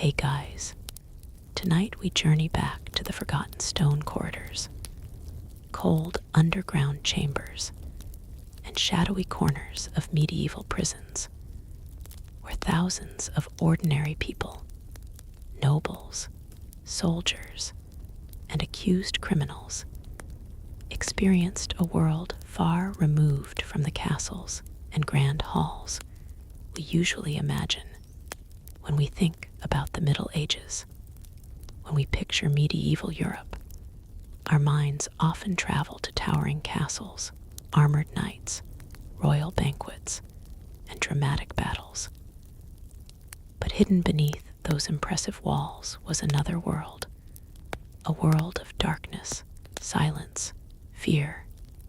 Hey guys, tonight we journey back to the forgotten stone corridors, cold underground chambers, and shadowy corners of medieval prisons, where thousands of ordinary people, nobles, soldiers, and accused criminals experienced a world far removed from the castles and grand halls we usually imagine when we think about the Middle Ages. When we picture medieval Europe, our minds often travel to towering castles, armored knights, royal banquets, and dramatic battles. But hidden beneath those impressive walls was another world, a world of darkness, silence, fear,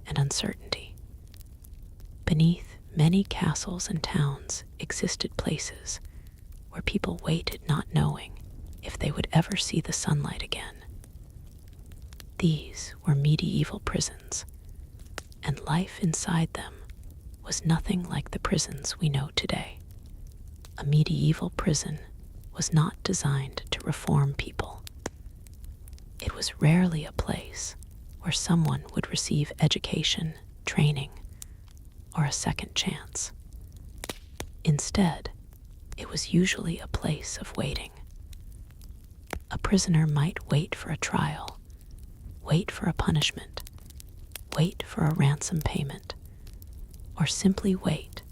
and uncertainty. Beneath many castles and towns existed places where people waited not knowing if they would ever see the sunlight again. These were medieval prisons, and life inside them was nothing like the prisons we know today. A medieval prison was not designed to reform people. It was rarely a place where someone would receive education, training, or a second chance. Instead, it was usually a place of waiting. A prisoner might wait for a trial, wait for a punishment, wait for a ransom payment, or simply wait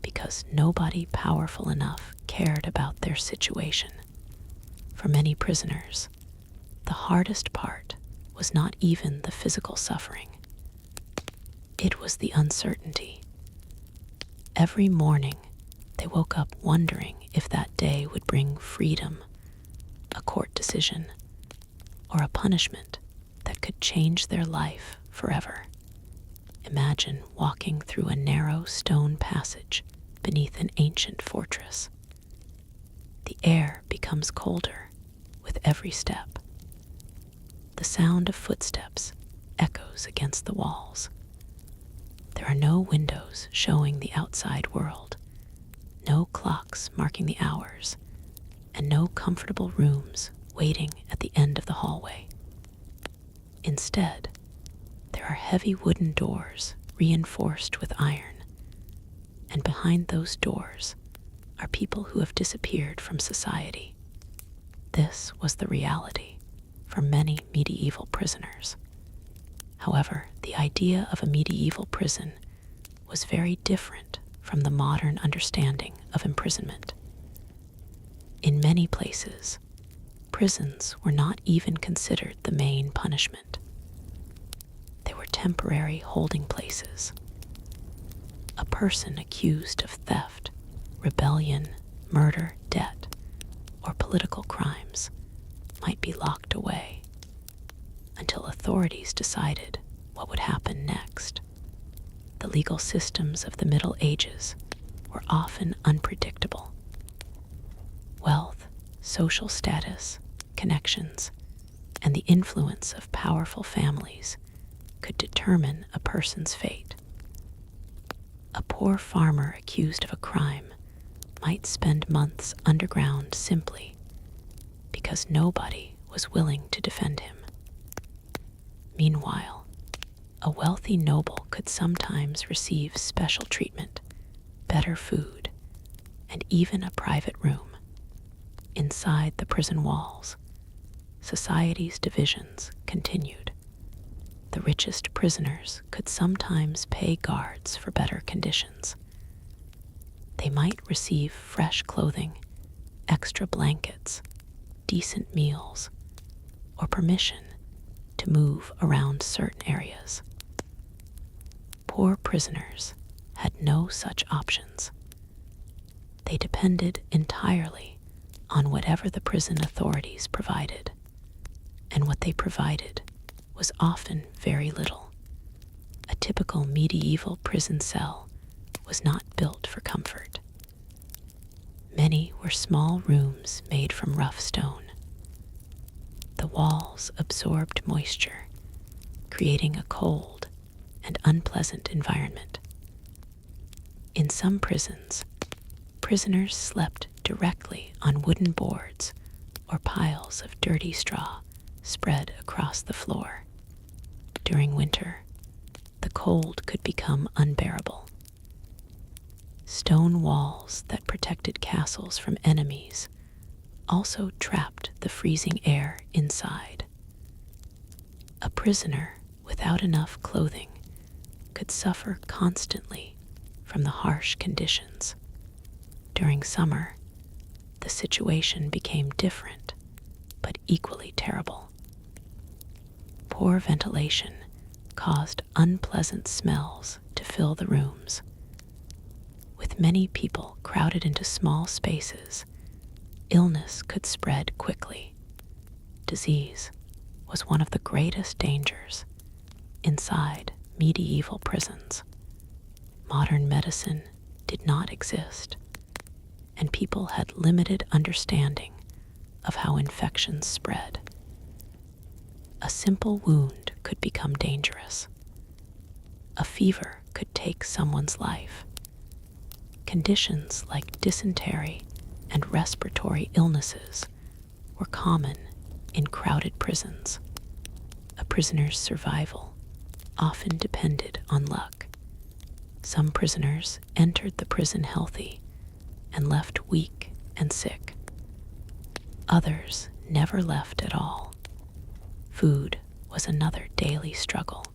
because nobody powerful enough cared about their situation. For many prisoners, the hardest part was not even the physical suffering. It was the uncertainty. Every morning, they woke up wondering if that day would bring freedom, a court decision, or a punishment that could change their life forever. Imagine walking through a narrow stone passage beneath an ancient fortress. The air becomes colder with every step. The sound of footsteps echoes against the walls. There are no windows showing the outside world, no clocks marking the hours, and no comfortable rooms waiting at the end of the hallway. Instead, there are heavy wooden doors reinforced with iron, and behind those doors are people who have disappeared from society. This was the reality for many medieval prisoners. However, the idea of a medieval prison was very different from the modern understanding of imprisonment. In many places, prisons were not even considered the main punishment. They were temporary holding places. A person accused of theft, rebellion, murder, debt, or political crimes might be locked away until authorities decided what would happen next. The legal systems of the Middle Ages were often unpredictable. Wealth, social status, connections, and the influence of powerful families could determine a person's fate. A poor farmer accused of a crime might spend months underground simply because nobody was willing to defend him. Meanwhile, a wealthy noble could sometimes receive special treatment, better food, and even a private room. Inside the prison walls, society's divisions continued. The richest prisoners could sometimes pay guards for better conditions. They might receive fresh clothing, extra blankets, decent meals, or permission to move around certain areas. Poor prisoners had no such options. They depended entirely on whatever the prison authorities provided, and what they provided was often very little. A typical medieval prison cell was not built for comfort. Many were small rooms made from rough stone. The walls absorbed moisture, creating a cold and unpleasant environment. In some prisons, prisoners slept directly on wooden boards or piles of dirty straw spread across the floor. During winter, the cold could become unbearable. Stone walls that protected castles from enemies also trapped the freezing air inside. A prisoner without enough clothing could suffer constantly from the harsh conditions. During summer, the situation became different, but equally terrible. Poor ventilation caused unpleasant smells to fill the rooms. With many people crowded into small spaces, illness could spread quickly. Disease was one of the greatest dangers inside medieval prisons. Modern medicine did not exist, and people had limited understanding of how infections spread. A simple wound could become dangerous. A fever could take someone's life. Conditions like dysentery and respiratory illnesses were common in crowded prisons. A prisoner's survival often depended on luck. Some prisoners entered the prison healthy and left weak and sick. Others never left at all. Food was another daily struggle.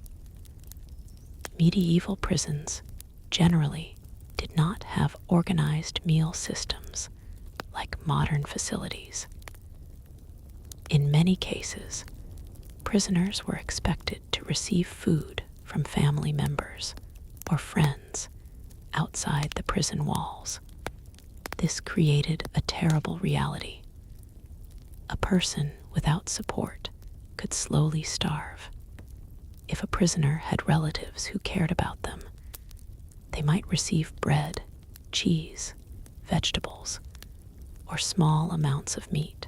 Medieval prisons generally did not have organized meal systems like modern facilities. In many cases, prisoners were expected to receive food from family members or friends outside the prison walls. This created a terrible reality. A person without support could slowly starve. If a prisoner had relatives who cared about them, they might receive bread, cheese, vegetables, or small amounts of meat.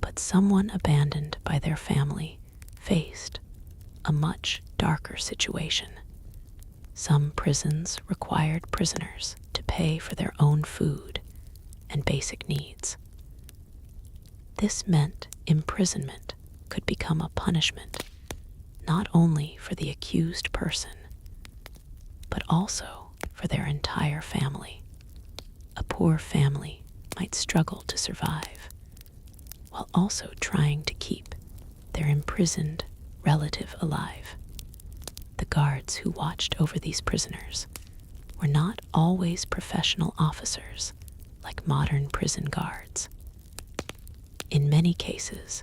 But someone abandoned by their family faced a much darker situation. Some prisons required prisoners to pay for their own food and basic needs. This meant imprisonment could become a punishment not only for the accused person, but also for their entire family. A poor family might struggle to survive, while also trying to keep their imprisoned relative alive. The guards who watched over these prisoners were not always professional officers like modern prison guards. In many cases,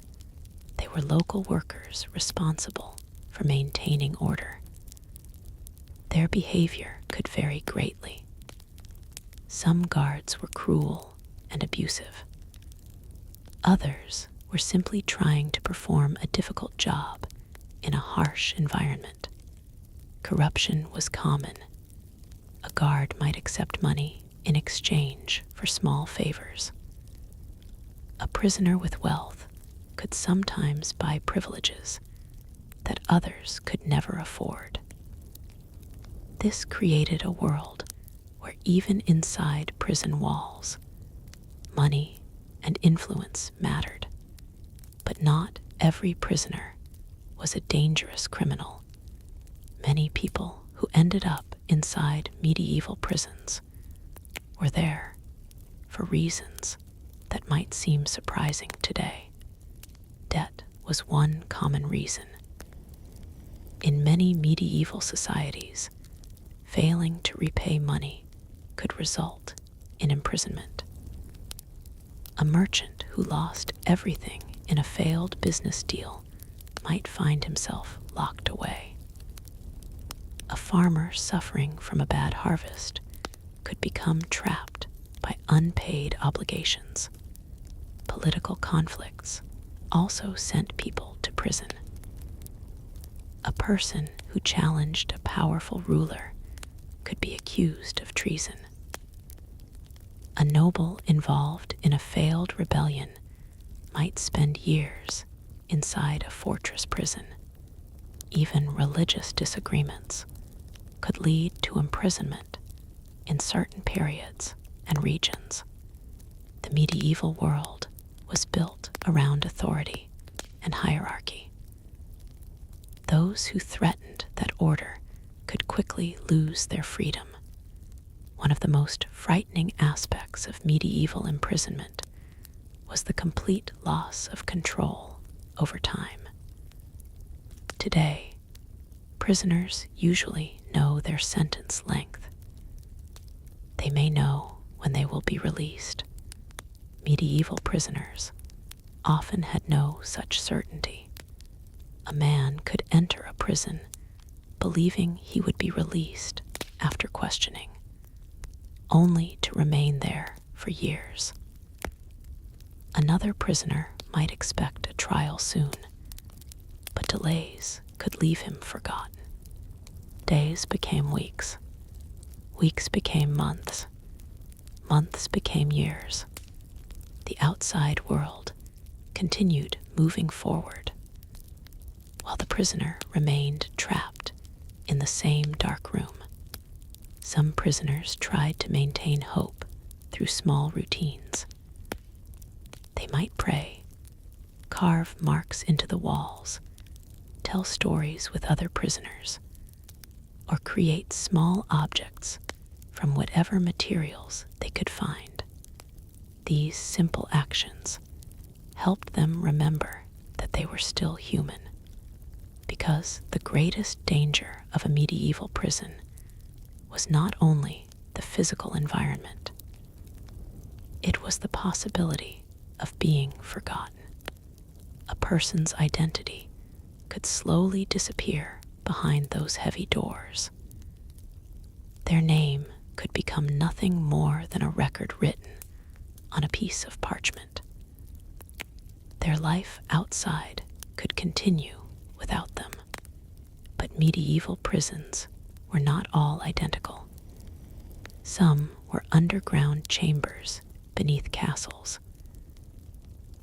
they were local workers responsible for maintaining order. Their behavior could vary greatly. Some guards were cruel and abusive. Others were simply trying to perform a difficult job in a harsh environment. Corruption was common. A guard might accept money in exchange for small favors. A prisoner with wealth could sometimes buy privileges that others could never afford. This created a world where even inside prison walls, money and influence mattered. But not every prisoner was a dangerous criminal. Many people who ended up inside medieval prisons were there for reasons that might seem surprising today. Debt was one common reason. In many medieval societies, failing to repay money could result in imprisonment. A merchant who lost everything in a failed business deal might find himself locked away. A farmer suffering from a bad harvest could become trapped by unpaid obligations. Political conflicts also sent people to prison. A person who challenged a powerful ruler could be accused of treason. A noble involved in a failed rebellion might spend years inside a fortress prison. Even religious disagreements could lead to imprisonment in certain periods and regions. The medieval world was built around authority and hierarchy. Those who threatened that order could quickly lose their freedom. One of the most frightening aspects of medieval imprisonment was the complete loss of control over time. Today, prisoners usually know their sentence length. They may know when they will be released. Medieval prisoners often had no such certainty. A man could enter a prison believing he would be released after questioning, only to remain there for years. Another prisoner might expect a trial soon, but delays could leave him forgotten. Days became weeks. Weeks became months. Months became years. The outside world continued moving forward, while the prisoner remained trapped in the same dark room. Some prisoners tried to maintain hope through small routines. They might pray, carve marks into the walls, tell stories with other prisoners, or create small objects from whatever materials they could find. These simple actions helped them remember that they were still human, because the greatest danger of a medieval prison was not only the physical environment. It was the possibility of being forgotten. A person's identity could slowly disappear behind those heavy doors. Their name could become nothing more than a record written on a piece of parchment. Their life outside could continue without them. But medieval prisons were not all identical. Some were underground chambers beneath castles.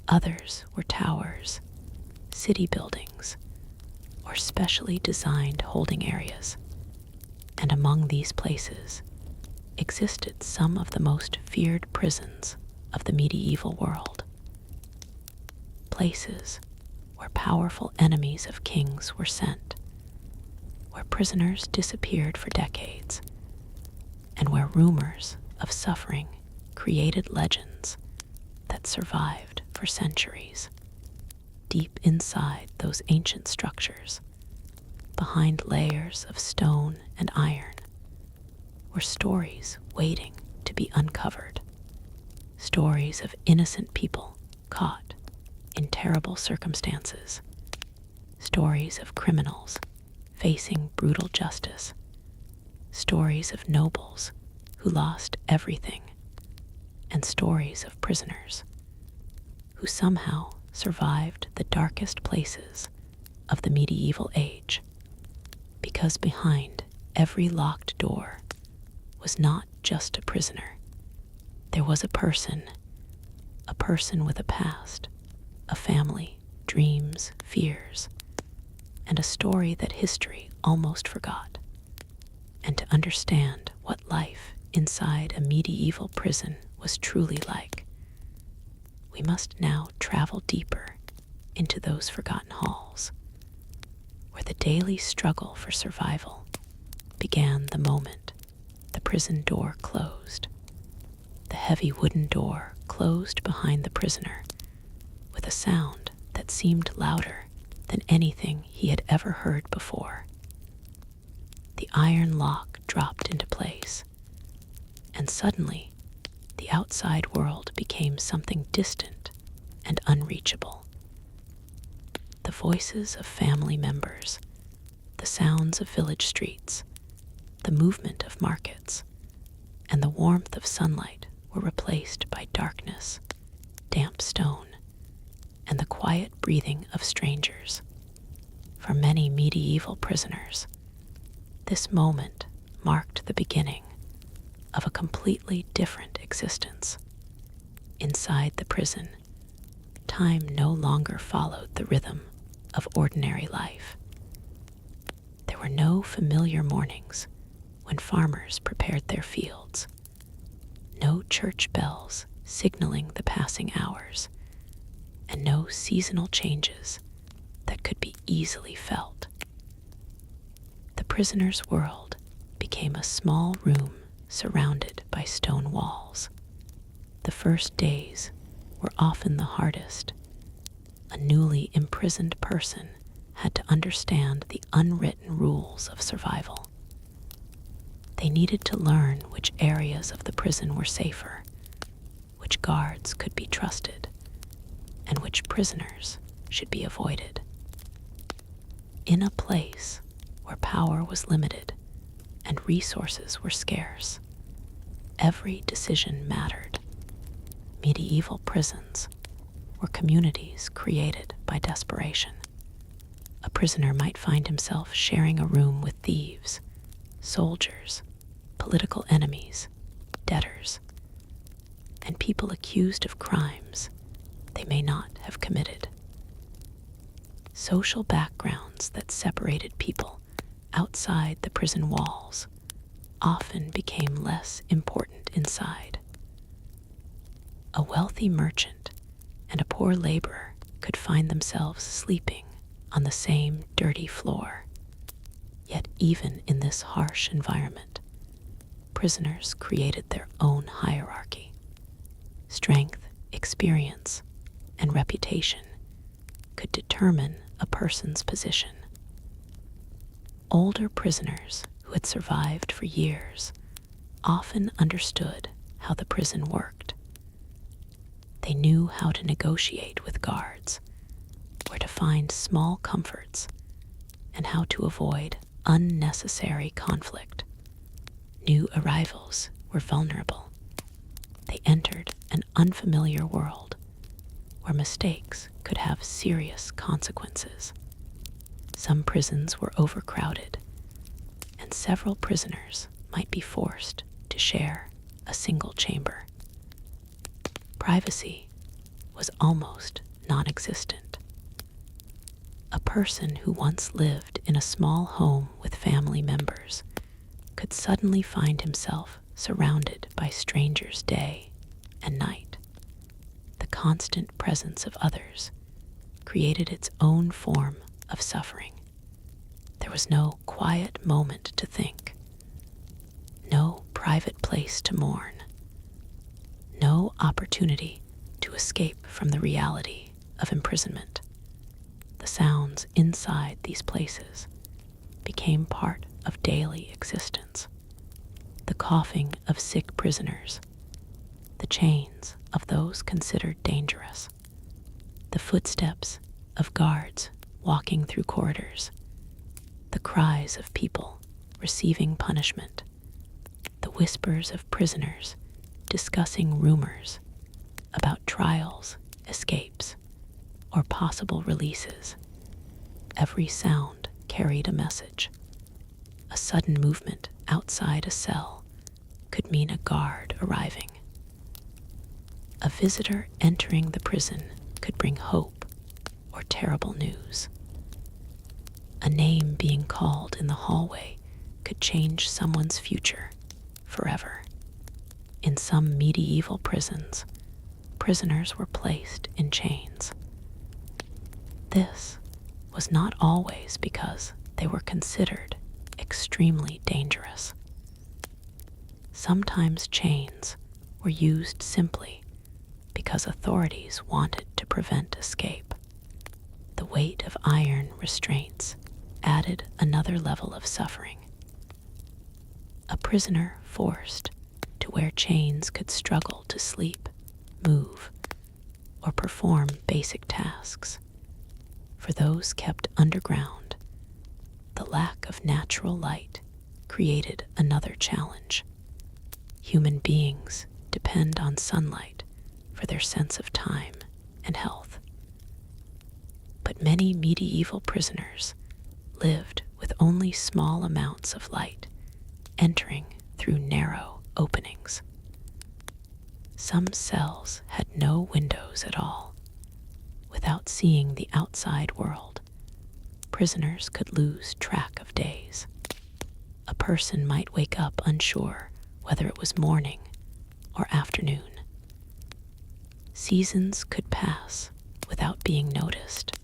Others were towers, city buildings, or specially designed holding areas. And among these places existed some of the most feared prisons of the medieval world. Places where powerful enemies of kings were sent, where prisoners disappeared for decades, and where rumors of suffering created legends that survived for centuries. Deep inside those ancient structures, behind layers of stone and iron, were stories waiting to be uncovered. Stories of innocent people caught in terrible circumstances. Stories of criminals facing brutal justice. Stories of nobles who lost everything. And stories of prisoners who somehow survived the darkest places of the medieval age, because behind every locked door was not just a prisoner. There was a person with a past, a family, dreams, fears, and a story that history almost forgot. And to understand what life inside a medieval prison was truly like, we must now travel deeper into those forgotten halls, where the daily struggle for survival began the moment the prison door closed. The heavy wooden door closed behind the prisoner with a sound that seemed louder than anything he had ever heard before. The iron lock dropped into place, and suddenly the outside world became something distant and unreachable. The voices of family members, the sounds of village streets, the movement of markets, and the warmth of sunlight were replaced by darkness, damp stone, and the quiet breathing of strangers. For many medieval prisoners, this moment marked the beginning of a completely different existence. Inside the prison, time no longer followed the rhythm of ordinary life. There were no familiar mornings when farmers prepared their fields, no church bells signaling the passing hours, and no seasonal changes that could be easily felt. The prisoner's world became a small room surrounded by stone walls. The first days were often the hardest. A newly imprisoned person had to understand the unwritten rules of survival. They needed to learn which areas of the prison were safer, which guards could be trusted, and which prisoners should be avoided. In a place where power was limited and resources were scarce, every decision mattered. Medieval prisons were communities created by desperation. A prisoner might find himself sharing a room with thieves, soldiers, political enemies, debtors, and people accused of crimes they may not have committed. Social backgrounds that separated people outside the prison walls often became less important inside. A wealthy merchant and a poor laborer could find themselves sleeping on the same dirty floor. Yet even in this harsh environment, prisoners created their own hierarchy. Strength, experience, and reputation could determine a person's position. Older prisoners who had survived for years often understood how the prison worked. They knew how to negotiate with guards, where to find small comforts, and how to avoid unnecessary conflict. New arrivals were vulnerable. They entered an unfamiliar world where mistakes could have serious consequences. Some prisons were overcrowded, and several prisoners might be forced to share a single chamber. Privacy was almost non-existent. A person who once lived in a small home with family members could suddenly find himself surrounded by strangers day and night. The constant presence of others created its own form of suffering. There was no quiet moment to think, no private place to mourn, no opportunity to escape from the reality of imprisonment. The sounds inside these places became part of daily existence. The coughing of sick prisoners, the chains of those considered dangerous, the footsteps of guards walking through corridors, the cries of people receiving punishment, the whispers of prisoners discussing rumors about trials, escapes, or possible releases. Every sound carried a message. A sudden movement outside a cell could mean a guard arriving. A visitor entering the prison could bring hope or terrible news. A name being called in the hallway could change someone's future forever. In some medieval prisons, prisoners were placed in chains. This was not always because they were considered extremely dangerous. Sometimes chains were used simply because authorities wanted to prevent escape. The weight of iron restraints added another level of suffering. A prisoner forced to wear chains could struggle to sleep, move, or perform basic tasks. For those kept underground, the lack of natural light created another challenge. Human beings depend on sunlight for their sense of time and health. But many medieval prisoners lived with only small amounts of light, entering through narrow openings. Some cells had no windows at all. Without seeing the outside world, prisoners could lose track of days. A person might wake up unsure whether it was morning or afternoon. Seasons could pass without without being noticed.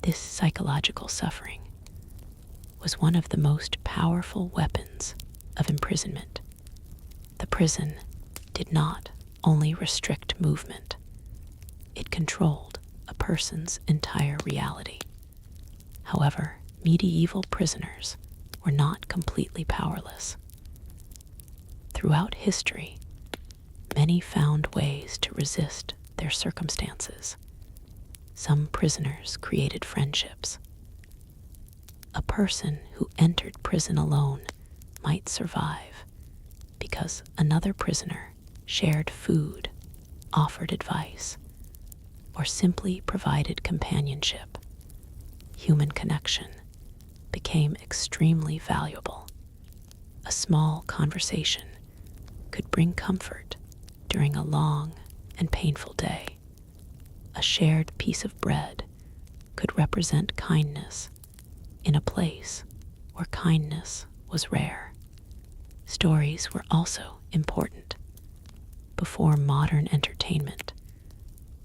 This psychological suffering was one of the most powerful weapons of imprisonment. The prison did not only restrict movement, it controlled a person's entire reality. However, medieval prisoners were not completely powerless. Throughout history, many found ways to resist their circumstances. Some prisoners created friendships. A person who entered prison alone might survive because another prisoner shared food, offered advice, or simply provided companionship. Human connection became extremely valuable. A small conversation could bring comfort during a long and painful day. A shared piece of bread could represent kindness in a place where kindness was rare. Stories were also important. Before modern entertainment,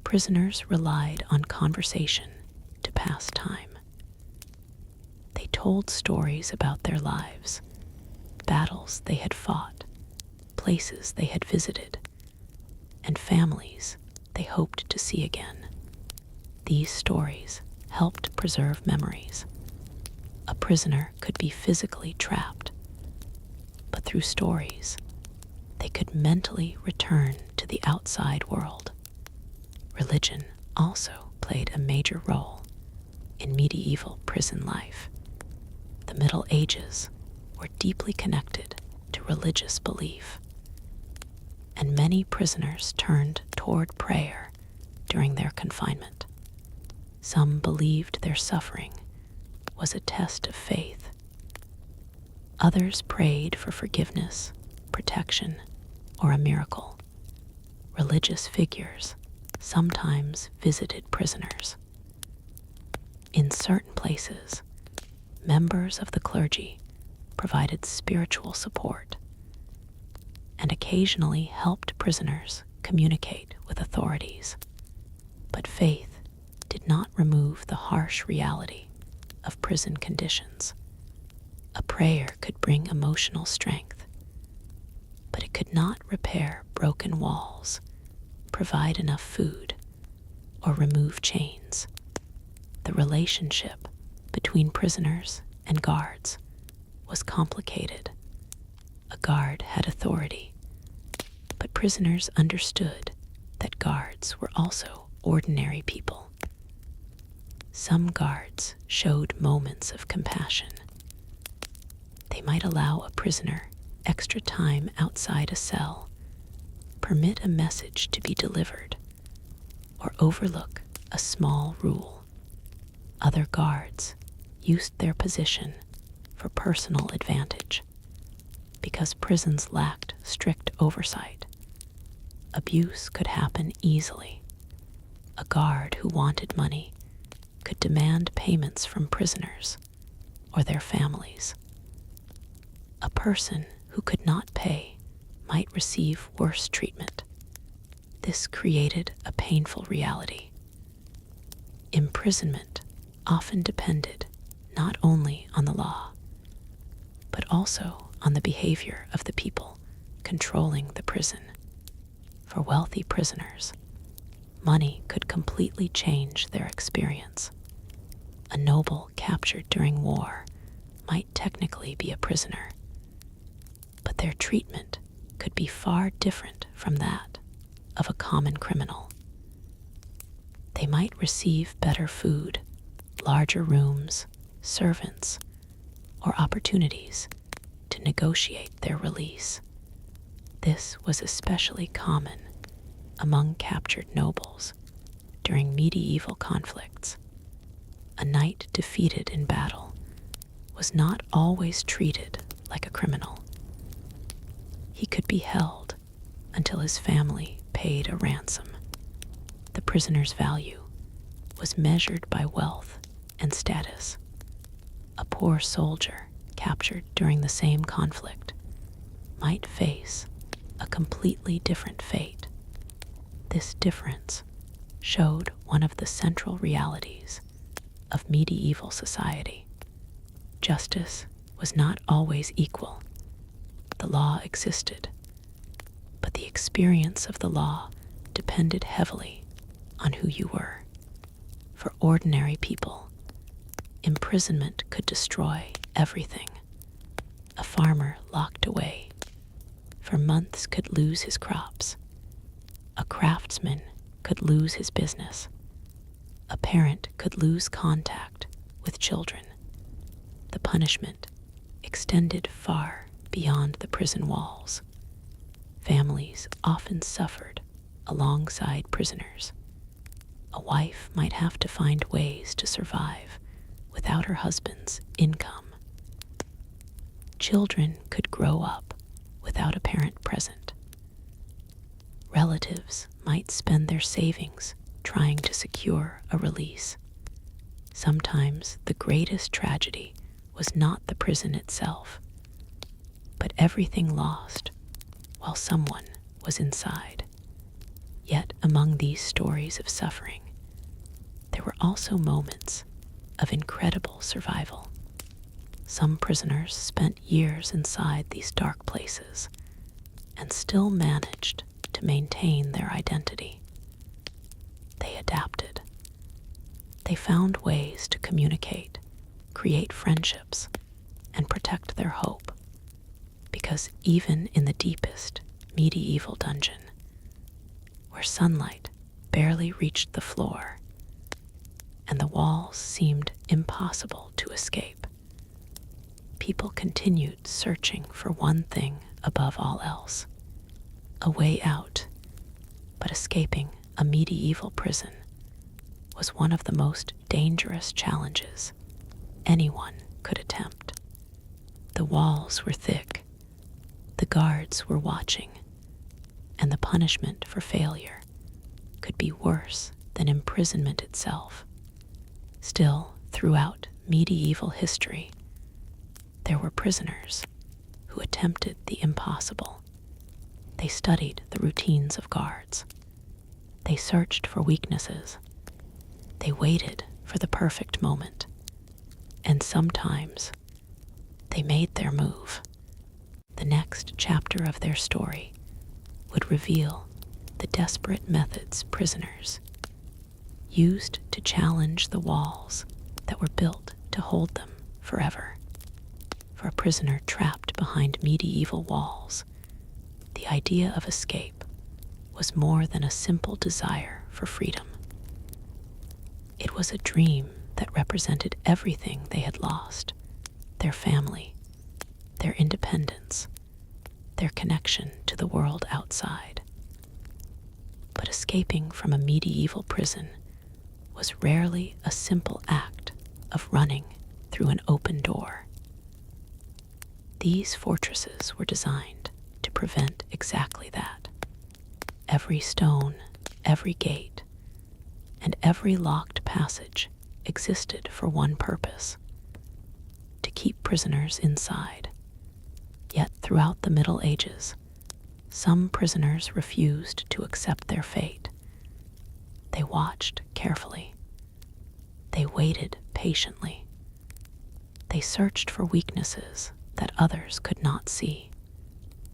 prisoners relied on conversation to pass time. They told stories about their lives, battles they had fought, places they had visited, and families they hoped to see again. These stories helped preserve memories. A prisoner could be physically trapped, but through stories, they could mentally return to the outside world. Religion also played a major role in medieval prison life. The Middle Ages were deeply connected to religious belief, and many prisoners turned toward prayer during their confinement. Some believed their suffering was a test of faith. Others prayed for forgiveness, protection, or a miracle. Religious figures sometimes visited prisoners. In certain places, members of the clergy provided spiritual support and occasionally helped prisoners communicate with authorities. But faith did not remove the harsh reality of prison conditions. A prayer could bring emotional strength, but it could not repair broken walls, provide enough food, or remove chains. The relationship between prisoners and guards was complicated. A guard had authority, but prisoners understood that guards were also ordinary people. Some guards showed moments of compassion. They might allow a prisoner extra time outside a cell, permit a message to be delivered, or overlook a small rule. Other guards used their position for personal advantage. Because prisons lacked strict oversight, abuse could happen easily. A guard who wanted money could demand payments from prisoners or their families. A person who could not pay might receive worse treatment. This created a painful reality. Imprisonment often depended not only on the law, but also on the behavior of the people controlling the prison. For wealthy prisoners, money could completely change their experience. A noble captured during war might technically be a prisoner, but their treatment could be far different from that of a common criminal. They might receive better food, larger rooms, servants, or opportunities to negotiate their release. This was especially common among captured nobles during medieval conflicts. A knight defeated in battle was not always treated like a criminal. He could be held until his family paid a ransom. The prisoner's value was measured by wealth and status. A poor soldier captured during the same conflict might face a completely different fate. This difference showed one of the central realities of medieval society. Justice was not always equal. The law existed, but the experience of the law depended heavily on who you were. For ordinary people, imprisonment could destroy everything. A farmer locked away for months could lose his crops. A craftsman could lose his business. A parent could lose contact with children. The punishment extended far beyond the prison walls. Families often suffered alongside prisoners. A wife might have to find ways to survive without her husband's income. Children could grow up without a parent present. Relatives might spend their savings trying to secure a release. Sometimes the greatest tragedy was not the prison itself, but everything lost while someone was inside. Yet among these stories of suffering, there were also moments of incredible survival. Some prisoners spent years inside these dark places and still managed to maintain their identity. They adapted. They found ways to communicate, create friendships, and protect their hope. Because even in the deepest medieval dungeon, where sunlight barely reached the floor and the walls seemed impossible to escape, people continued searching for one thing above all else, a way out. But escaping a medieval prison was one of the most dangerous challenges anyone could attempt. The walls were thick, the guards were watching, and the punishment for failure could be worse than imprisonment itself. Still, throughout medieval history, there were prisoners who attempted the impossible. They studied the routines of guards. They searched for weaknesses. They waited for the perfect moment. And sometimes they made their move. The next chapter of their story would reveal the desperate methods prisoners used to challenge the walls that were built to hold them forever. For a prisoner trapped behind medieval walls, the idea of escape was more than a simple desire for freedom. It was a dream that represented everything they had lost: their family, their independence, their connection to the world outside. But escaping from a medieval prison was rarely a simple act of running through an open door. These fortresses were designed to prevent exactly that. Every stone, every gate, and every locked passage existed for one purpose: to keep prisoners inside. Yet throughout the Middle Ages, some prisoners refused to accept their fate. They watched carefully. They waited patiently. They searched for weaknesses that others could not see.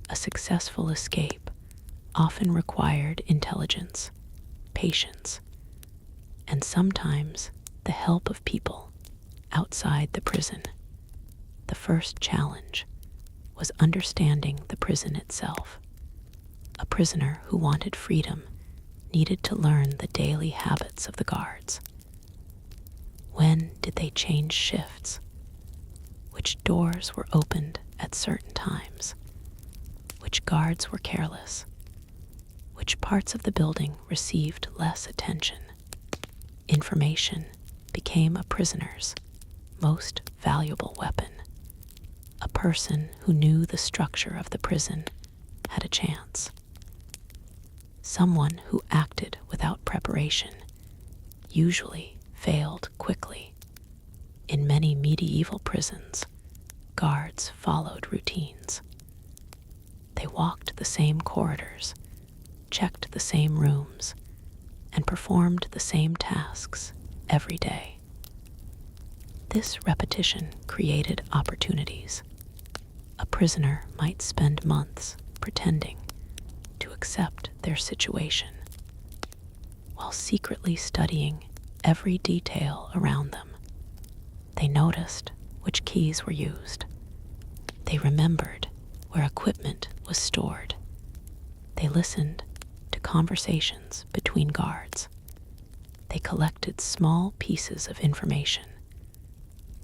A successful escape often required intelligence, patience, and sometimes the help of people outside the prison. The first challenge was understanding the prison itself. A prisoner who wanted freedom needed to learn the daily habits of the guards. When did they change shifts? Which doors were opened at certain times? Which guards were careless? Which parts of the building received less attention? Information became a prisoner's most valuable weapon. A person who knew the structure of the prison had a chance. Someone who acted without preparation usually failed quickly. In many medieval prisons, guards followed routines. They walked the same corridors, checked the same rooms, and performed the same tasks every day. This repetition created opportunities. A prisoner might spend months pretending to accept their situation while secretly studying every detail around them. They noticed which keys were used. They remembered where equipment was stored. They listened to conversations between guards. They collected small pieces of information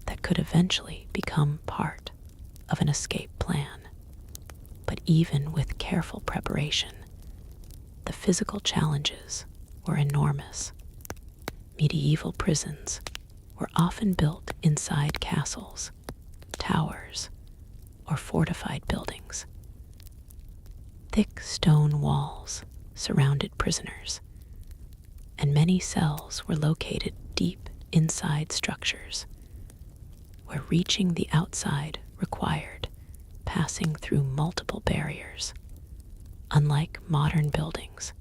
that could eventually become part of an escape plan. But even with careful preparation, the physical challenges were enormous. Medieval prisons were often built inside castles, towers, or fortified buildings. Thick stone walls surrounded prisoners, and many cells were located deep inside structures, where reaching the outside required passing through multiple barriers. Unlike modern buildings,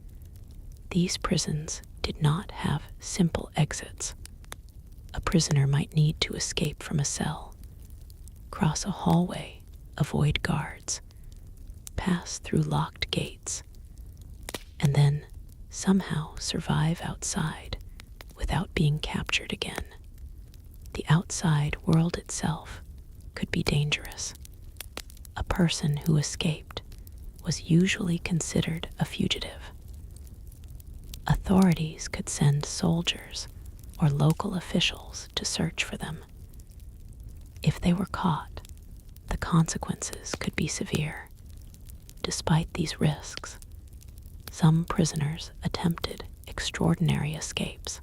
these prisons did not have simple exits. A prisoner might need to escape from a cell, cross a hallway, avoid guards, pass through locked gates, and then somehow survive outside without being captured again. The outside world itself could be dangerous. A person who escaped was usually considered a fugitive. Authorities could send soldiers or local officials to search for them. If they were caught, the consequences could be severe. Despite these risks, some prisoners attempted extraordinary escapes.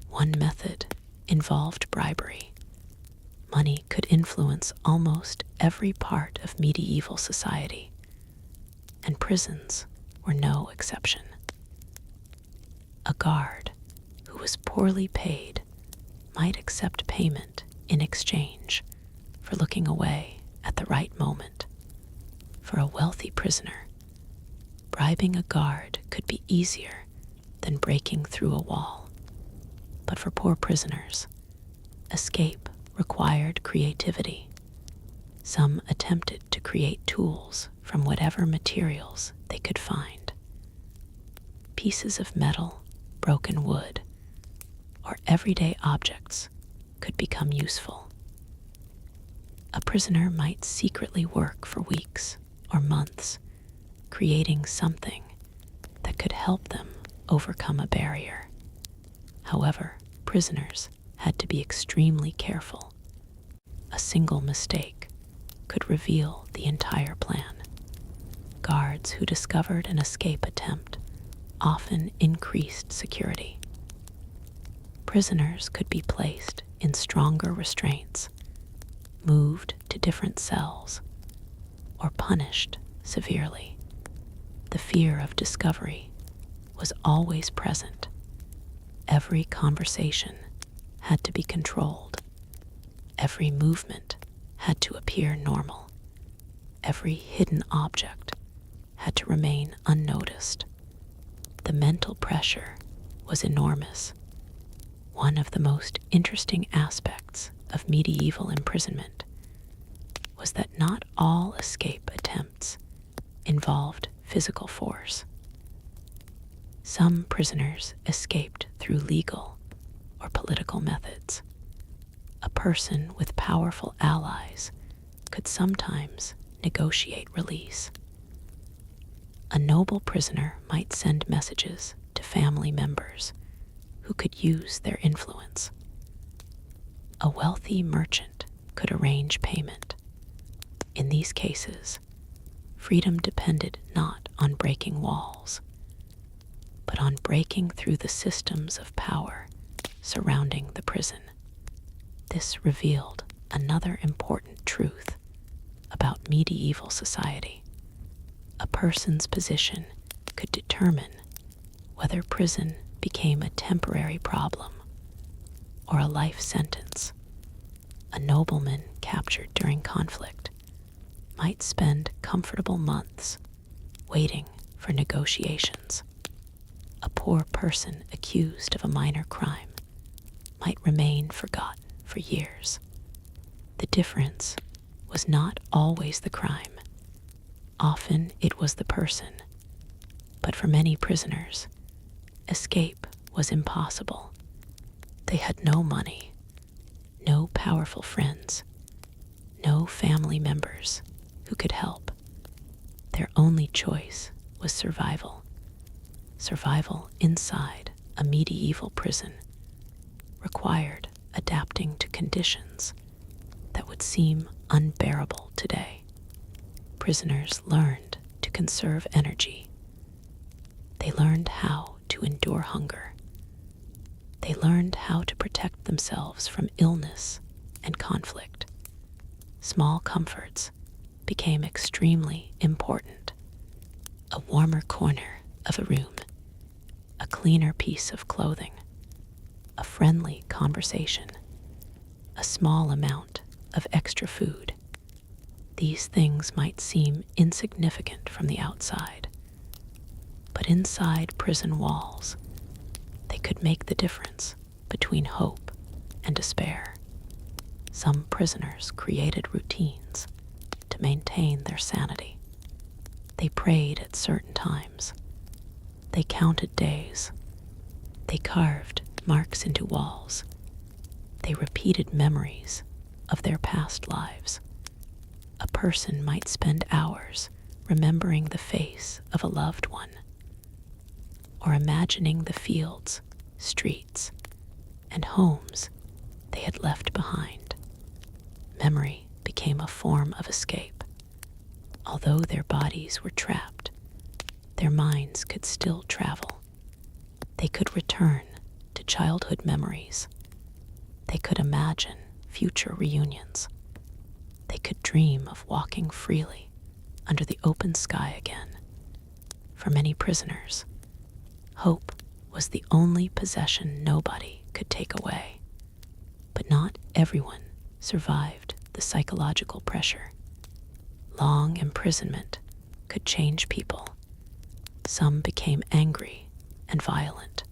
One method involved bribery. Money could influence almost every part of medieval society, and prisons were no exception. A guard who was poorly paid might accept payment in exchange for looking away at the right moment. For a wealthy prisoner, bribing a guard could be easier than breaking through a wall. But for poor prisoners, escape required creativity. Some attempted to create tools from whatever materials they could find. Pieces of metal, broken wood, or everyday objects could become useful. A prisoner might secretly work for weeks or months, creating something that could help them overcome a barrier. However, prisoners had to be extremely careful. A single mistake could reveal the entire plan. Guards who discovered an escape attempt often increased security. Prisoners could be placed in stronger restraints, moved to different cells, or punished severely. The fear of discovery was always present. Every conversation had to be controlled. Every movement had to appear normal. Every hidden object had to remain unnoticed. The mental pressure was enormous. One of the most interesting aspects of medieval imprisonment was that not all escape attempts involved physical force. Some prisoners escaped through legal or political methods. A person with powerful allies could sometimes negotiate release. A noble prisoner might send messages to family members who could use their influence. A wealthy merchant could arrange payment. In these cases, freedom depended not on breaking walls, but on breaking through the systems of power surrounding the prison. This revealed another important truth about medieval society. A person's position could determine whether prison became a temporary problem or a life sentence. A nobleman captured during conflict might spend comfortable months waiting for negotiations. A poor person accused of a minor crime might remain forgotten for years. The difference was not always the crime. Often it was the person. But for many prisoners, escape was impossible. They had no money, no powerful friends, no family members who could help. Their only choice was survival. Survival inside a medieval prison required adapting to conditions that would seem unbearable today. Prisoners learned to conserve energy. They learned how to endure hunger. They learned how to protect themselves from illness and conflict. Small comforts became extremely important. A warmer corner of a room, a cleaner piece of clothing, a friendly conversation, a small amount of extra food. These things might seem insignificant from the outside, but inside prison walls, they could make the difference between hope and despair. Some prisoners created routines to maintain their sanity. They prayed at certain times. They counted days. They carved marks into walls. They repeated memories of their past lives. A person might spend hours remembering the face of a loved one, or imagining the fields, streets, and homes they had left behind. Memory became a form of escape. Although their bodies were trapped, their minds could still travel. They could return to childhood memories. They could imagine future reunions. They could dream of walking freely under the open sky again. For many prisoners, hope was the only possession nobody could take away. But not everyone survived the psychological pressure. Long imprisonment could change people. Some became angry and violent.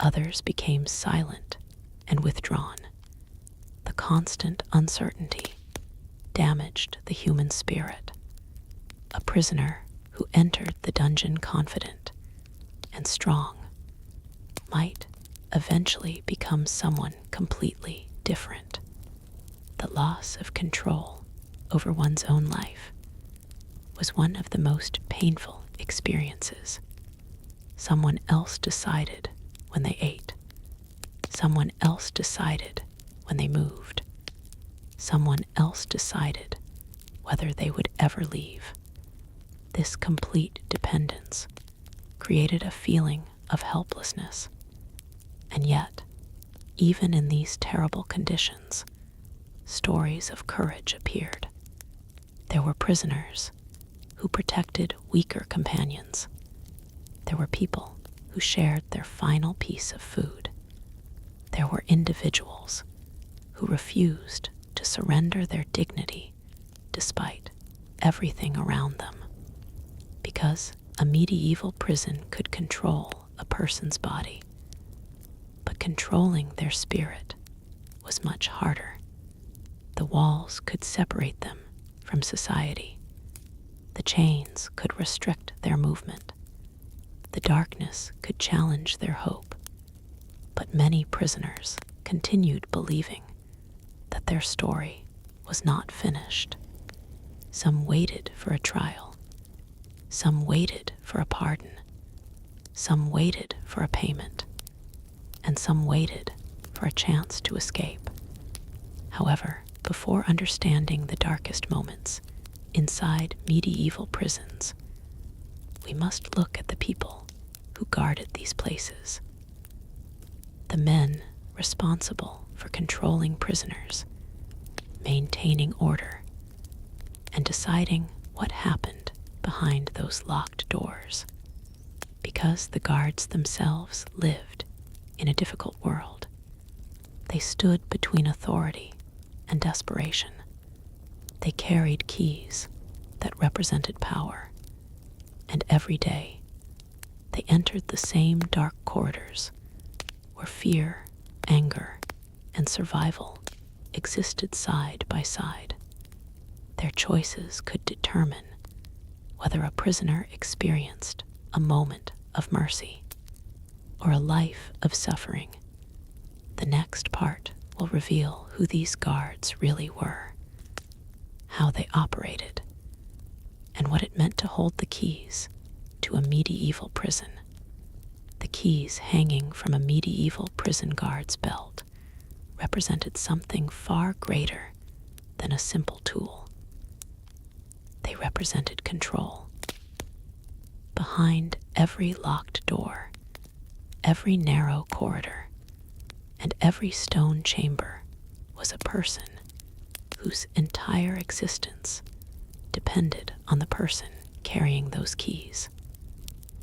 Others became silent and withdrawn. The constant uncertainty damaged the human spirit. A prisoner who entered the dungeon confident and strong might eventually become someone completely different. The loss of control over one's own life was one of the most painful experiences. Someone else decided when they ate. Someone else decided when they moved. Someone else decided whether they would ever leave. This complete dependence created a feeling of helplessness. And yet, even in these terrible conditions, stories of courage appeared. There were prisoners who protected weaker companions. There were people who shared their final piece of food. There were individuals who refused to surrender their dignity despite everything around them. Because a medieval prison could control a person's body, but controlling their spirit was much harder. The walls could separate them from society. The chains could restrict their movement. The darkness could challenge their hope. But many prisoners continued believing that their story was not finished. Some waited for a trial. Some waited for a pardon. Some waited for a payment. And some waited for a chance to escape. However, before understanding the darkest moments inside medieval prisons, we must look at the people who guarded these places. The men responsible for controlling prisoners, maintaining order, and deciding what happened behind those locked doors. Because the guards themselves lived in a difficult world, they stood between authority and desperation. They carried keys that represented power, and every day They entered the same dark corridors where fear, anger, and survival existed side by side. Their choices could determine whether a prisoner experienced a moment of mercy or a life of suffering. The next part will reveal who these guards really were, how they operated, and what it meant to hold the keys to a medieval prison. The keys hanging from a medieval prison guard's belt represented something far greater than a simple tool. They represented control. Behind every locked door, every narrow corridor, and every stone chamber was a person whose entire existence depended on the person carrying those keys.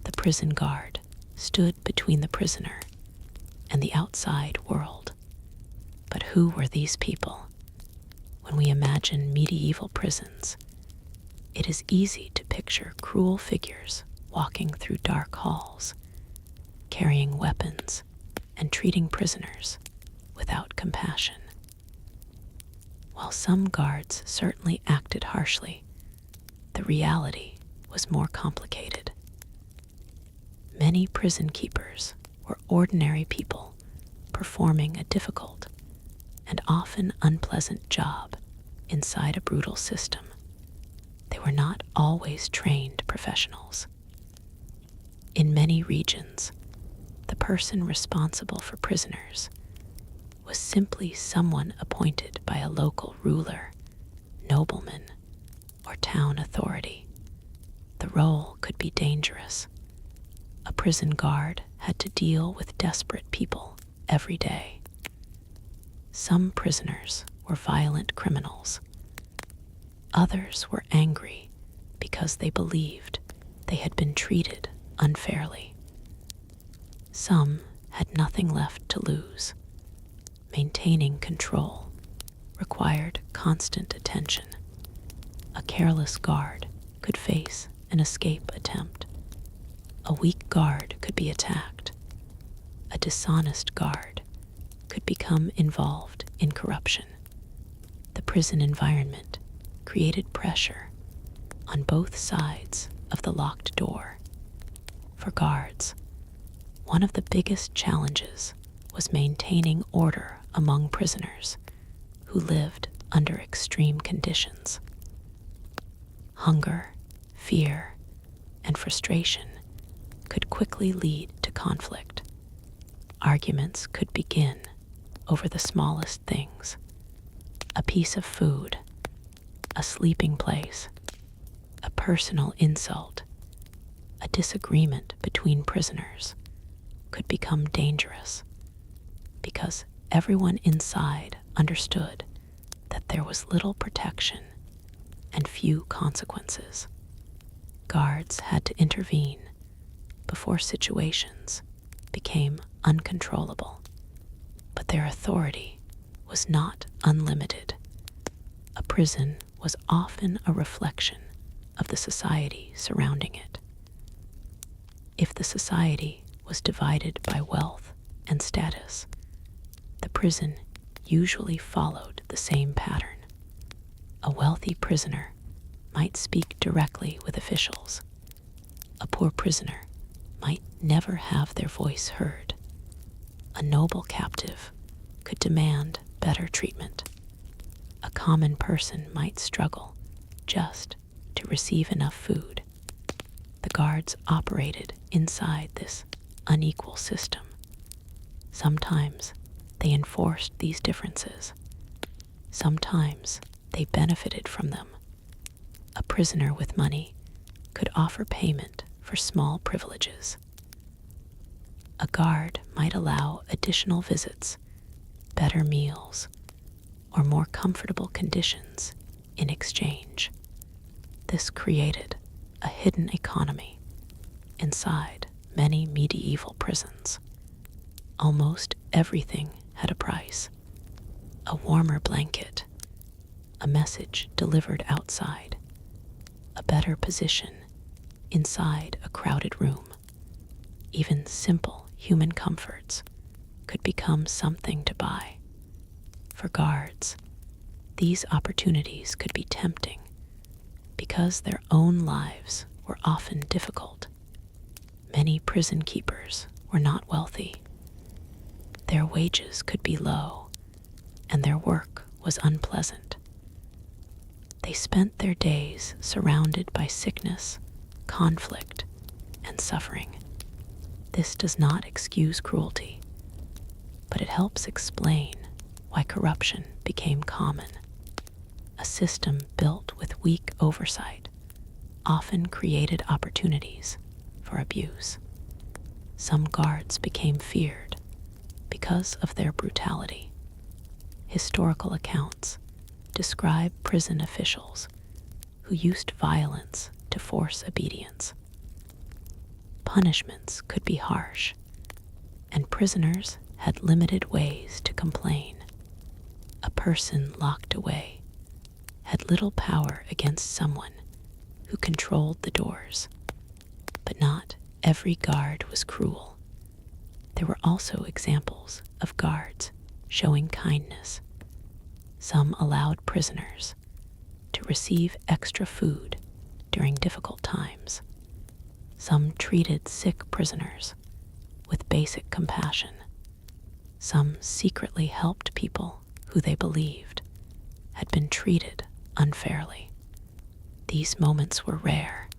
The prison guard stood between the prisoner and the outside world. But who were these people? When we imagine medieval prisons, it is easy to picture cruel figures walking through dark halls, carrying weapons and treating prisoners without compassion. While some guards certainly acted harshly, the reality was more complicated. Many prison keepers were ordinary people performing a difficult and often unpleasant job inside a brutal system. They were not always trained professionals. In many regions, the person responsible for prisoners was simply someone appointed by a local ruler, nobleman, or town authority. The role could be dangerous. A prison guard had to deal with desperate people every day. Some prisoners were violent criminals. Others were angry because they believed they had been treated unfairly. Some had nothing left to lose. Maintaining control required constant attention. A careless guard could face an escape attempt. A weak guard could be attacked. A dishonest guard could become involved in corruption. The prison environment created pressure on both sides of the locked door. For guards, one of the biggest challenges was maintaining order among prisoners who lived under extreme conditions. Hunger, fear, and frustration could quickly lead to conflict. Arguments could begin over the smallest things: a piece of food, a sleeping place, a personal insult. A disagreement between prisoners could become dangerous because everyone inside understood that there was little protection and few consequences. Guards had to intervene before situations became uncontrollable, but their authority was not unlimited. A prison was often a reflection of the society surrounding it. If the society was divided by wealth and status, the prison usually followed the same pattern. A wealthy prisoner might speak directly with officials. A poor prisoner might never have their voice heard. A noble captive could demand better treatment. A common person might struggle just to receive enough food. The guards operated inside this unequal system. Sometimes they enforced these differences. Sometimes they benefited from them. A prisoner with money could offer payment for small privileges. A guard might allow additional visits, better meals, or more comfortable conditions in exchange. This created a hidden economy inside many medieval prisons. Almost everything had a price: a warmer blanket, a message delivered outside, a better position inside a crowded room. Even simple human comforts could become something to buy. For guards, these opportunities could be tempting because their own lives were often difficult. Many prison keepers were not wealthy. Their wages could be low, and their work was unpleasant. They spent their days surrounded by sickness, conflict, and suffering. This does not excuse cruelty, but it helps explain why corruption became common. A system built with weak oversight often created opportunities for abuse. Some guards became feared because of their brutality. Historical accounts describe prison officials who used violence to force obedience. Punishments could be harsh, and prisoners had limited ways to complain. A person locked away had little power against someone who controlled the doors. But not every guard was cruel. There were also examples of guards showing kindness. Some allowed prisoners to receive extra food during difficult times. Some treated sick prisoners with basic compassion. Some secretly helped people who they believed had been treated unfairly. These moments were rare,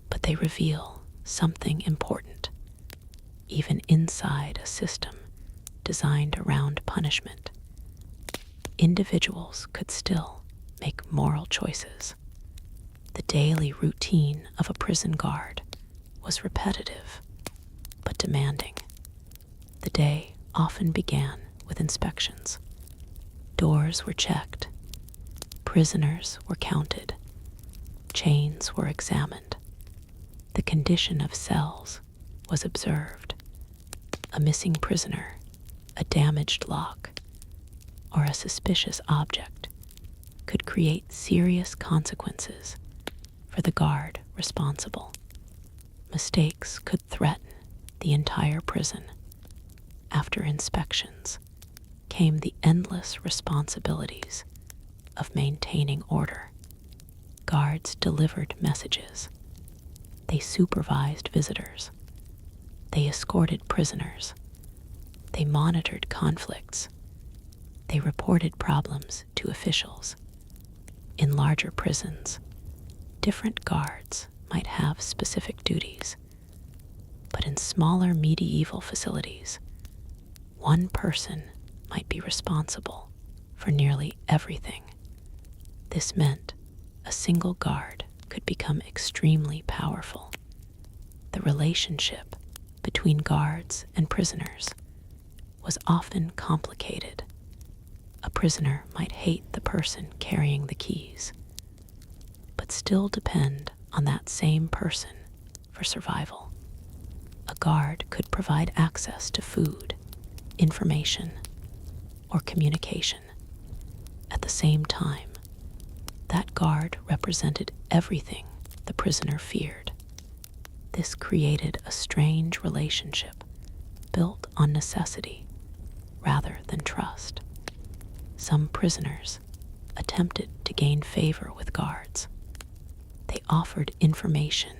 but they reveal something important. Even inside a system designed around punishment, individuals could still make moral choices. The daily routine of a prison guard was repetitive but demanding. The day often began with inspections. Doors were checked, prisoners were counted, chains were examined. The condition of cells was observed. A missing prisoner, a damaged lock, or a suspicious object could create serious consequences for the guard responsible. Mistakes could threaten the entire prison. After inspections came the endless responsibilities of maintaining order. Guards delivered messages. They supervised visitors. They escorted prisoners. They monitored conflicts. They reported problems to officials. In larger prisons, different guards might have specific duties, but in smaller medieval facilities, one person might be responsible for nearly everything. This meant a single guard could become extremely powerful. The relationship between guards and prisoners was often complicated. A prisoner might hate the person carrying the keys, but still depend on that same person for survival. A guard could provide access to food, information, or communication. At the same time, that guard represented everything the prisoner feared. This created a strange relationship built on necessity rather than trust. Some prisoners attempted to gain favor with guards. They offered information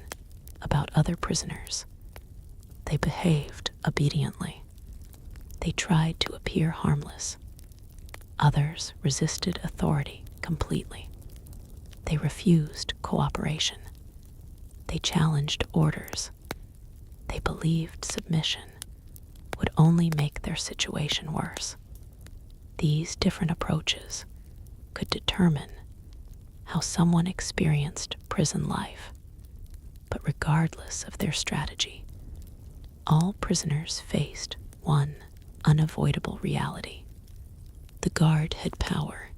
about other prisoners. They behaved obediently. They tried to appear harmless. Others resisted authority completely. They refused cooperation. They challenged orders. They believed submission would only make their situation worse. These different approaches could determine how someone experienced prison life. But regardless of their strategy, all prisoners faced one unavoidable reality. The guard had power,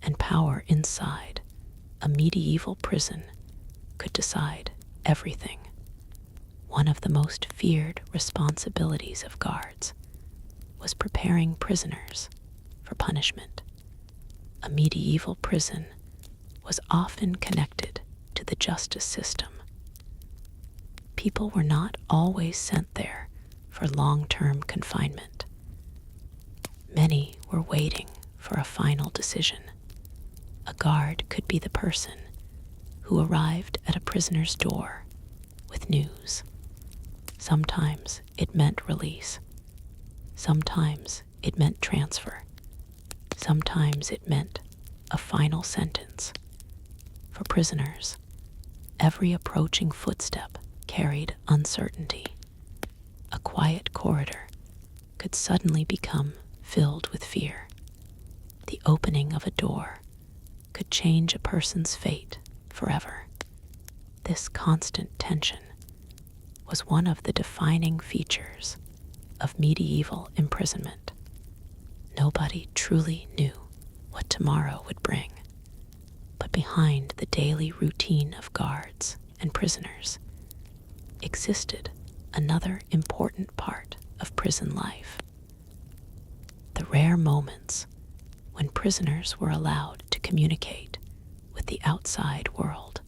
and power inside a medieval prison could decide everything. One of the most feared responsibilities of guards was preparing prisoners for punishment. A medieval prison was often connected to the justice system. people were not always sent there for long-term confinement. Many were waiting for a final decision. A guard could be the person who arrived at a prisoner's door with news. Sometimes it meant release. Sometimes it meant transfer. Sometimes it meant a final sentence. For prisoners, every approaching footstep carried uncertainty. A quiet corridor could suddenly become filled with fear. The opening of a door could change a person's fate forever. This constant tension was one of the defining features of medieval imprisonment. Nobody truly knew what tomorrow would bring, but behind the daily routine of guards and prisoners existed another important part of prison life: the rare moments when prisoners were allowed to communicate with the outside world.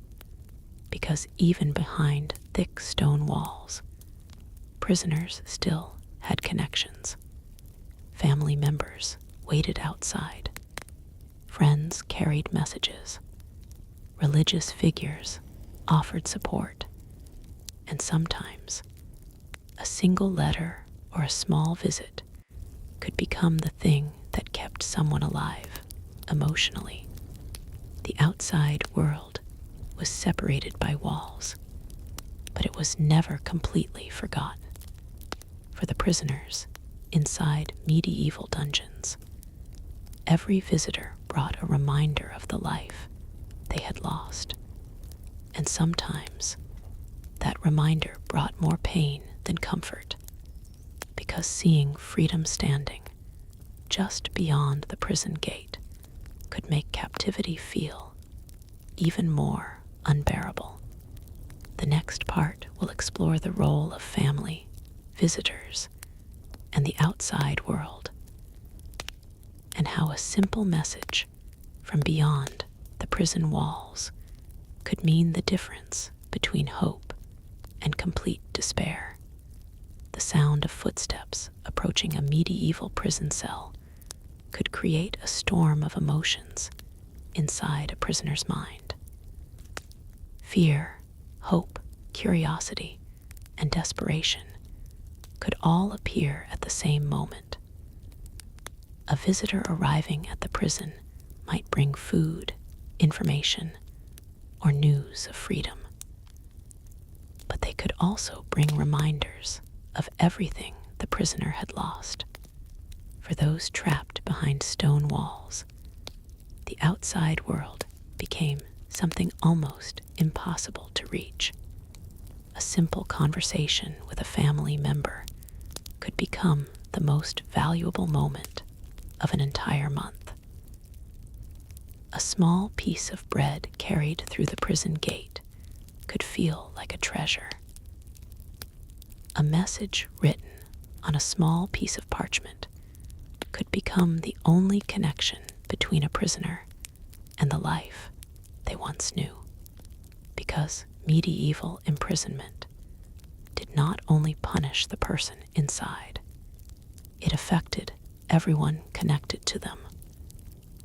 Because even behind thick stone walls, prisoners still had connections. Family members waited outside. Friends carried messages. Religious figures offered support. And sometimes, a single letter or a small visit could become the thing that kept someone alive emotionally. The outside world was separated by walls, but it was never completely forgotten. For the prisoners inside medieval dungeons, every visitor brought a reminder of the life they had lost. And sometimes that reminder brought more pain than comfort, because seeing freedom standing just beyond the prison gate could make captivity feel even more unbearable. The next part will explore the role of family, visitors, and the outside world, and how a simple message from beyond the prison walls could mean the difference between hope and complete despair. The sound of footsteps approaching a medieval prison cell could create a storm of emotions inside a prisoner's mind. Fear, hope, curiosity, and desperation could all appear at the same moment. A visitor arriving at the prison might bring food, information, or news of freedom. But they could also bring reminders of everything the prisoner had lost. For those trapped behind stone walls, the outside world became something almost impossible to reach. A simple conversation with a family member could become the most valuable moment of an entire month. A small piece of bread carried through the prison gate could feel like a treasure. A message written on a small piece of parchment could become the only connection between a prisoner and the life they once knew. Because medieval imprisonment did not only punish the person inside, it affected everyone connected to them.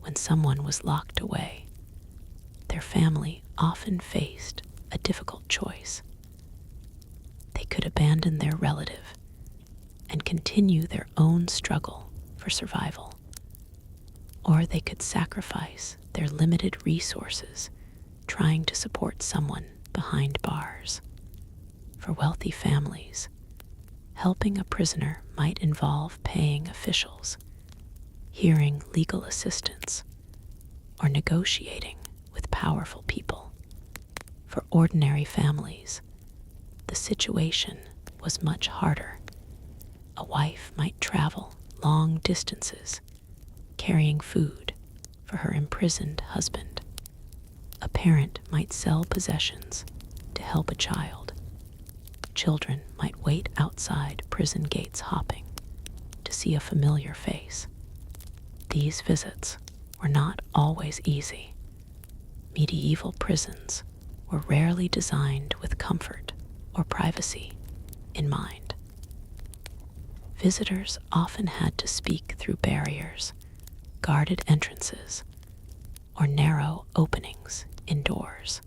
When someone was locked away, their family often faced a difficult choice. They could abandon their relative and continue their own struggle for survival, or they could sacrifice their limited resources trying to support someone behind bars. For wealthy families, helping a prisoner might involve paying officials, hearing legal assistance, or negotiating with powerful people. For ordinary families, the situation was much harder. A wife might travel long distances, carrying food for her imprisoned husband. A parent might sell possessions to help a child. Children might wait outside prison gates hopping to see a familiar face. These visits were not always easy. Medieval prisons were rarely designed with comfort or privacy in mind. Visitors often had to speak through barriers, guarded entrances, or narrow openings indoors.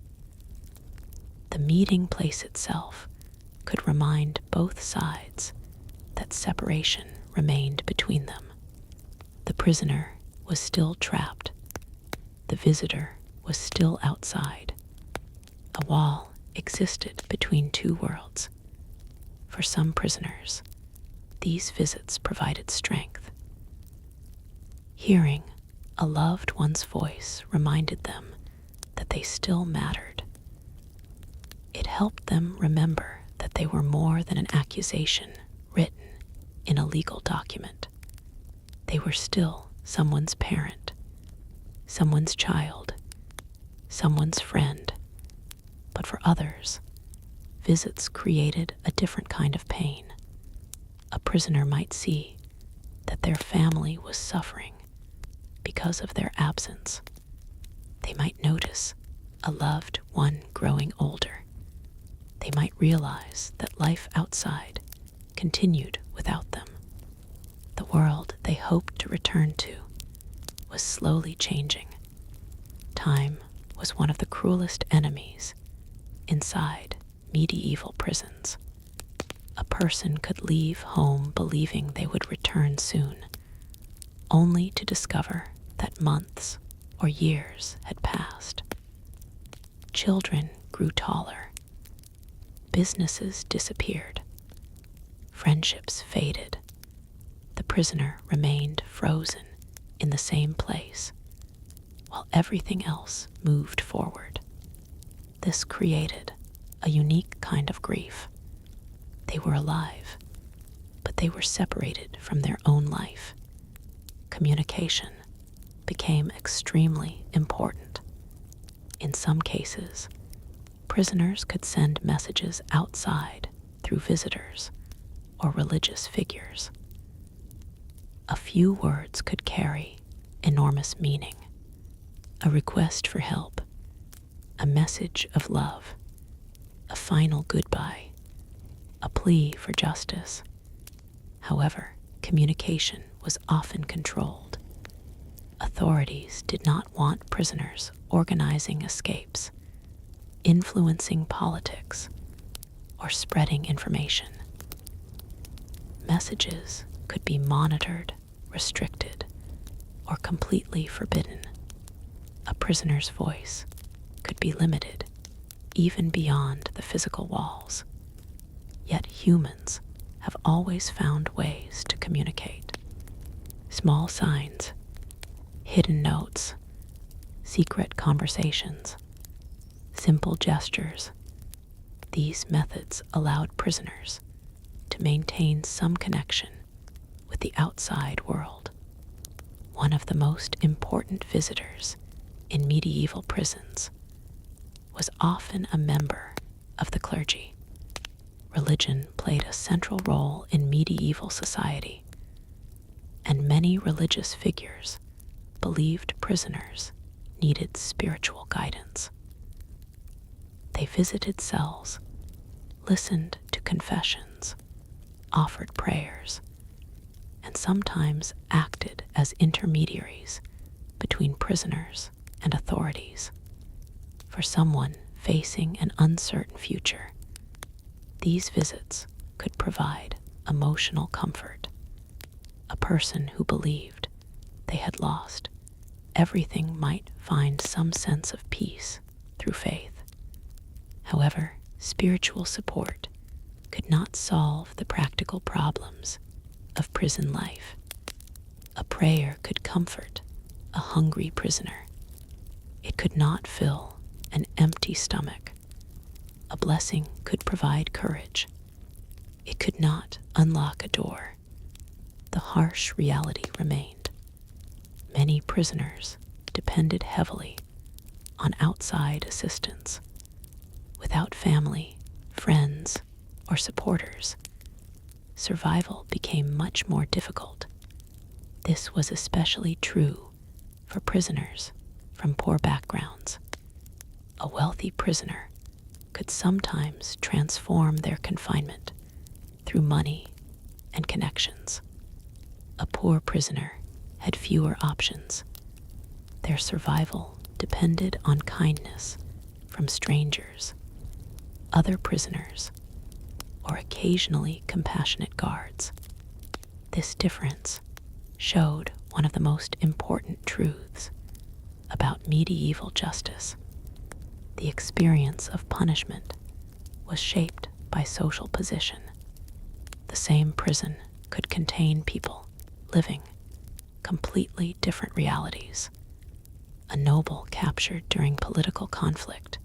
The meeting place itself could remind both sides that separation remained between them. The prisoner was still trapped. The visitor was still outside. A wall existed between two worlds. For some prisoners, these visits provided strength. Hearing a loved one's voice reminded them that they still mattered. It helped them remember that they were more than an accusation written in a legal document. They were still someone's parent, someone's child, someone's friend. But for others, visits created a different kind of pain. A prisoner might see that their family was suffering because of their absence. They might notice a loved one growing older. They might realize that life outside continued without them. The world they hoped to return to was slowly changing. Time was one of the cruelest enemies inside medieval prisons. A person could leave home believing they would return soon, only to discover that months or years had passed. Children grew taller. Businesses disappeared. Friendships faded. The prisoner remained frozen in the same place, while everything else moved forward. This created a unique kind of grief. They were alive, but they were separated from their own life. Communication became extremely important. In some cases, prisoners could send messages outside through visitors or religious figures. A few words could carry enormous meaning. A request for help, a message of love, a final goodbye, a plea for justice. However, communication was often controlled. Authorities did not want prisoners organizing escapes, influencing politics, or spreading information. Messages could be monitored, restricted, or completely forbidden. A prisoner's voice could be limited even beyond the physical walls. Yet humans have always found ways to communicate. Small signs, hidden notes, secret conversations, simple gestures. These methods allowed prisoners to maintain some connection with the outside world. One of the most important visitors in medieval prisons was often a member of the clergy. Religion played a central role in medieval society, and many religious figures believed prisoners needed spiritual guidance. They visited cells, listened to confessions, offered prayers, and sometimes acted as intermediaries between prisoners and authorities. For someone facing an uncertain future, these visits could provide emotional comfort. A person who believed they had lost everything might find some sense of peace through faith. However, spiritual support could not solve the practical problems of prison life. A prayer could comfort a hungry prisoner. It could not fill an empty stomach. A blessing could provide courage. It could not unlock a door. The harsh reality remained. Many prisoners depended heavily on outside assistance. Without family, friends, or supporters, survival became much more difficult. This was especially true for prisoners from poor backgrounds. A wealthy prisoner could sometimes transform their confinement through money and connections. A poor prisoner had fewer options. Their survival depended on kindness from strangers, other prisoners, or occasionally compassionate guards. This difference showed one of the most important truths about medieval justice. The experience of punishment was shaped by social position. The same prison could contain people living completely different realities. A noble captured during political conflict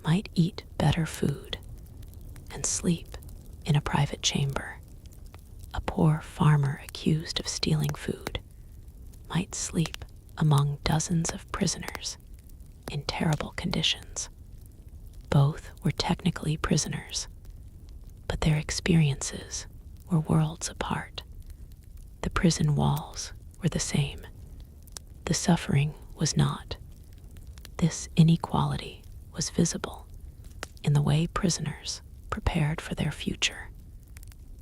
might eat better food and sleep in a private chamber. A poor farmer accused of stealing food might sleep among dozens of prisoners in terrible conditions. Both were technically prisoners, but their experiences were worlds apart. The prison walls were the same. The suffering was not. This inequality was visible in the way prisoners prepared for their future.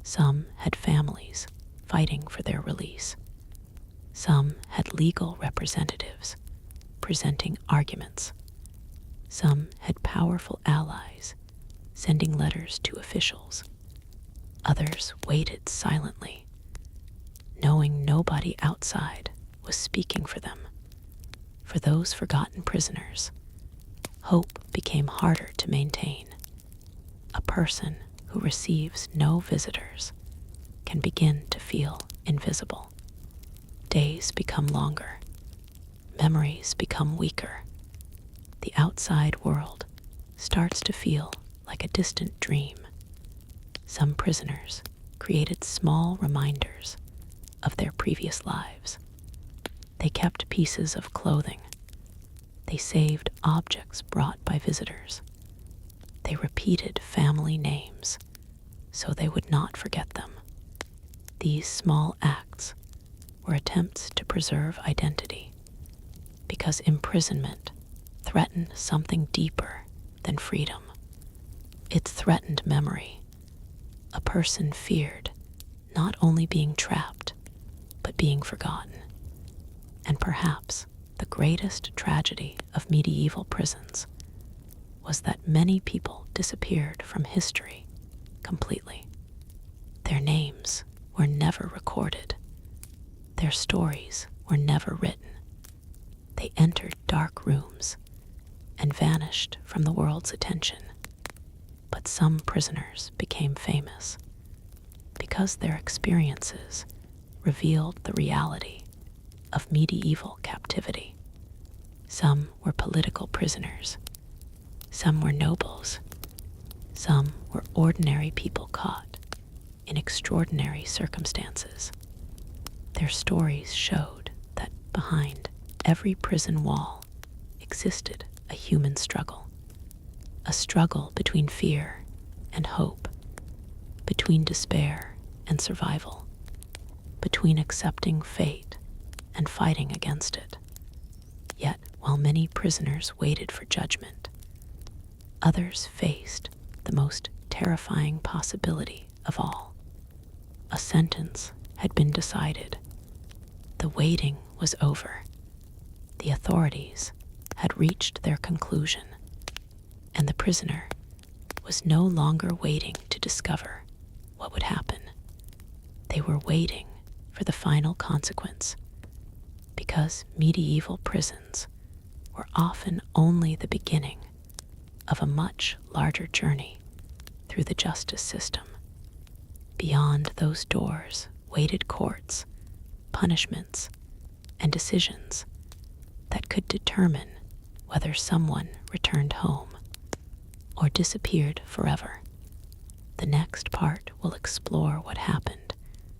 Some had families fighting for their release. Some had legal representatives presenting arguments. Some had powerful allies sending letters to officials. Others waited silently, knowing nobody outside was speaking for them. For those forgotten prisoners, hope became harder to maintain. A person who receives no visitors can begin to feel invisible. Days become longer. Memories become weaker. The outside world starts to feel like a distant dream. Some prisoners created small reminders of their previous lives. They kept pieces of clothing. They saved objects brought by visitors. They repeated family names so they would not forget them. These small acts were attempts to preserve identity, because imprisonment threatened something deeper than freedom. It threatened memory. A person feared not only being trapped, but being forgotten. And perhaps the greatest tragedy of medieval prisons was that many people disappeared from history completely. Their names were never recorded. Their stories were never written. They entered dark rooms and vanished from the world's attention. But some prisoners became famous because their experiences revealed the reality of medieval captivity. Some were political prisoners. Some were nobles. Some were ordinary people caught in extraordinary circumstances. Their stories showed that behind every prison wall existed a human struggle. A struggle between fear and hope, between despair and survival, between accepting fate and fighting against it. Yet, while many prisoners waited for judgment, others faced the most terrifying possibility of all. A sentence had been decided. The waiting was over. The authorities had reached their conclusion, and the prisoner was no longer waiting to discover what would happen. They were waiting for the final consequence, because medieval prisons were often only the beginning of a much larger journey through the justice system. Beyond those doors waited courts, punishments, and decisions that could determine whether someone returned home or disappeared forever. The next part will explore what happened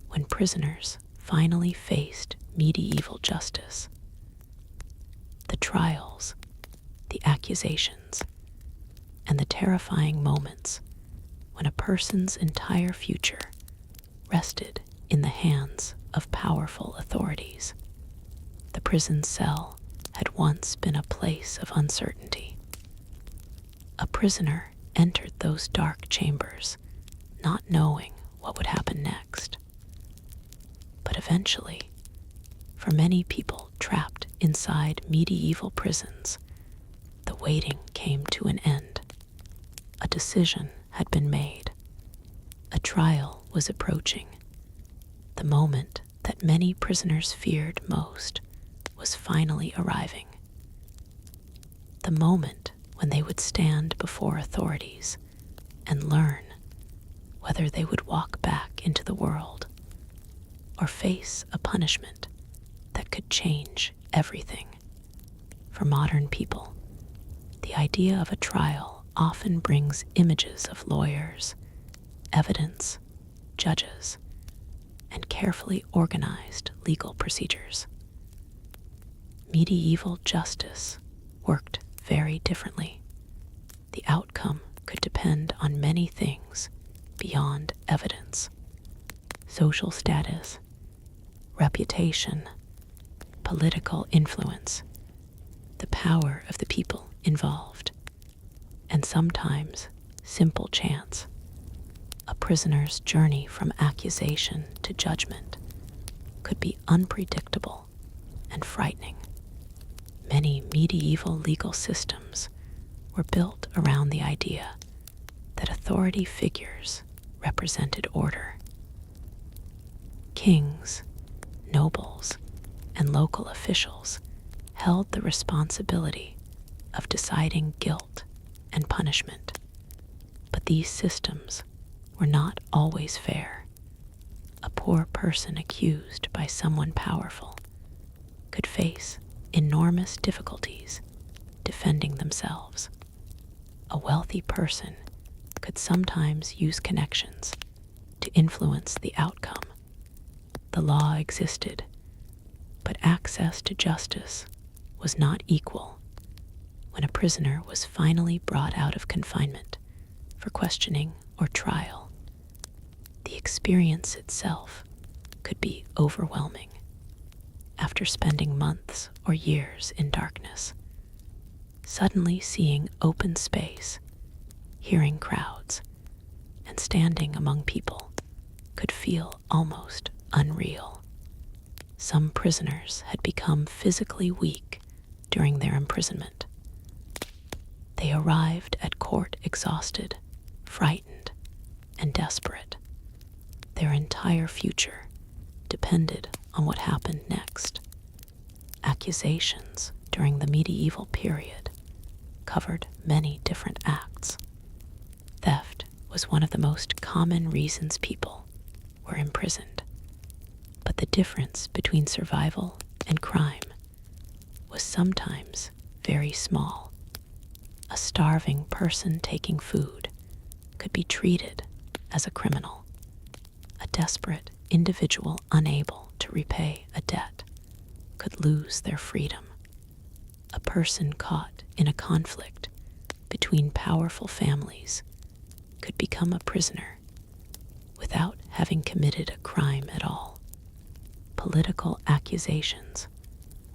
when prisoners finally faced medieval justice. The trials, the accusations, and the terrifying moments when a person's entire future rested in the hands of powerful authorities. The prison cell had once been a place of uncertainty. A prisoner entered those dark chambers, not knowing what would happen next. But eventually, for many people trapped inside medieval prisons, the waiting came to an end. A decision had been made. A trial was approaching. The moment that many prisoners feared most was finally arriving. The moment when they would stand before authorities and learn whether they would walk back into the world or face a punishment that could change everything. For modern people, the idea of a trial often brings images of lawyers, evidence, judges, and carefully organized legal procedures. Medieval justice worked very differently. The outcome could depend on many things beyond evidence: social status, reputation, political influence, the power of the people involved, and sometimes simple chance. A prisoner's journey from accusation to judgment could be unpredictable and frightening. Many medieval legal systems were built around the idea that authority figures represented order. Kings, nobles, and local officials held the responsibility of deciding guilt and punishment. But these systems were not always fair. A poor person accused by someone powerful could face enormous difficulties defending themselves. A wealthy person could sometimes use connections to influence the outcome. The law existed, but access to justice was not equal. When a prisoner was finally brought out of confinement for questioning or trial, the experience itself could be overwhelming. After spending months or years in darkness, suddenly seeing open space, hearing crowds, and standing among people could feel almost unreal. Some prisoners had become physically weak during their imprisonment. They arrived at court exhausted, frightened, and desperate. Their entire future depended on what happened next. Accusations during the medieval period covered many different acts. Theft was one of the most common reasons people were imprisoned. But the difference between survival and crime was sometimes very small. A starving person taking food could be treated as a criminal. A desperate individual unable to repay a debt could lose their freedom. A person caught in a conflict between powerful families could become a prisoner without having committed a crime at all. Political accusations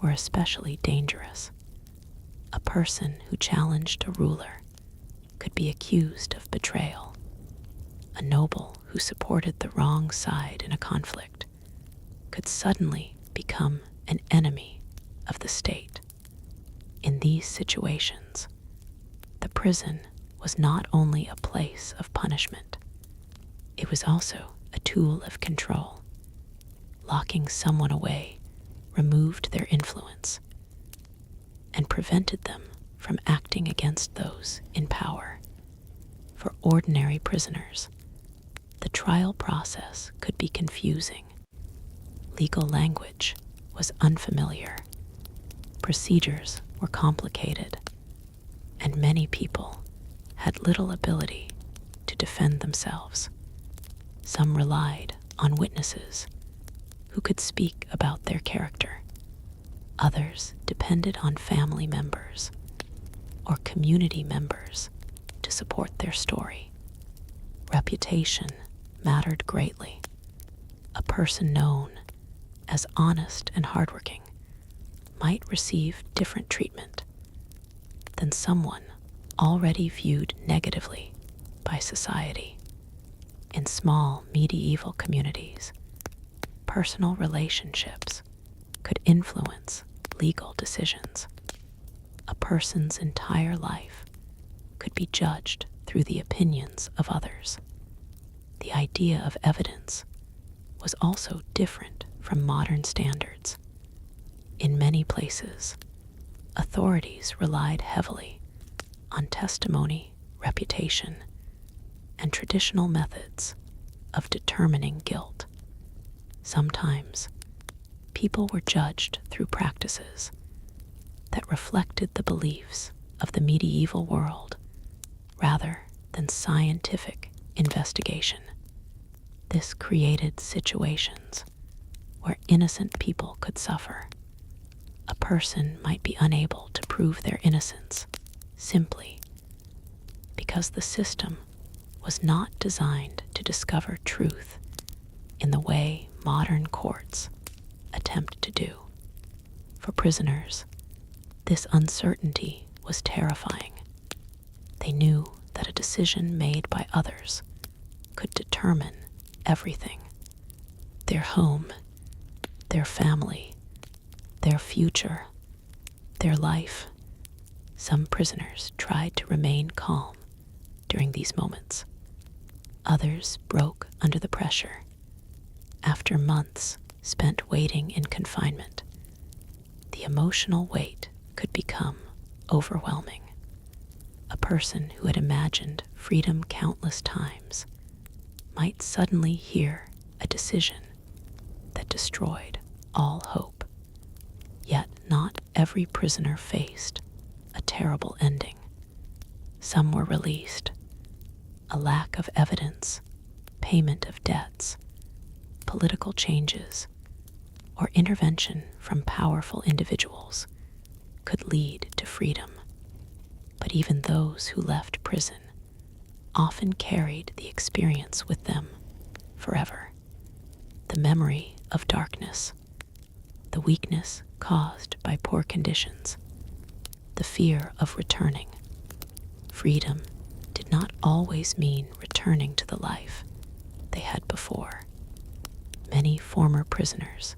were especially dangerous. A person who challenged a ruler could be accused of betrayal. A noble who supported the wrong side in a conflict could suddenly become an enemy of the state. In these situations, the prison was not only a place of punishment, it was also a tool of control. Locking someone away removed their influence and prevented them from acting against those in power. For ordinary prisoners, the trial process could be confusing. Legal language was unfamiliar, procedures were complicated, and many people had little ability to defend themselves. Some relied on witnesses who could speak about their character. Others depended on family members or community members to support their story. Reputation mattered greatly. A person known as honest and hardworking might receive different treatment than someone already viewed negatively by society. In small medieval communities, personal relationships could influence legal decisions. A person's entire life could be judged through the opinions of others. The idea of evidence was also different from modern standards. In many places, authorities relied heavily on testimony, reputation, and traditional methods of determining guilt. Sometimes, people were judged through practices that reflected the beliefs of the medieval world rather than scientific investigation. This created situations where innocent people could suffer. A person might be unable to prove their innocence simply because the system was not designed to discover truth in the way modern courts attempt to do. For prisoners, this uncertainty was terrifying. They knew that a decision made by others could determine everything: their home, their family, their future, their life. Some prisoners tried to remain calm during these moments. Others broke under the pressure. After months spent waiting in confinement, the emotional weight could become overwhelming. A person who had imagined freedom countless times might suddenly hear a decision that destroyed all hope. Yet not every prisoner faced a terrible ending. Some were released. A lack of evidence, payment of debts, political changes, or intervention from powerful individuals could lead to freedom. But even those who left prison often carried the experience with them forever. The memory of darkness, the weakness caused by poor conditions, the fear of returning. Freedom did not always mean returning to the life they had before. Many former prisoners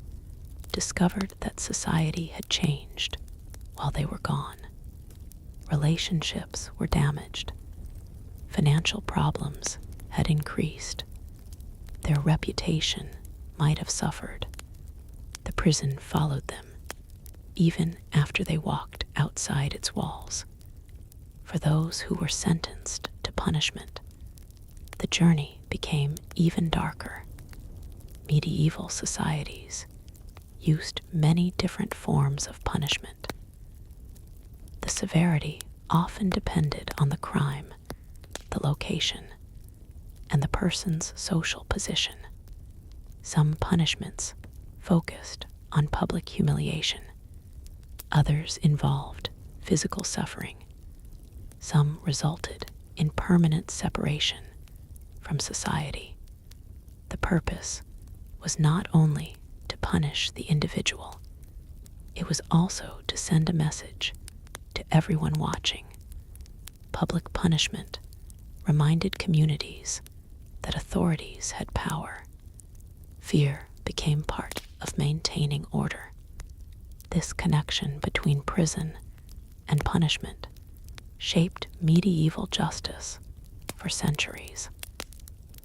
discovered that society had changed while they were gone. Relationships were damaged. Financial problems had increased. Their reputation might have suffered. The prison followed them, even after they walked outside its walls. For those who were sentenced to punishment, the journey became even darker. Medieval societies used many different forms of punishment. The severity often depended on the crime, the location, and the person's social position. Some punishments focused on public humiliation. Others involved physical suffering. Some resulted in permanent separation from society. The purpose was not only to punish the individual, it was also to send a message to everyone watching. Public punishment reminded communities that authorities had power. Fear became part of maintaining order. This connection between prison and punishment shaped medieval justice for centuries.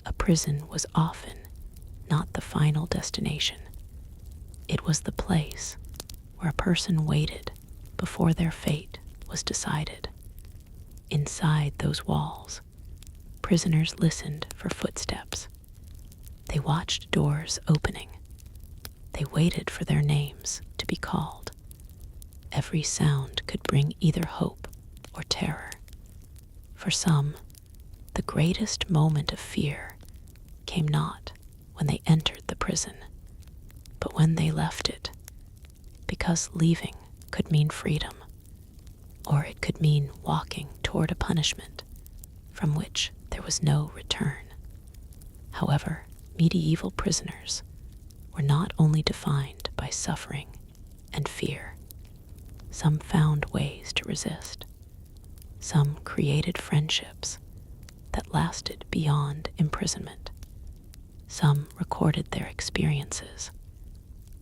A prison was often not the final destination. It was the place where a person waited before their fate was decided. Inside those walls, prisoners listened for footsteps. They watched doors opening. They waited for their names to be called. Every sound could bring either hope or terror. For some, the greatest moment of fear came not when they entered the prison, but when they left it, because leaving could mean freedom, or it could mean walking toward a punishment from which there was no return. However, medieval prisoners were not only defined by suffering and fear. Some found ways to resist. Some created friendships that lasted beyond imprisonment. Some recorded their experiences.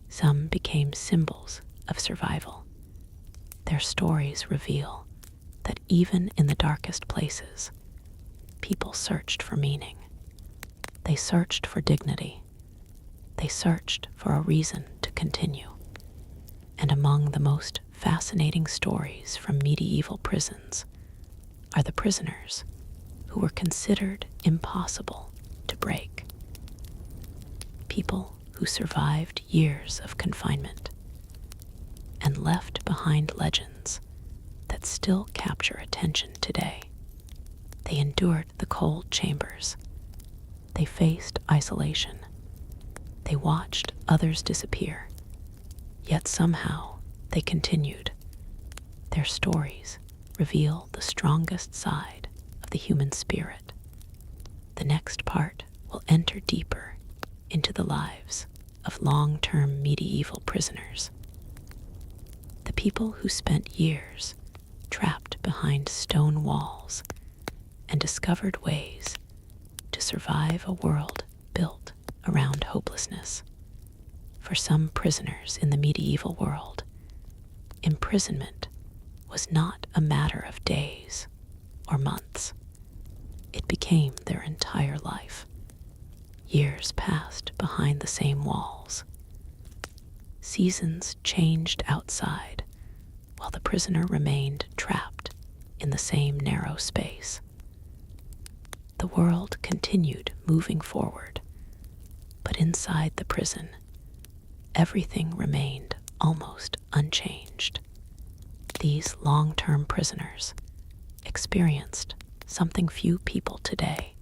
Some became symbols of survival. Their stories reveal that even in the darkest places, people searched for meaning. They searched for dignity. They searched for a reason to continue. And among the most fascinating stories from medieval prisons are the prisoners who were considered impossible to break. People who survived years of confinement and left behind legends that still capture attention today. They endured the cold chambers. They faced isolation. They watched others disappear. Yet somehow they continued. Their stories reveal the strongest side of the human spirit. The next part will enter deeper into the lives of long-term medieval prisoners. The people who spent years trapped behind stone walls and discovered ways to survive a world built around hopelessness. For some prisoners in the medieval world, imprisonment was not a matter of days or months. It became their entire life. Years passed behind the same walls. Seasons changed outside, while the prisoner remained trapped in the same narrow space. The world continued moving forward, but inside the prison, everything remained almost unchanged. These long-term prisoners experienced something few people today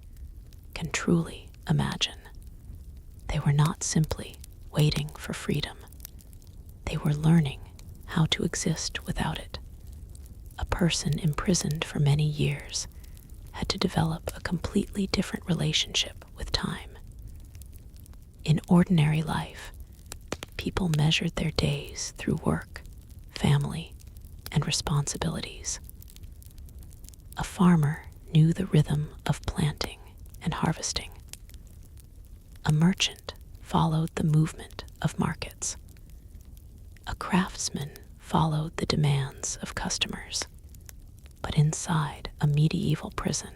can truly imagine. They were not simply waiting for freedom. They were learning how to exist without it. A person imprisoned for many years had to develop a completely different relationship with time. In ordinary life, people measured their days through work, family, and responsibilities. A farmer knew the rhythm of planting and harvesting. A merchant followed the movement of markets. A craftsman followed the demands of customers. But inside a medieval prison,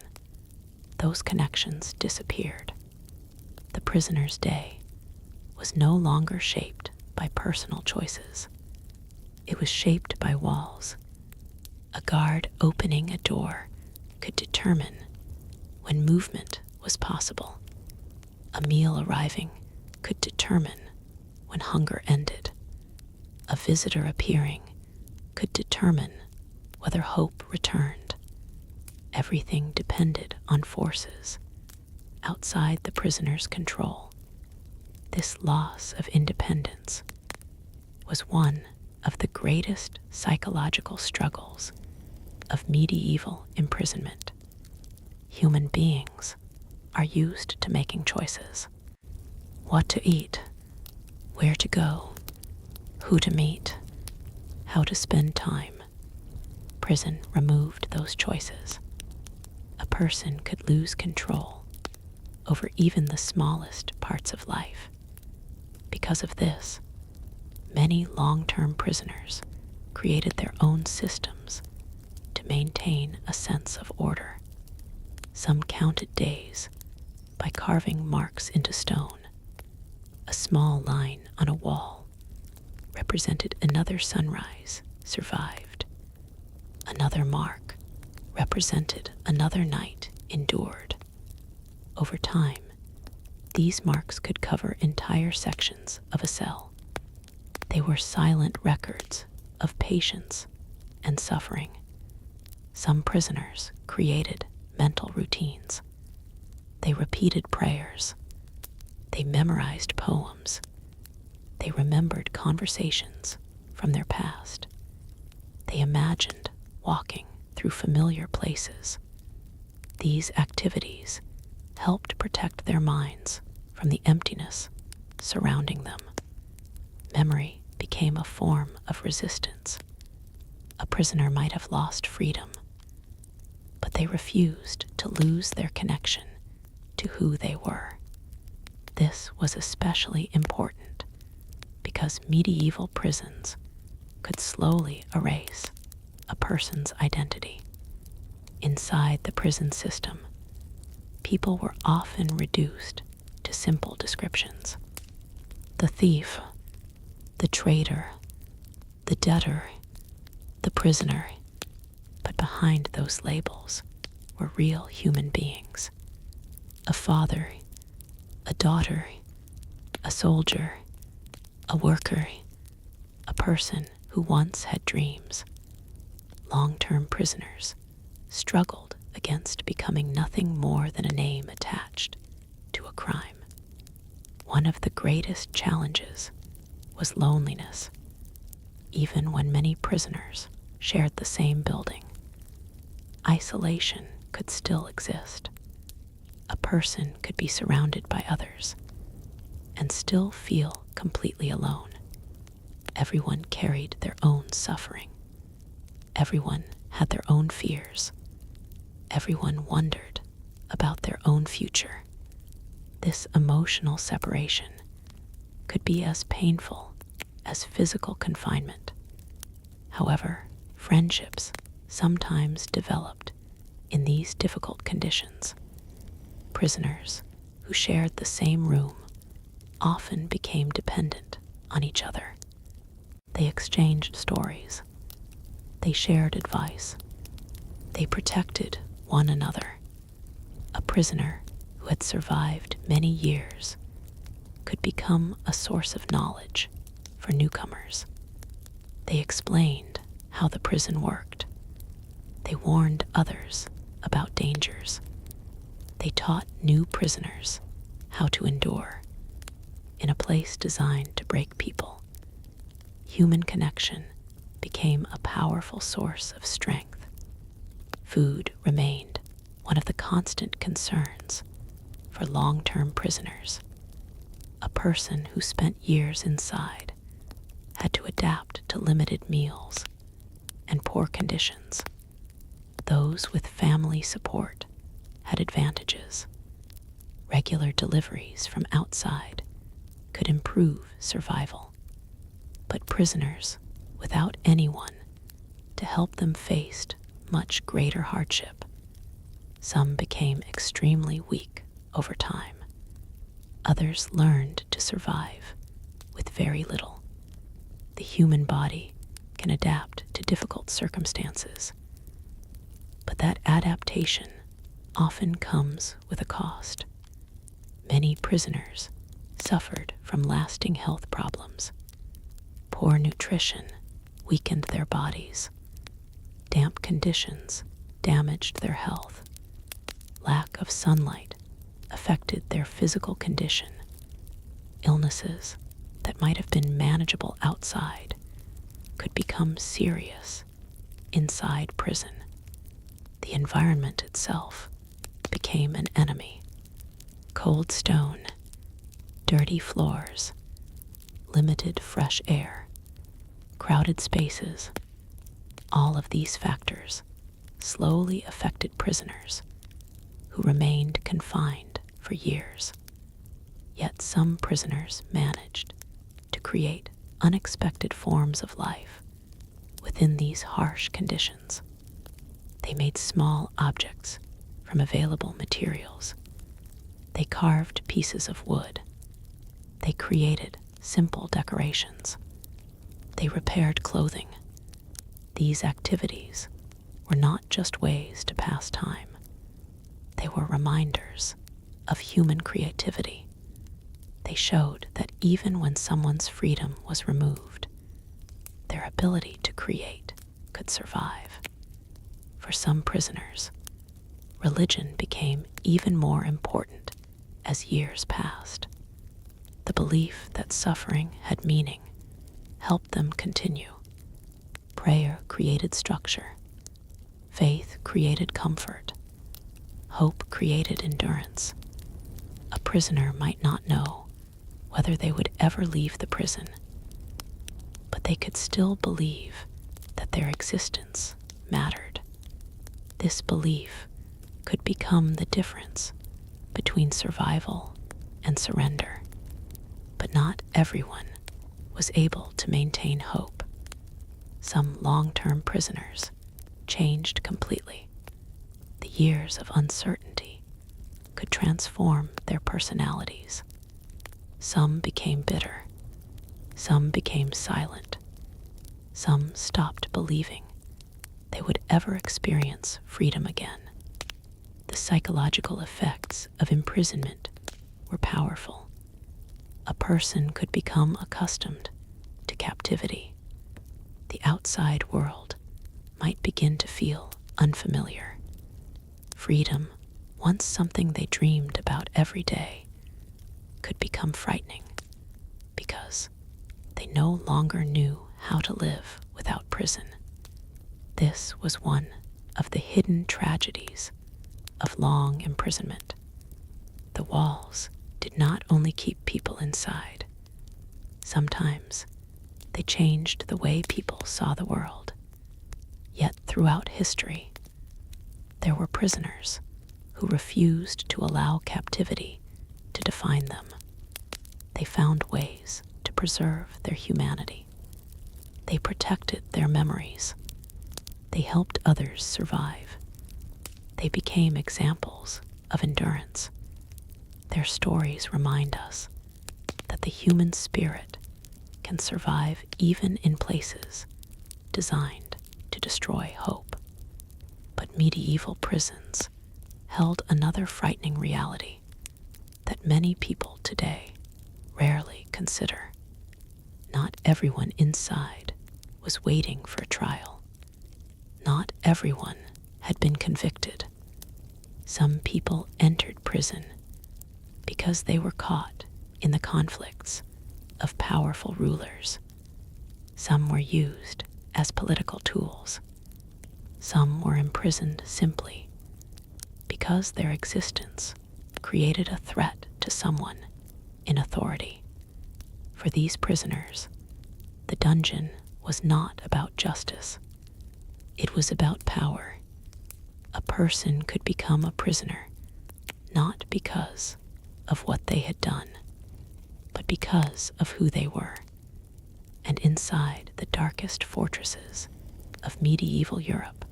those connections disappeared. The prisoner's day was no longer shaped by personal choices. It was shaped by walls. A guard opening a door could determine when movement was possible. A meal arriving could determine when hunger ended. A visitor appearing could determine whether hope returned. Everything depended on forces outside the prisoner's control. This loss of independence was one of the greatest psychological struggles of medieval imprisonment. Human beings are used to making choices. What to eat, where to go, who to meet, how to spend time. Prison removed those choices. A person could lose control over even the smallest parts of life. Because of this, many long-term prisoners created their own systems to maintain a sense of order. Some counted days by carving marks into stone. A small line on a wall represented another sunrise survived. Another mark represented another night endured. Over time, these marks could cover entire sections of a cell. They were silent records of patience and suffering. Some prisoners created mental routines. They repeated prayers. They memorized poems. They remembered conversations from their past. They imagined walking through familiar places. These activities helped protect their minds from the emptiness surrounding them. Memory became a form of resistance. A prisoner might have lost freedom, but they refused to lose their connection to who they were. This was especially important because medieval prisons could slowly erase a person's identity. Inside the prison system, people were often reduced to simple descriptions: the thief, the traitor, the debtor, the prisoner. But behind those labels were real human beings: a father, a daughter, a soldier, a worker, a person who once had dreams. Long-term prisoners struggled against becoming nothing more than a name attached to a crime. One of the greatest challenges was loneliness. Even when many prisoners shared the same building, isolation could still exist. A person could be surrounded by others and still feel completely alone. Everyone carried their own suffering. Everyone had their own fears. Everyone wondered about their own future. This emotional separation could be as painful as physical confinement. However, friendships sometimes developed in these difficult conditions. Prisoners who shared the same room often became dependent on each other. They exchanged stories. They shared advice. They protected one another. A prisoner who had survived many years could become a source of knowledge for newcomers. They explained how the prison worked. They warned others about dangers. They taught new prisoners how to endure. In a place designed to break people, human connection became a powerful source of strength. Food remained one of the constant concerns for long-term prisoners. A person who spent years inside had to adapt to limited meals and poor conditions. Those with family support had advantages. Regular deliveries from outside could improve survival. But prisoners without anyone to help them faced much greater hardship. Some became extremely weak over time. Others learned to survive with very little. The human body can adapt to difficult circumstances, but that adaptation often comes with a cost. Many prisoners suffered from lasting health problems. Poor nutrition weakened their bodies. Damp conditions damaged their health. Lack of sunlight affected their physical condition. Illnesses that might have been manageable outside could become serious inside prison. The environment itself became an enemy. Cold stone, dirty floors, limited fresh air, crowded spaces. All of these factors slowly affected prisoners who remained confined for years. Yet some prisoners managed to create unexpected forms of life within these harsh conditions. They made small objects from available materials. They carved pieces of wood. They created simple decorations. They repaired clothing. These activities were not just ways to pass time. They were reminders of human creativity. They showed that even when someone's freedom was removed, their ability to create could survive. For some prisoners, religion became even more important as years passed. The belief that suffering had meaning helped them continue. Prayer created structure. Faith created comfort. Hope created endurance. A prisoner might not know whether they would ever leave the prison, but they could still believe that their existence mattered. This belief could become the difference between survival and surrender. But not everyone was able to maintain hope. Some long-term prisoners changed completely. The years of uncertainty could transform their personalities. Some became bitter. Some became silent. Some stopped believing they would ever experience freedom again. The psychological effects of imprisonment were powerful. A person could become accustomed to captivity. The outside world might begin to feel unfamiliar. Freedom, once something they dreamed about every day, could become frightening because they no longer knew how to live without prison. This was one of the hidden tragedies of long imprisonment. The walls did not only keep people inside. Sometimes they changed the way people saw the world. Yet throughout history, there were prisoners who refused to allow captivity to define them. They found ways to preserve their humanity. They protected their memories. They helped others survive. They became examples of endurance. Their stories remind us that the human spirit can survive even in places designed to destroy hope. But medieval prisons held another frightening reality that many people today rarely consider. Not everyone inside was waiting for a trial. Not everyone had been convicted. Some people entered prison because they were caught in the conflicts of powerful rulers. Some were used as political tools. Some were imprisoned simply because their existence created a threat to someone in authority. For these prisoners, the dungeon was not about justice. It was about power. A person could become a prisoner not because of what they had done, but because of who they were. And inside the darkest fortresses of medieval Europe,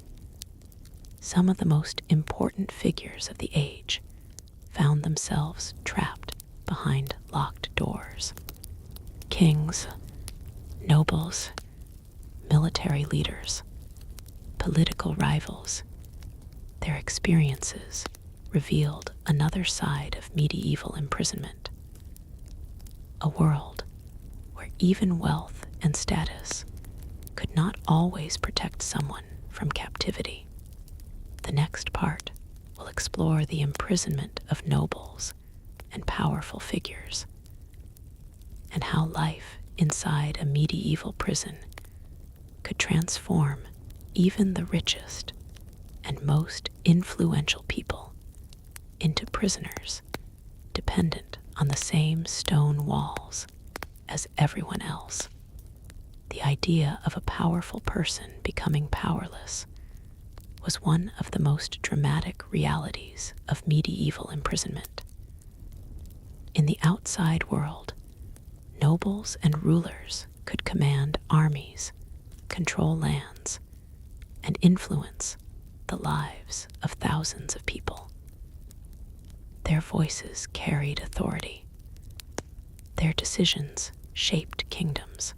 some of the most important figures of the age found themselves trapped behind locked doors. Kings, nobles, military leaders, political rivals. Their experiences revealed another side of medieval imprisonment. A world where even wealth and status could not always protect someone from captivity. The next part will explore the imprisonment of nobles and powerful figures, and how life inside a medieval prison could transform even the richest and most influential people into prisoners dependent on the same stone walls as everyone else. The idea of a powerful person becoming powerless was one of the most dramatic realities of medieval imprisonment. In the outside world, nobles and rulers could command armies, control lands, and influence the lives of thousands of people. Their voices carried authority. Their decisions shaped kingdoms.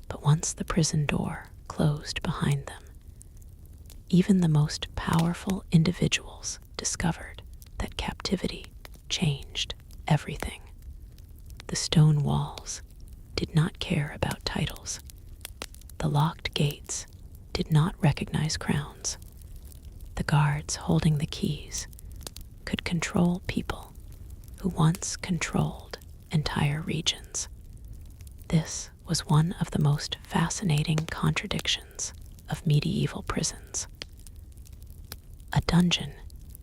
But once the prison door closed behind them, even the most powerful individuals discovered that captivity changed everything. The stone walls did not care about titles. The locked gates did not recognize crowns. The guards holding the keys could control people who once controlled entire regions. This was one of the most fascinating contradictions of medieval prisons. A dungeon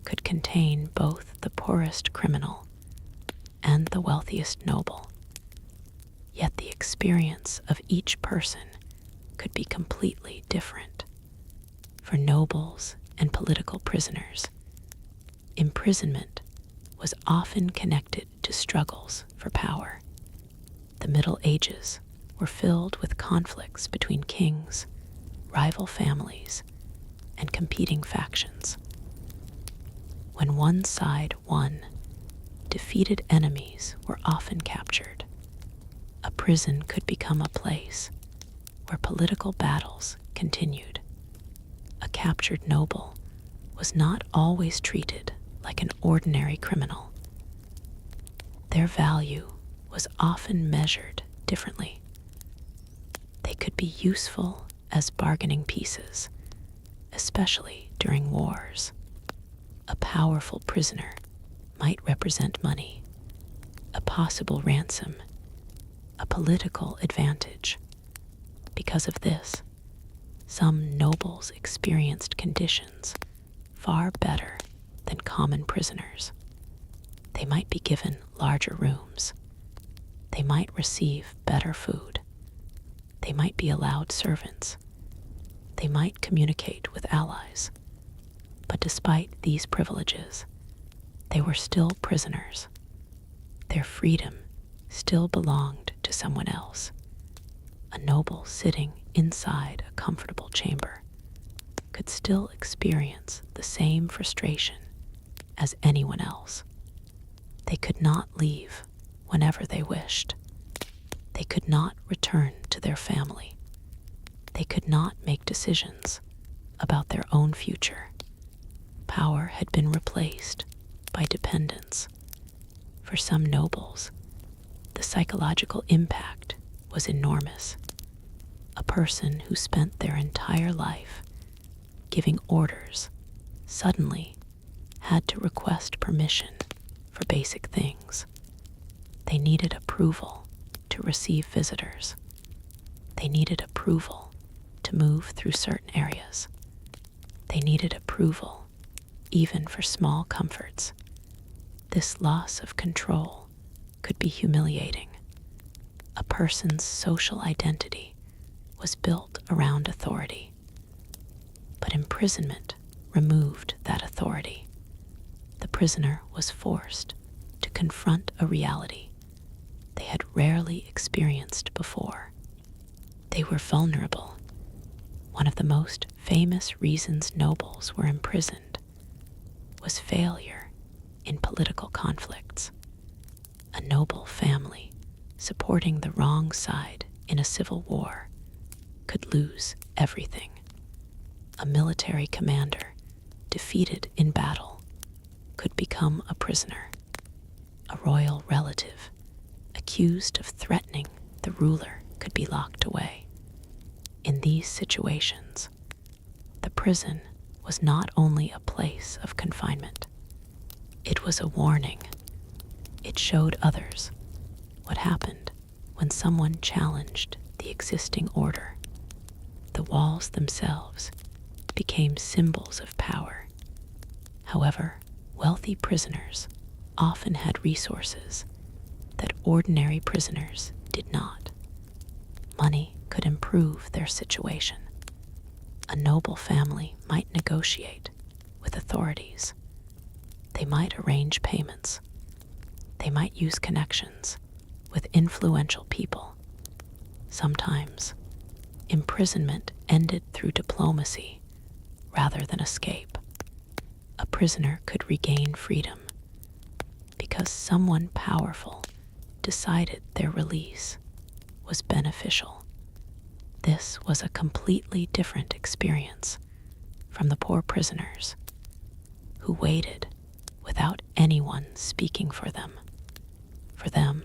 could contain both the poorest criminal and the wealthiest noble, yet the experience of each person could be completely different. For nobles and political prisoners, Imprisonment was often connected to struggles for power. The Middle Ages were filled with conflicts between kings, rival families, and competing factions. When one side won, defeated enemies were often captured. A prison could become a place where political battles continued. A captured noble was not always treated like an ordinary criminal. Their value was often measured differently. They could be useful as bargaining pieces, especially during wars. A powerful prisoner might represent money, a possible ransom, a political advantage. Because of this, some nobles experienced conditions far better than common prisoners. They might be given larger rooms. They might receive better food. They might be allowed servants. They might communicate with allies. But despite these privileges, they were still prisoners. Their freedom still belonged to someone else. A noble sitting inside a comfortable chamber could still experience the same frustration as anyone else. They could not leave whenever they wished. They could not return to their family. They could not make decisions about their own future. Power had been replaced by dependence. For some nobles, the psychological impact was enormous. A person who spent their entire life giving orders suddenly had to request permission for basic things. They needed approval to receive visitors. They needed approval to move through certain areas. They needed approval even for small comforts. This loss of control could be humiliating. A person's social identity was built around authority. But imprisonment removed that authority. The prisoner was forced to confront a reality they had rarely experienced before. They were vulnerable. One of the most famous reasons nobles were imprisoned was failure in political conflicts. A noble family supporting the wrong side in a civil war could lose everything. A military commander defeated in battle could become a prisoner. A royal relative accused of threatening the ruler could be locked away. In these situations, the prison was not only a place of confinement, it was a warning. It showed others what happened when someone challenged the existing order. The walls themselves became symbols of power. However, wealthy prisoners often had resources that ordinary prisoners did not. Money could improve their situation. A noble family might negotiate with authorities. They might arrange payments. They might use connections with influential people. Sometimes, imprisonment ended through diplomacy rather than escape. A prisoner could regain freedom because someone powerful decided their release was beneficial. This was a completely different experience from the poor prisoners who waited without anyone speaking for them. For them,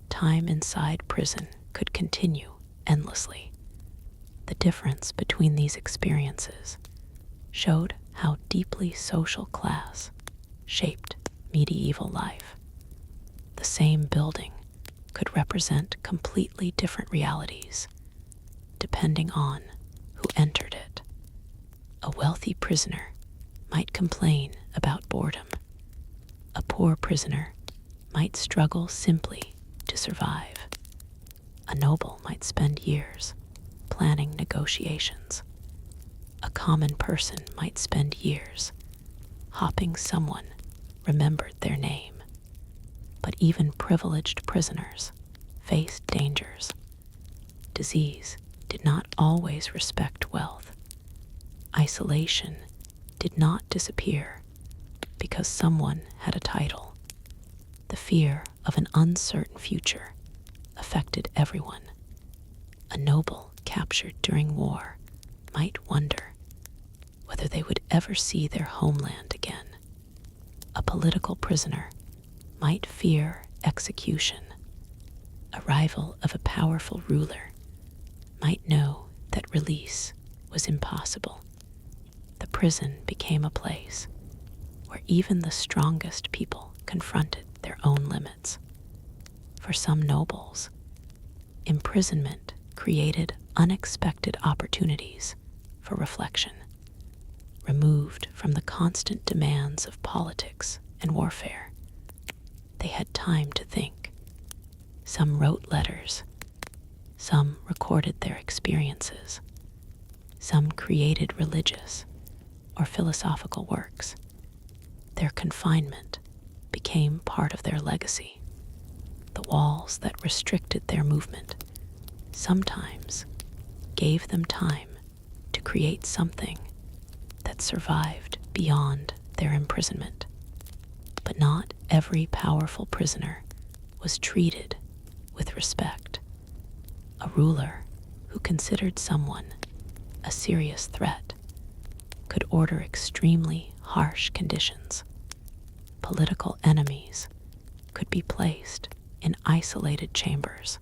time inside prison could continue endlessly. The difference between these experiences showed how deeply social class shaped medieval life. The same building could represent completely different realities, depending on who entered it. A wealthy prisoner might complain about boredom. A poor prisoner might struggle simply to survive. A noble might spend years planning negotiations. A common person might spend years hopping someone remembered their name. But even privileged prisoners faced dangers. Disease did not always respect wealth. Isolation did not disappear because someone had a title. The fear of an uncertain future affected everyone. A noble captured during war might wonder whether they would ever see their homeland again. A political prisoner might fear execution. A rival of a powerful ruler might know that release was impossible. The prison became a place where even the strongest people confronted their own limits. For some nobles, imprisonment created unexpected opportunities for reflection. Removed from the constant demands of politics and warfare, they had time to think. Some wrote letters, some recorded their experiences, some created religious or philosophical works. Their confinement became part of their legacy. The walls that restricted their movement sometimes gave them time to create something that survived beyond their imprisonment. But not every powerful prisoner was treated with respect. A ruler who considered someone a serious threat could order extremely harsh conditions. Political enemies could be placed in isolated chambers.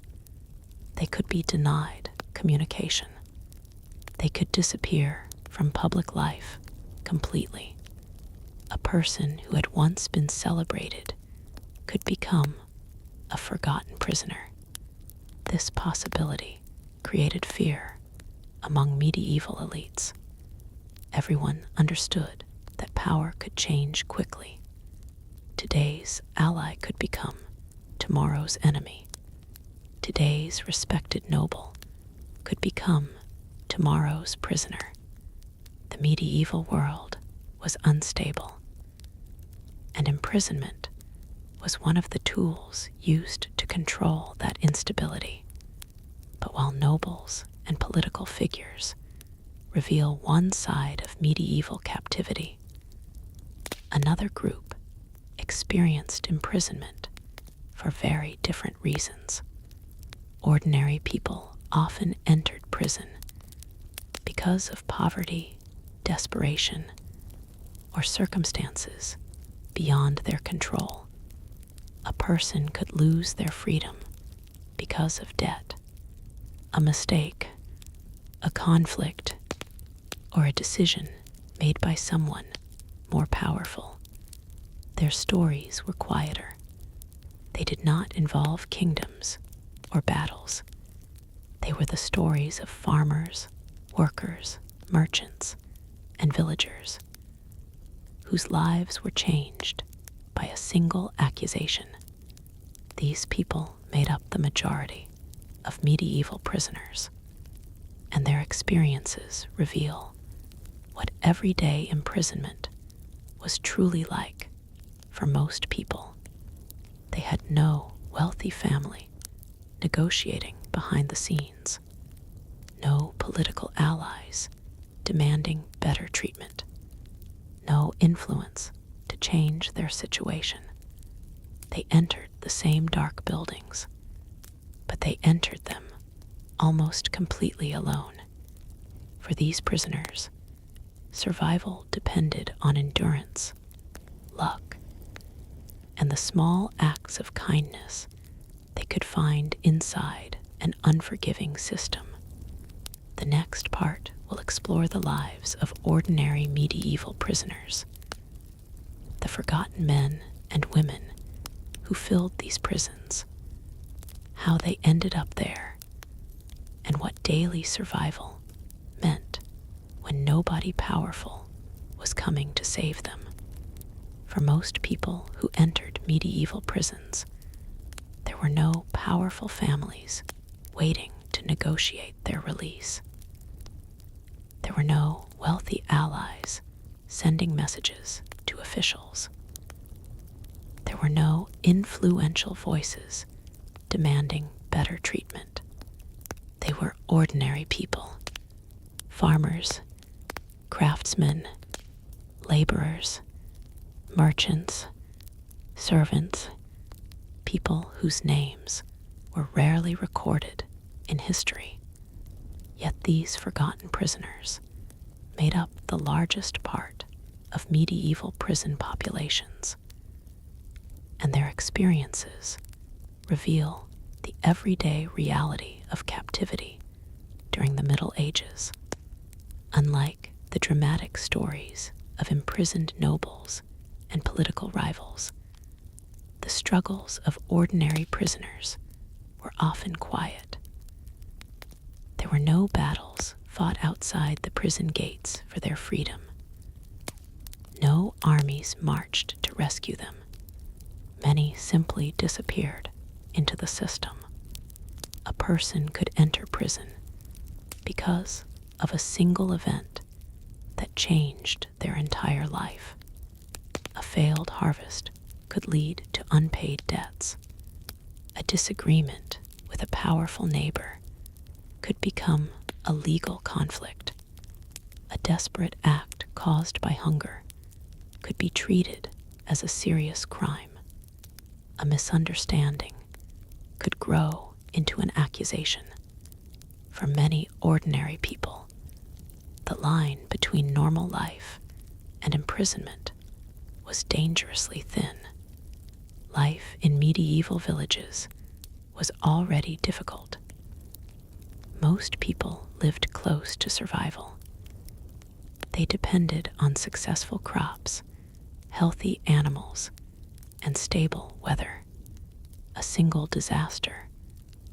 They could be denied communication. They could disappear from public life completely. A person who had once been celebrated could become a forgotten prisoner. This possibility created fear among medieval elites. Everyone understood that power could change quickly. Today's ally could become tomorrow's enemy. Today's respected noble could become tomorrow's prisoner. The medieval world was unstable, and imprisonment was one of the tools used to control that instability. But while nobles and political figures reveal one side of medieval captivity, another group experienced imprisonment for very different reasons. Ordinary people often entered prison because of poverty, desperation, or circumstances beyond their control. A person could lose their freedom because of debt, a mistake, a conflict, or a decision made by someone more powerful. Their stories were quieter. They did not involve kingdoms or battles. They were the stories of farmers, workers, merchants, and villagers whose lives were changed by a single accusation. These people made up the majority of medieval prisoners, and their experiences reveal what everyday imprisonment was truly like for most people. They had no wealthy family negotiating behind the scenes, no political allies demanding better treatment, no influence to change their situation. They entered the same dark buildings, but they entered them almost completely alone. For these prisoners, survival depended on endurance, luck, and the small acts of kindness they could find inside an unforgiving system. The next part will explore the lives of ordinary medieval prisoners, the forgotten men and women who filled these prisons, how they ended up there, and what daily survival meant when nobody powerful was coming to save them. For most people who entered medieval prisons, there were no powerful families waiting to negotiate their release. There were no wealthy allies sending messages to officials. There were no influential voices demanding better treatment. They were ordinary people, farmers, craftsmen, laborers, merchants, servants, people whose names were rarely recorded in history. Yet these forgotten prisoners made up the largest part of medieval prison populations, and their experiences reveal the everyday reality of captivity during the Middle Ages. Unlike the dramatic stories of imprisoned nobles and political rivals, the struggles of ordinary prisoners were often quiet. There were no battles fought outside the prison gates for their freedom. No armies marched to rescue them. Many simply disappeared into the system. A person could enter prison because of a single event that changed their entire life. A failed harvest could lead to unpaid debts. A disagreement with a powerful neighbor could become a legal conflict. A desperate act caused by hunger could be treated as a serious crime. A misunderstanding could grow into an accusation. For many ordinary people, the line between normal life and imprisonment was dangerously thin. Life in medieval villages was already difficult. Most people lived close to survival. They depended on successful crops, healthy animals, and stable weather. A single disaster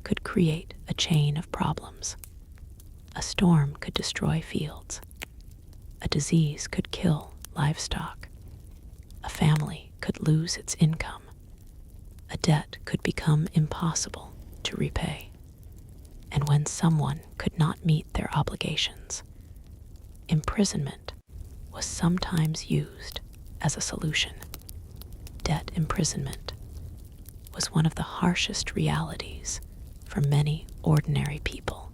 could create a chain of problems. A storm could destroy fields. A disease could kill livestock. A family could lose its income. A debt could become impossible to repay. And when someone could not meet their obligations, imprisonment was sometimes used as a solution. Debt imprisonment was one of the harshest realities for many ordinary people.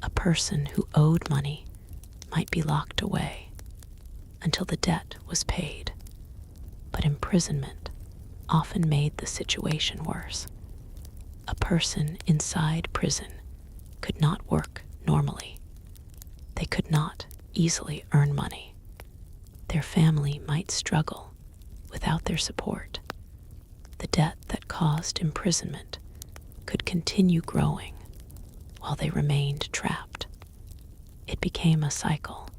A person who owed money might be locked away until the debt was paid, but imprisonment often made the situation worse. A person inside prison could not work normally. They could not easily earn money. Their family might struggle without their support. The debt that caused imprisonment could continue growing while they remained trapped. It became a cycle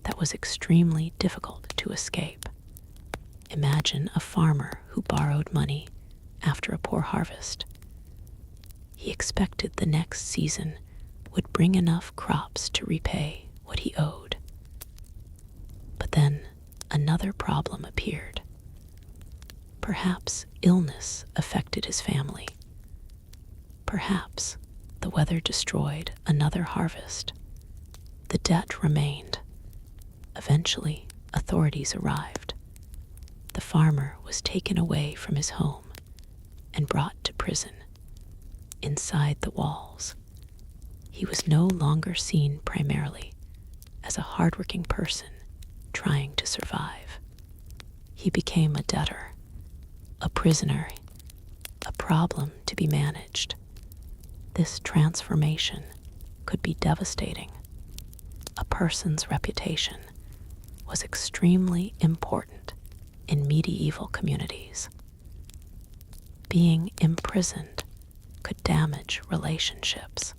that was extremely difficult to escape. Imagine a farmer who borrowed money after a poor harvest. He expected the next season would bring enough crops to repay what he owed. But then another problem appeared. Perhaps illness affected his family. Perhaps the weather destroyed another harvest. The debt remained. Eventually, authorities arrived. The farmer was taken away from his home and brought to prison. Inside the walls, he was no longer seen primarily as a hardworking person trying to survive. He became a debtor, a prisoner, a problem to be managed. This transformation could be devastating. A person's reputation was extremely important in medieval communities. Being imprisoned could damage relationships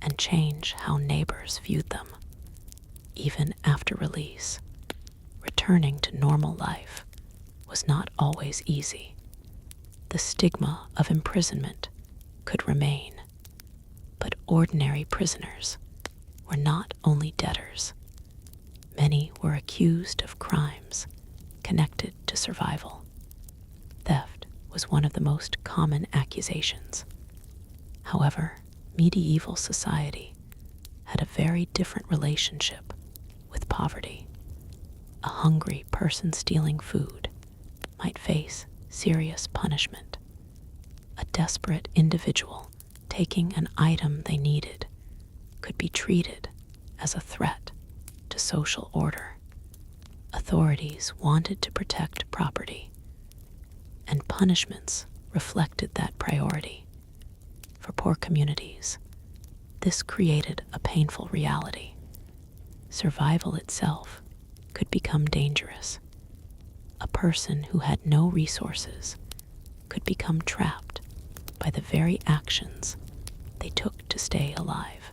and change how neighbors viewed them. Even after release, returning to normal life was not always easy. The stigma of imprisonment could remain, but ordinary prisoners were not only debtors. Many were accused of crimes connected to survival. Theft was one of the most common accusations. However, medieval society had a very different relationship with poverty. A hungry person stealing food might face serious punishment. A desperate individual taking an item they needed could be treated as a threat to social order. Authorities wanted to protect property, and punishments reflected that priority. For poor communities, this created a painful reality. Survival itself could become dangerous. A person who had no resources could become trapped by the very actions they took to stay alive.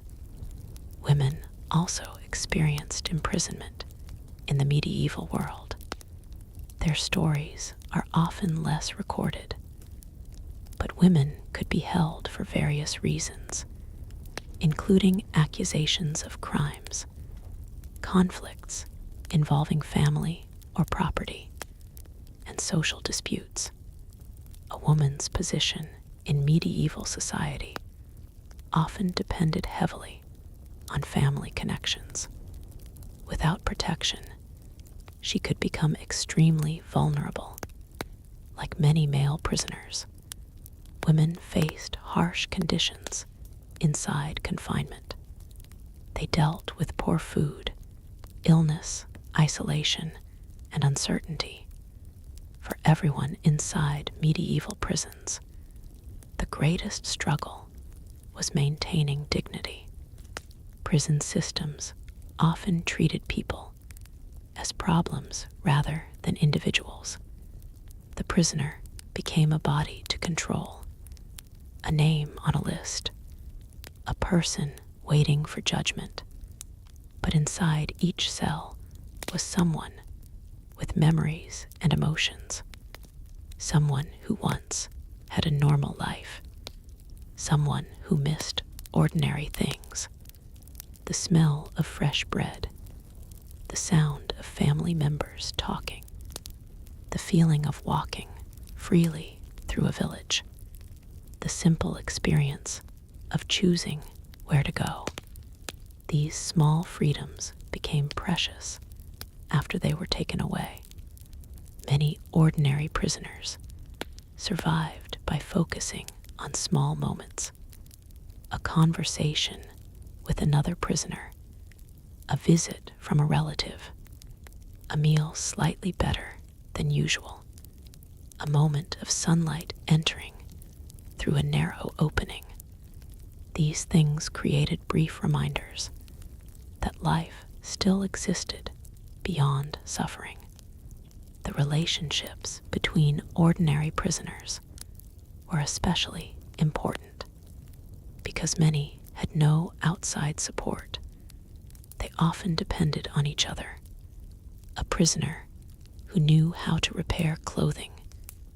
Women also experienced imprisonment in the medieval world. Their stories are often less recorded, but women could be held for various reasons, including accusations of crimes, conflicts involving family or property, and social disputes. A woman's position in medieval society often depended heavily on family connections. Without protection, she could become extremely vulnerable. Like many male prisoners, women faced harsh conditions inside confinement. They dealt with poor food, illness, isolation, and uncertainty. For everyone inside medieval prisons, the greatest struggle was maintaining dignity. Prison systems often treated people as problems rather than individuals. The prisoner became a body to control, a name on a list, a person waiting for judgment. But inside each cell was someone with memories and emotions, someone who once had a normal life, someone who missed ordinary things. The smell of fresh bread, the sound of family members talking, the feeling of walking freely through a village, the simple experience of choosing where to go. These small freedoms became precious after they were taken away. Many ordinary prisoners survived by focusing on small moments: a conversation with another prisoner, a visit from a relative, a meal slightly better than usual, a moment of sunlight entering through a narrow opening. These things created brief reminders that life still existed beyond suffering. The relationships between ordinary prisoners were especially important because many had no outside support. They often depended on each other. A prisoner who knew how to repair clothing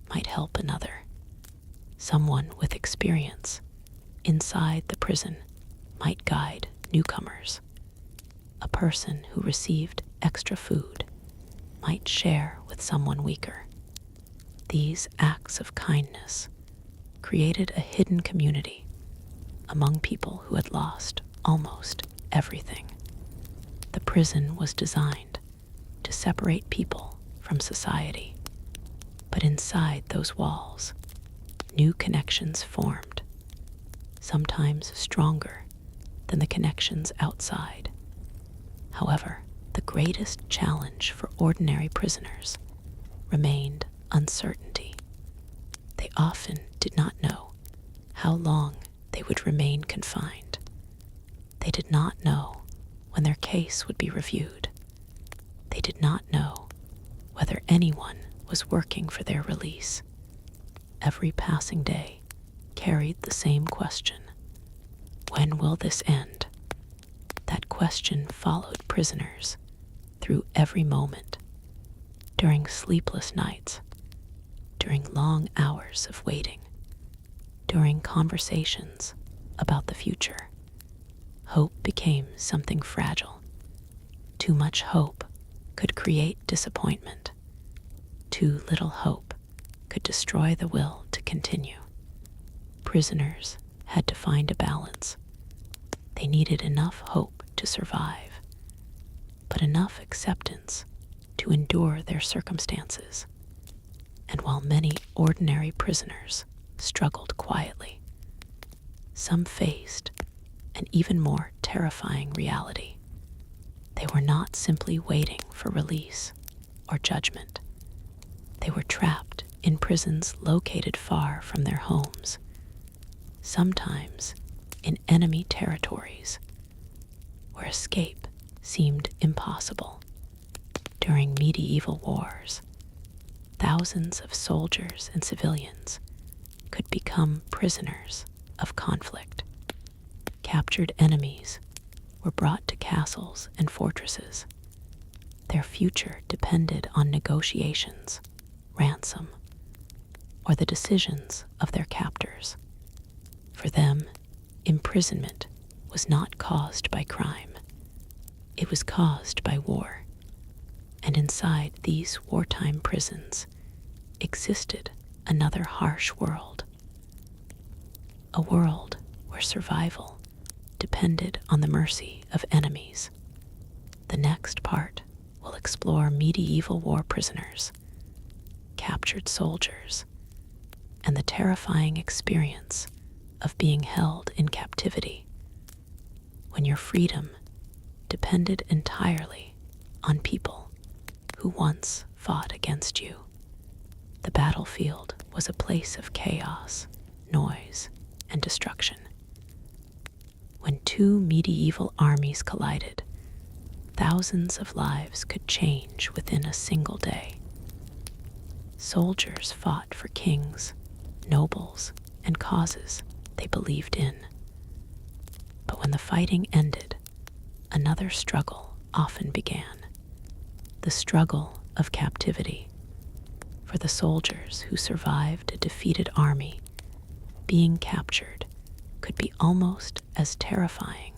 might help another. Someone with experience inside the prison might guide newcomers. A person who received extra food might share with someone weaker. These acts of kindness created a hidden community among people who had lost almost everything. The prison was designed to separate people from society, but inside those walls, new connections formed, sometimes stronger than the connections outside. However, the greatest challenge for ordinary prisoners remained uncertainty. They often did not know how long they would remain confined. They did not know when their case would be reviewed. They did not know whether anyone was working for their release. Every passing day carried the same question: when will this end? That question followed prisoners through every moment, during sleepless nights, during long hours of waiting, during conversations about the future. Hope became something fragile. Too much hope could create disappointment. Too little hope could destroy the will to continue. Prisoners had to find a balance. They needed enough hope to survive, but enough acceptance to endure their circumstances. And while many ordinary prisoners struggled quietly, some faced an even more terrifying reality. They were not simply waiting for release or judgment. They were trapped in prisons located far from their homes, sometimes in enemy territories, where escape seemed impossible. During medieval wars, thousands of soldiers and civilians could become prisoners of conflict. Captured enemies were brought to castles and fortresses. Their future depended on negotiations, ransom, or the decisions of their captors. For them, imprisonment was not caused by crime. It was caused by war. And inside these wartime prisons existed another harsh world. A world where survival depended on the mercy of enemies. The next part will explore medieval war prisoners, captured soldiers, and the terrifying experience of being held in captivity when your freedom depended entirely on people who once fought against you. The battlefield was a place of chaos, noise, and destruction. When two medieval armies collided, thousands of lives could change within a single day. Soldiers fought for kings, nobles, and causes they believed in. But when the fighting ended, another struggle often began. The struggle of captivity. For the soldiers who survived a defeated army, being captured could be almost as terrifying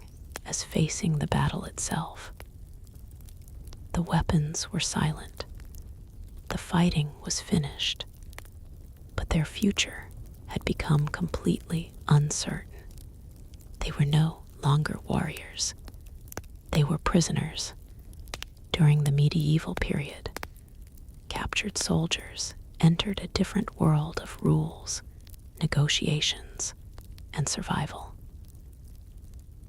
as facing the battle itself. The weapons were silent. The fighting was finished. But their future had become completely uncertain. They were no longer warriors. They were prisoners. During the medieval period, captured soldiers entered a different world of rules, negotiations, and survival.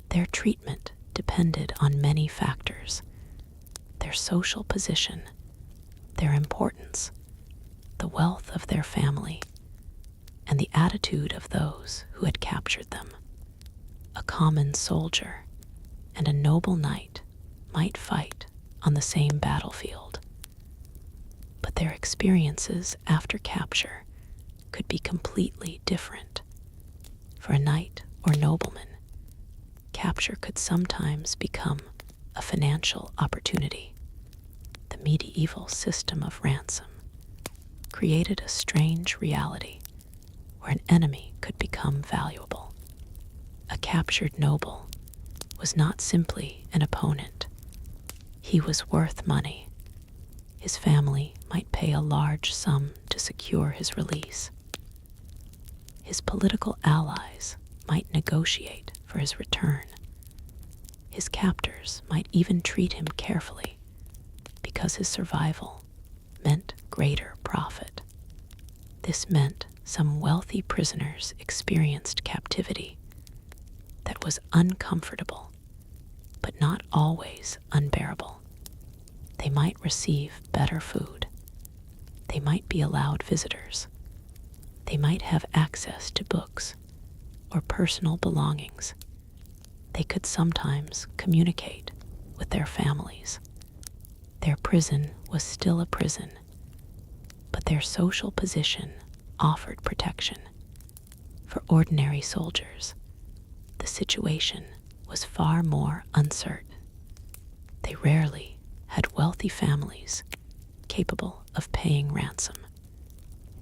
Their treatment depended on many factors: their social position, their importance, the wealth of their family, and the attitude of those who had captured them. A common soldier and a noble knight might fight on the same battlefield, but their experiences after capture could be completely different. For a knight or nobleman, capture could sometimes become a financial opportunity. The medieval system of ransom created a strange reality where an enemy could become valuable. A captured noble was not simply an opponent. He was worth money. His family might pay a large sum to secure his release. His political allies might negotiate for his return. His captors might even treat him carefully because his survival meant greater profit. This meant some wealthy prisoners experienced captivity that was uncomfortable, but not always unbearable. They might receive better food. They might be allowed visitors. They might have access to books or personal belongings. They could sometimes communicate with their families. Their prison was still a prison, but their social position offered protection. For ordinary soldiers, the situation was far more uncertain. They rarely had wealthy families capable of paying ransom.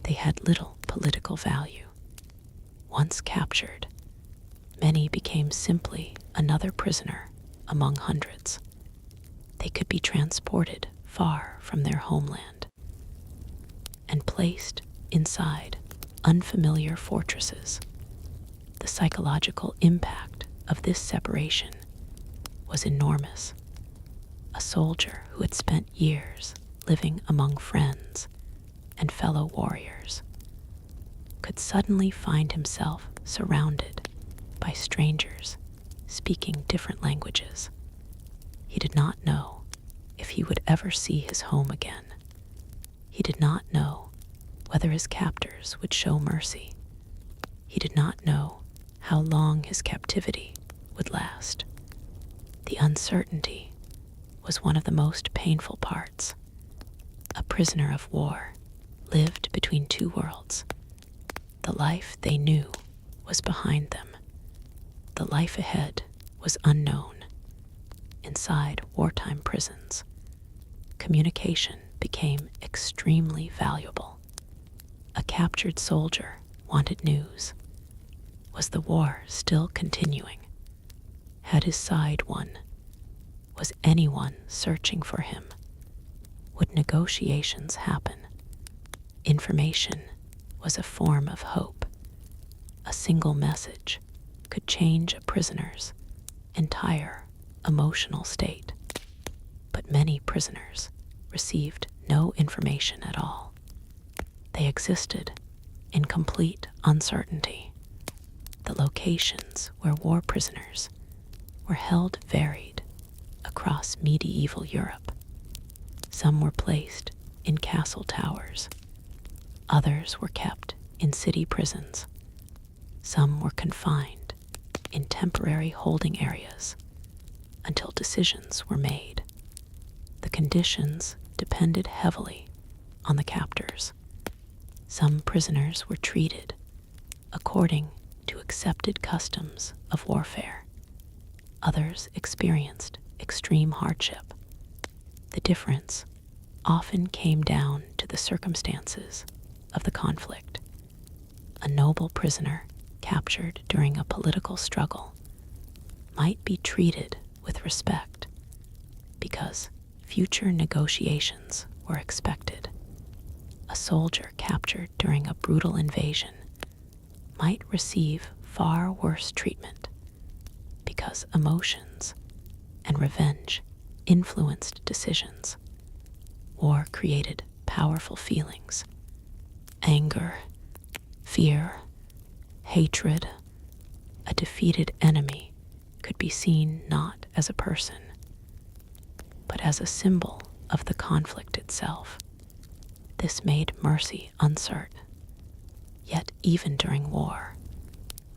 They had little political value. Once captured, many became simply another prisoner among hundreds. They could be transported far from their homeland and placed inside unfamiliar fortresses. The psychological impact of this separation was enormous. A soldier who had spent years living among friends and fellow warriors, could suddenly find himself surrounded by strangers speaking different languages. He did not know if he would ever see his home again. He did not know whether his captors would show mercy. He did not know how long his captivity would last. The uncertainty was one of the most painful parts. A prisoner of war lived between two worlds. The life they knew was behind them. The life ahead was unknown. Inside wartime prisons, communication became extremely valuable. A captured soldier wanted news. Was the war still continuing? Had his side won? Was anyone searching for him? Would negotiations happen? Information was a form of hope. A single message could change a prisoner's entire emotional state. But many prisoners received no information at all. They existed in complete uncertainty. The locations where war prisoners were held varied across medieval Europe. Some were placed in castle towers. Others were kept in city prisons. Some were confined in temporary holding areas until decisions were made. The conditions depended heavily on the captors. Some prisoners were treated according to accepted customs of warfare. Others experienced extreme hardship. The difference often came down to the circumstances of the conflict. A noble prisoner captured during a political struggle might be treated with respect because future negotiations were expected. A soldier captured during a brutal invasion might receive far worse treatment because emotions and revenge influenced decisions. War created powerful feelings: anger, fear, hatred. A defeated enemy could be seen not as a person, but as a symbol of the conflict itself. This made mercy uncertain. Yet even during war,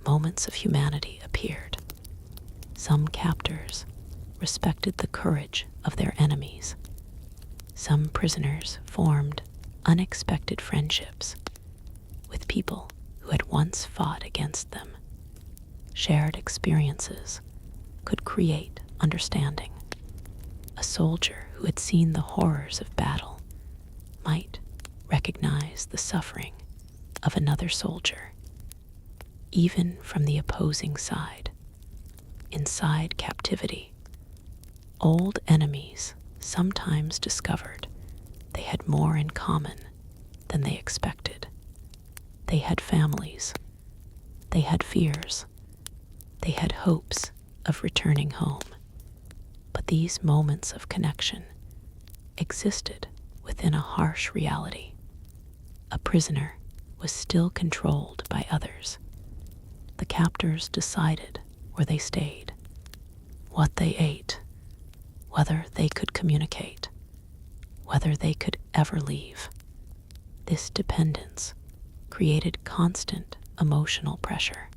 moments of humanity appeared. Some captors respected the courage of their enemies. Some prisoners formed unexpected friendships with people who had once fought against them. Shared experiences could create understanding. A soldier who had seen the horrors of battle might recognize the suffering of another soldier, even from the opposing side. Inside captivity, old enemies sometimes discovered they had more in common than they expected. They had families. They had fears. They had hopes of returning home. But these moments of connection existed within a harsh reality. A prisoner was still controlled by others. The captors decided where they stayed, what they ate, whether they could communicate, whether they could ever leave. This dependence created constant emotional pressure.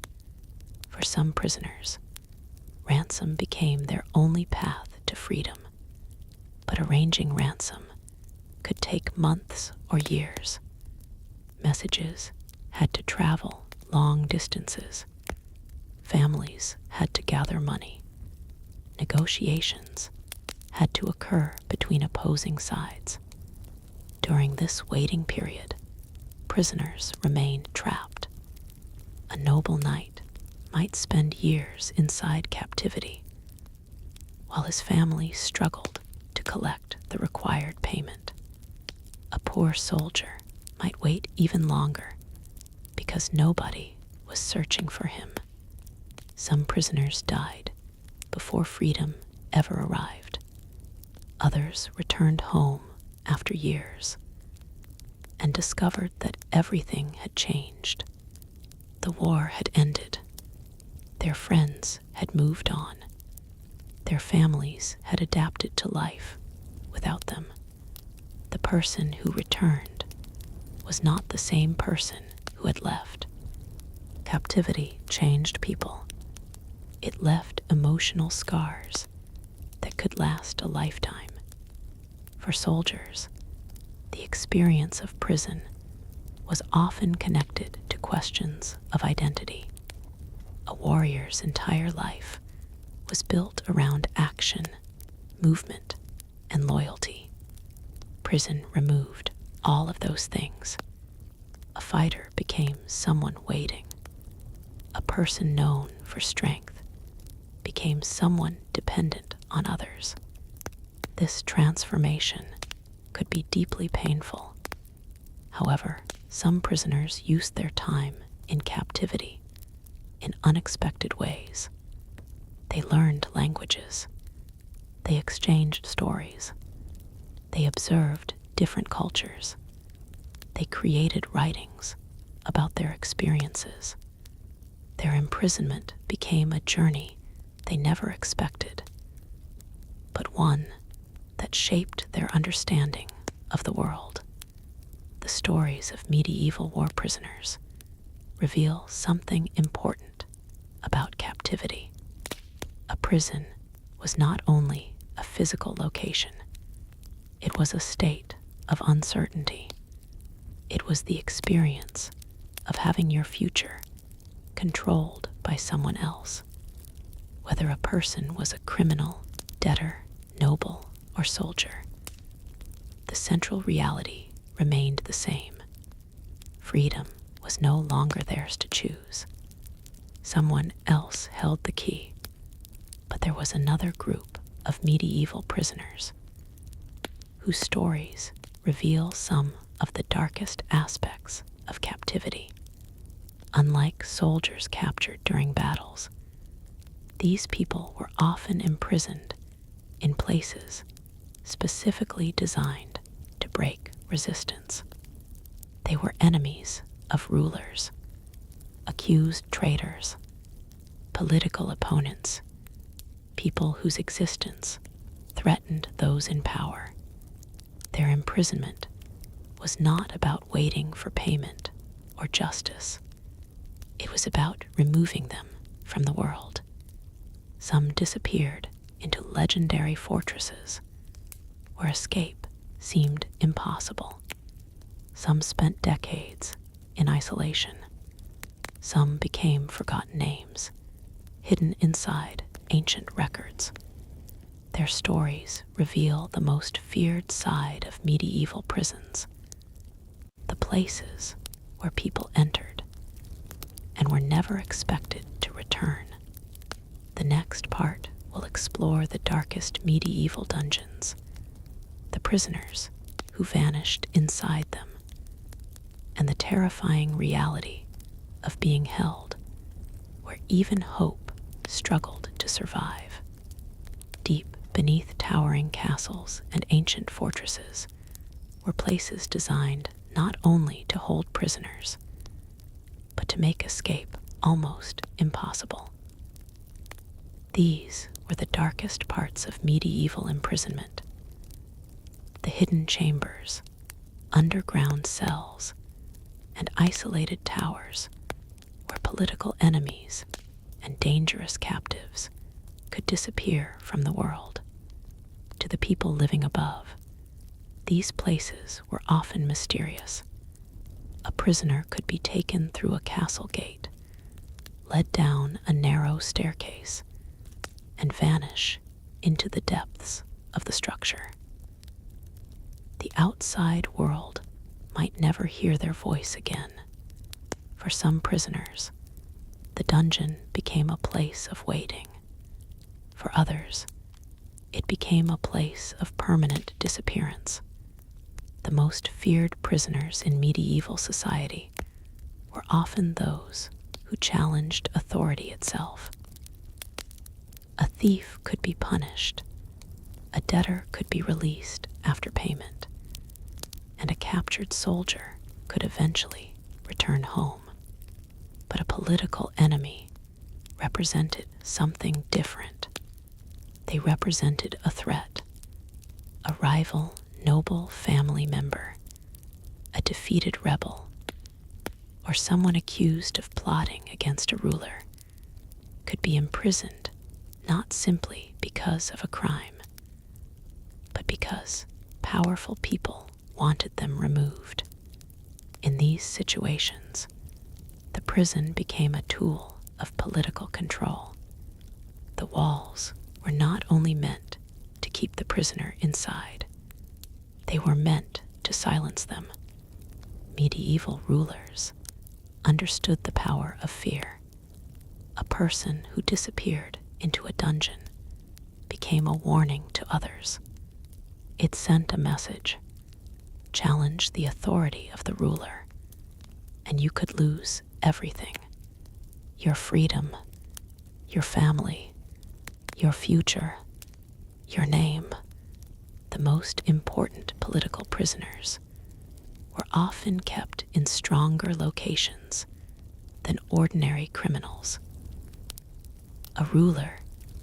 For some prisoners, ransom became their only path to freedom. But arranging ransom could take months or years. Messages had to travel long distances. Families had to gather money. Negotiations had to occur between opposing sides. During this waiting period, prisoners remained trapped. A noble knight might spend years inside captivity, while his family struggled to collect the required payment. A poor soldier might wait even longer because nobody was searching for him. Some prisoners died before freedom ever arrived. Others returned home after years. and discovered that everything had changed. The war had ended. Their friends had moved on. Their families had adapted to life without them. The person who returned was not the same person who had left. Captivity changed people. It left emotional scars that could last a lifetime. For soldiers, the experience of prison was often connected to questions of identity. A warrior's entire life was built around action, movement, and loyalty. Prison removed all of those things. A fighter became someone waiting. A person known for strength became someone dependent on others. This transformation could be deeply painful. However, some prisoners used their time in captivity in unexpected ways. They learned languages. They exchanged stories. They observed different cultures. They created writings about their experiences. Their imprisonment became a journey they never expected, but one that shaped their understanding of the world. The stories of medieval war prisoners reveal something important about captivity. A prison was not only a physical location, it was a state of uncertainty. It was the experience of having your future controlled by someone else. Whether a person was a criminal, debtor, noble, or soldier, the central reality remained the same. Freedom was no longer theirs to choose. Someone else held the key, but there was another group of medieval prisoners whose stories reveal some of the darkest aspects of captivity. Unlike soldiers captured during battles, these people were often imprisoned in places specifically designed to break resistance. They were enemies of rulers, accused traitors, political opponents, people whose existence threatened those in power. Their imprisonment was not about waiting for payment or justice. It was about removing them from the world. Some disappeared into legendary fortresses where escape seemed impossible. Some spent decades in isolation. Some became forgotten names, hidden inside ancient records. Their stories reveal the most feared side of medieval prisons, the places where people entered and were never expected to return. The next part will explore the darkest medieval dungeons, the prisoners who vanished inside them, and the terrifying reality of being held where even hope struggled to survive. Deep beneath towering castles and ancient fortresses were places designed not only to hold prisoners, but to make escape almost impossible. These were the darkest parts of medieval imprisonment. The hidden chambers, underground cells, and isolated towers where political enemies and dangerous captives could disappear from the world. To the people living above, these places were often mysterious. A prisoner could be taken through a castle gate, led down a narrow staircase, and vanish into the depths of the structure. The outside world might never hear their voice again. For some prisoners, the dungeon became a place of waiting. For others, it became a place of permanent disappearance. The most feared prisoners in medieval society were often those who challenged authority itself. A thief could be punished. A debtor could be released after payment. and a captured soldier could eventually return home. But a political enemy represented something different. They represented a threat, a rival noble family member, a defeated rebel, or someone accused of plotting against a ruler could be imprisoned not simply because of a crime, but because powerful people wanted them removed. In these situations, the prison became a tool of political control. The walls were not only meant to keep the prisoner inside, they were meant to silence them. Medieval rulers understood the power of fear. A person who disappeared into a dungeon became a warning to others. It sent a message: challenge the authority of the ruler, and you could lose everything: your freedom, your family, your future, your name. The most important political prisoners were often kept in stronger locations than ordinary criminals. A ruler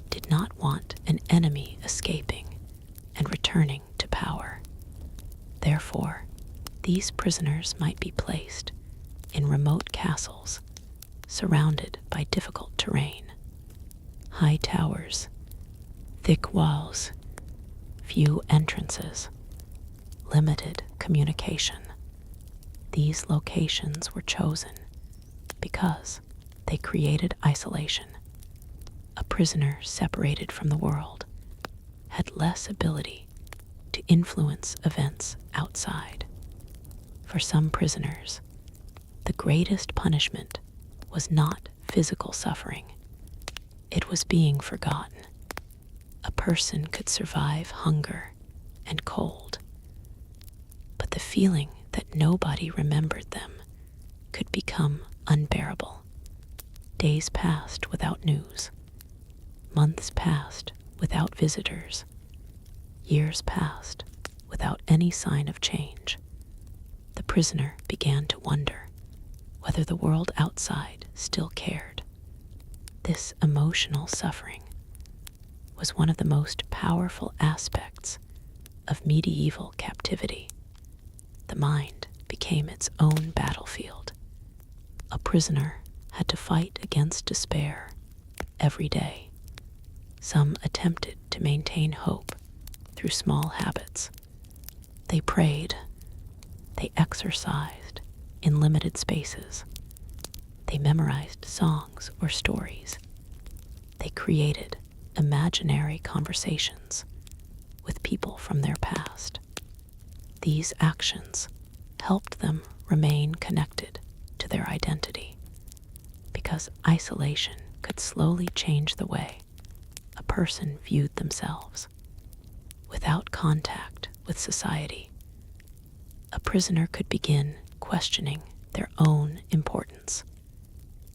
did not want an enemy escaping and returning to power. Therefore, these prisoners might be placed in remote castles surrounded by difficult terrain, high towers, thick walls, few entrances, limited communication. These locations were chosen because they created isolation. A prisoner separated from the world had less ability to influence events outside. For some prisoners, the greatest punishment was not physical suffering. It was being forgotten. A person could survive hunger and cold, but the feeling that nobody remembered them could become unbearable. Days passed without news. Months passed without visitors. Years passed without any sign of change. The prisoner began to wonder whether the world outside still cared. This emotional suffering was one of the most powerful aspects of medieval captivity. The mind became its own battlefield. A prisoner had to fight against despair every day. Some attempted to maintain hope through small habits. They prayed. They exercised in limited spaces. They memorized songs or stories. They created imaginary conversations with people from their past. These actions helped them remain connected to their identity, because isolation could slowly change the way a person viewed themselves. Without contact with society, a prisoner could begin questioning their own importance.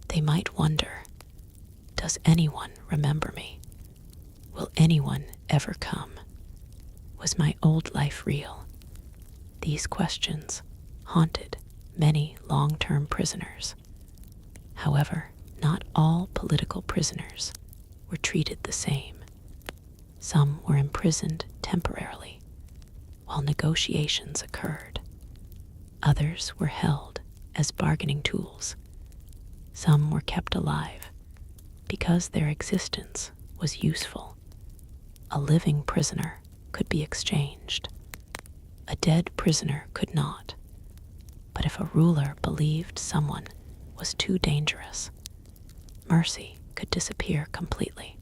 They might wonder, does anyone remember me? Will anyone ever come? Was my old life real? These questions haunted many long-term prisoners. However, not all political prisoners were treated the same. Some were imprisoned temporarily while negotiations occurred. Others were held as bargaining tools. Some were kept alive because their existence was useful. A living prisoner could be exchanged. A dead prisoner could not. But if a ruler believed someone was too dangerous, mercy could disappear completely.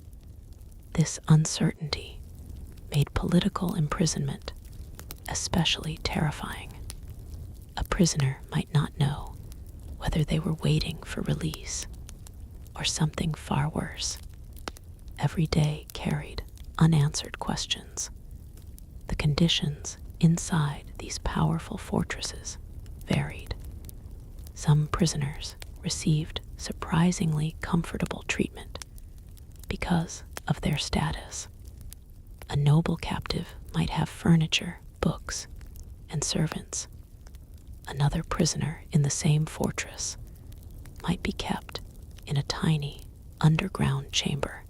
This uncertainty made political imprisonment especially terrifying. A prisoner might not know whether they were waiting for release or something far worse. Every day carried unanswered questions. The conditions inside these powerful fortresses varied. Some prisoners received surprisingly comfortable treatment because of their status. A noble captive might have furniture, books, and servants. Another prisoner in the same fortress might be kept in a tiny underground chamber.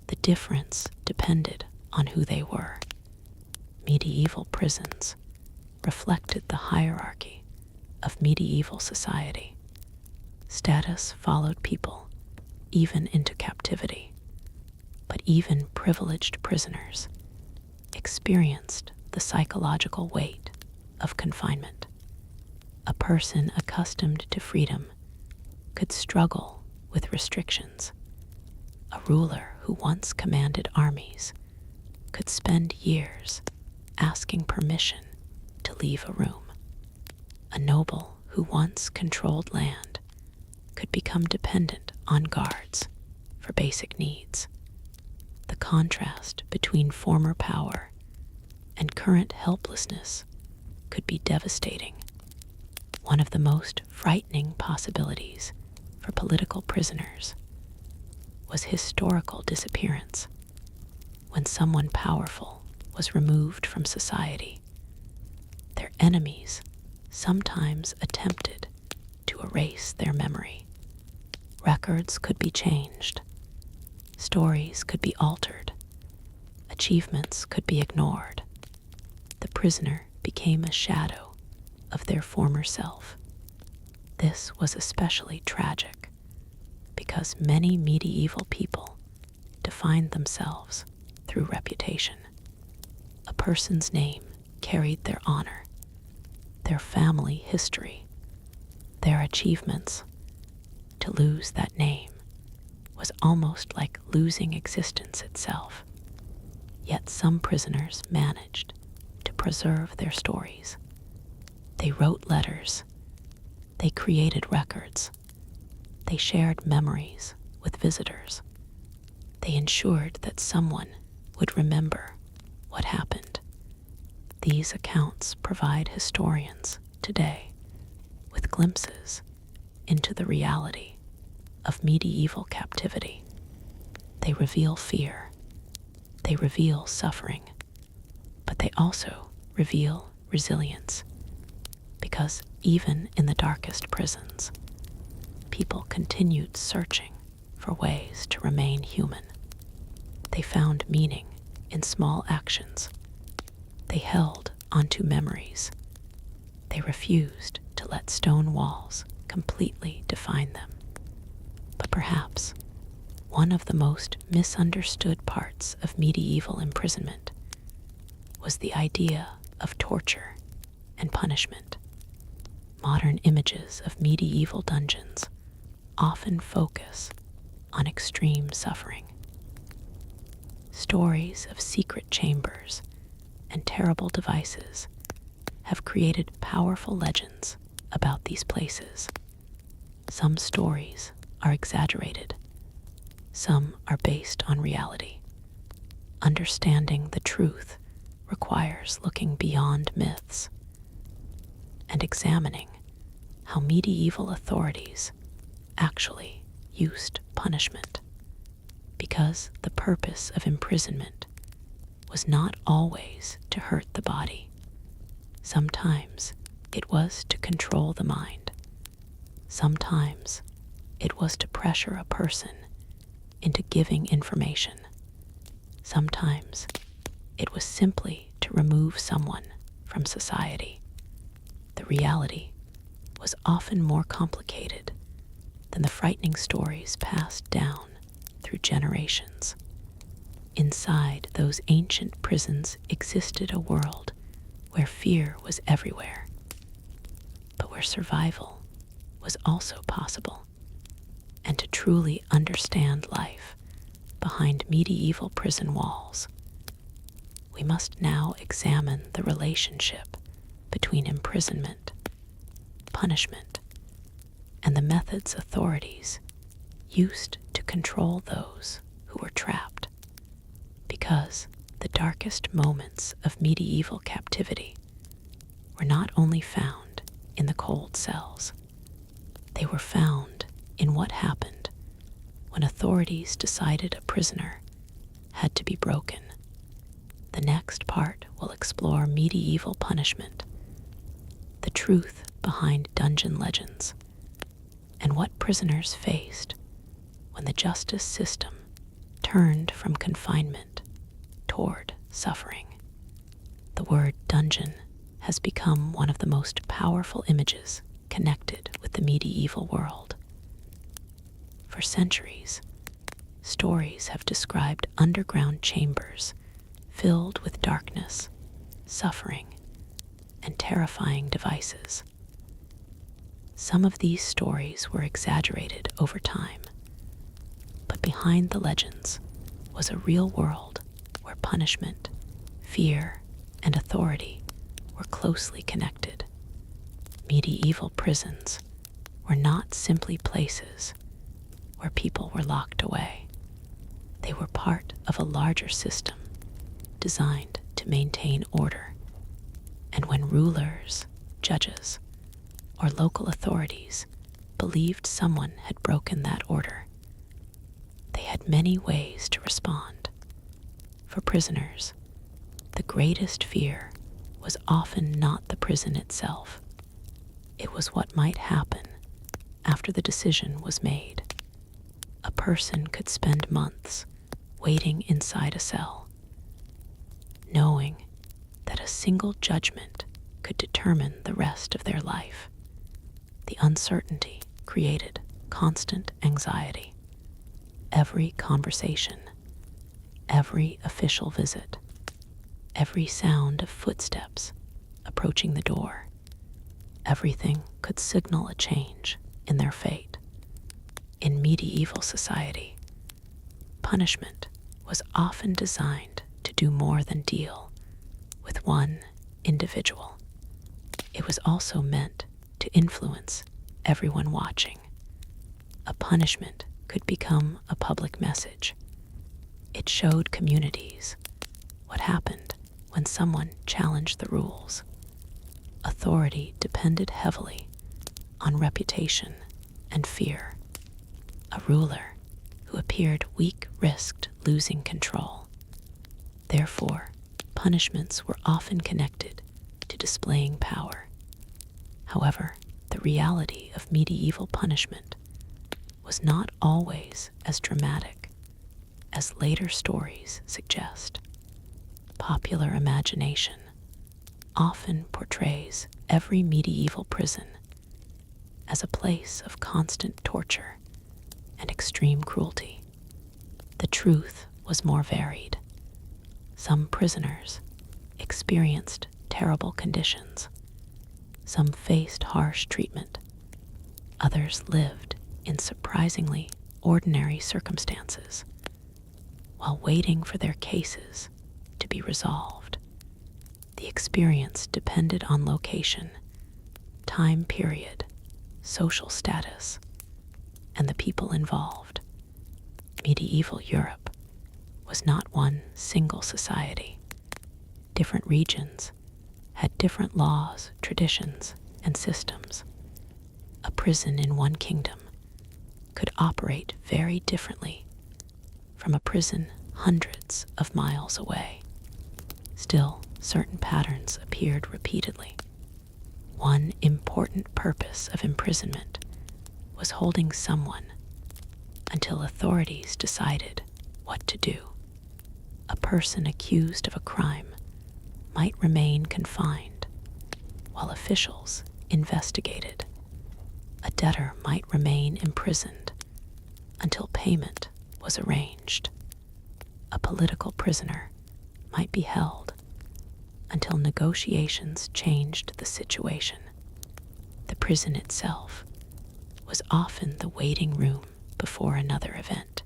The difference depended on who they were. Medieval prisons reflected the hierarchy of medieval society. Status followed people even into captivity, but even privileged prisoners experienced the psychological weight of confinement. A person accustomed to freedom could struggle with restrictions. A ruler who once commanded armies could spend years asking permission to leave a room. A noble who once controlled land could become dependent on guards for basic needs. The contrast between former power and current helplessness could be devastating. One of the most frightening possibilities for political prisoners was historical disappearance. When someone powerful was removed from society, their enemies sometimes attempted to erase their memory. Records could be changed, stories could be altered, achievements could be ignored. The prisoner became a shadow of their former self. This was especially tragic because many medieval people defined themselves through reputation. A person's name carried their honor, their family history, their achievements. To lose that name was almost like losing existence itself. Yet some prisoners managed to preserve their stories. They wrote letters, they created records, they shared memories with visitors. They ensured that someone would remember what happened. These accounts provide historians today with glimpses into the reality of medieval captivity. They reveal fear, they reveal suffering, but they also reveal resilience, because even in the darkest prisons, people continued searching for ways to remain human. They found meaning in small actions. They held onto memories. They refused to let stone walls completely define them. But perhaps one of the most misunderstood parts of medieval imprisonment was the idea of torture and punishment. Modern images of medieval dungeons often focus on extreme suffering. Stories of secret chambers and terrible devices have created powerful legends about these places. Some stories are exaggerated, some are based on reality. Understanding the truth requires looking beyond myths and examining how medieval authorities actually used punishment, because the purpose of imprisonment was not always to hurt the body. Sometimes it was to control the mind. Sometimes it was to pressure a person into giving information. Sometimes it was simply to remove someone from society. The reality was often more complicated than the frightening stories passed down through generations. Inside those ancient prisons existed a world where fear was everywhere, but where survival was also possible. And to truly understand life behind medieval prison walls, we must now examine the relationship between imprisonment, punishment, and the methods authorities used to control those who were trapped. Because the darkest moments of medieval captivity were not only found in the cold cells, they were found in what happened when authorities decided a prisoner had to be broken. The neck next part, we'll explore medieval punishment, the truth behind dungeon legends, and what prisoners faced when the justice system turned from confinement toward suffering. The word dungeon has become one of the most powerful images connected with the medieval world. For centuries, stories have described underground chambers filled with darkness, suffering, and terrifying devices. Some of these stories were exaggerated over time, but behind the legends was a real world where punishment, fear, and authority were closely connected. Medieval prisons were not simply places where people were locked away. They were part of a larger system designed to maintain order. And when rulers, judges, or local authorities believed someone had broken that order, they had many ways to respond. For prisoners, the greatest fear was often not the prison itself. It was what might happen after the decision was made. A person could spend months waiting inside a cell, knowing that a single judgment could determine the rest of their life. The uncertainty created constant anxiety. Every conversation, every official visit, every sound of footsteps approaching the door, everything could signal a change in their fate. In medieval society, punishment was often designed to do more than deal with one individual. It was also meant to influence everyone watching. A punishment could become a public message. It showed communities what happened when someone challenged the rules. Authority depended heavily on reputation and fear. A ruler who appeared weak risked losing control. Therefore, punishments were often connected to displaying power. However, the reality of medieval punishment was not always as dramatic as later stories suggest. Popular imagination often portrays every medieval prison as a place of constant torture and extreme cruelty. The truth was more varied. Some prisoners experienced terrible conditions. Some faced harsh treatment. Others lived in surprisingly ordinary circumstances while waiting for their cases to be resolved. The experience depended on location, time period, social status, and the people involved. Medieval Europe was not one single society. Different regions had different laws, traditions, and systems. A prison in one kingdom could operate very differently from a prison hundreds of miles away. Still, certain patterns appeared repeatedly. One important purpose of imprisonment was holding someone until authorities decided what to do. A person accused of a crime might remain confined while officials investigated. A debtor might remain imprisoned until payment was arranged. A political prisoner might be held until negotiations changed the situation. The prison itself was often the waiting room before another event.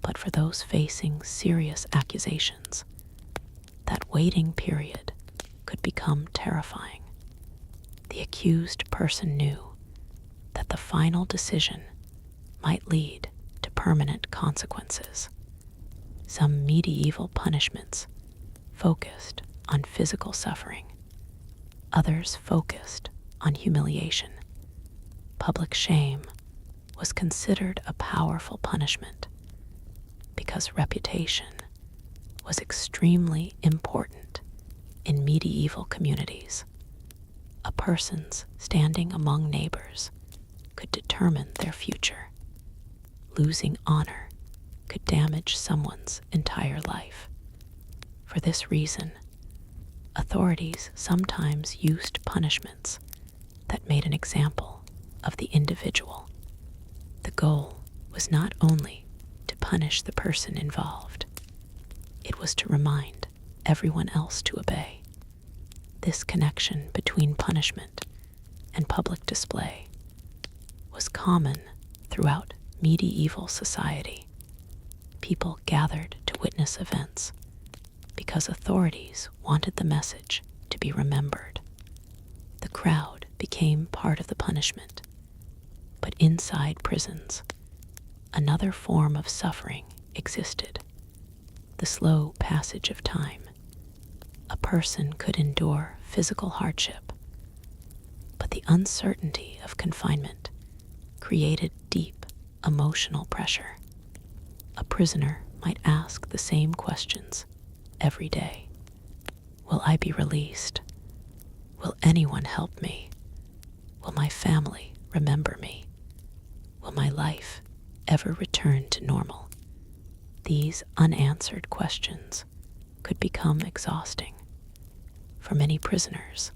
But for those facing serious accusations, that waiting period could become terrifying. The accused person knew that the final decision might lead to permanent consequences. Some medieval punishments focused on physical suffering. Others focused on humiliation. Public shame was considered a powerful punishment because reputation was extremely important in medieval communities. A person's standing among neighbors could determine their future. Losing honor could damage someone's entire life. For this reason, authorities sometimes used punishments that made an example of the individual. The goal was not only to punish the person involved, it was to remind everyone else to obey. This connection between punishment and public display was common throughout medieval society. People gathered to witness events because authorities wanted the message to be remembered. The crowd became part of the punishment, but inside prisons, another form of suffering existed: the slow passage of time. A person could endure physical hardship, but the uncertainty of confinement created deep emotional pressure. A prisoner might ask the same questions every day. Will I be released? Will anyone help me? Will my family remember me? Will my life ever return to normal? These unanswered questions could become exhausting. For many prisoners,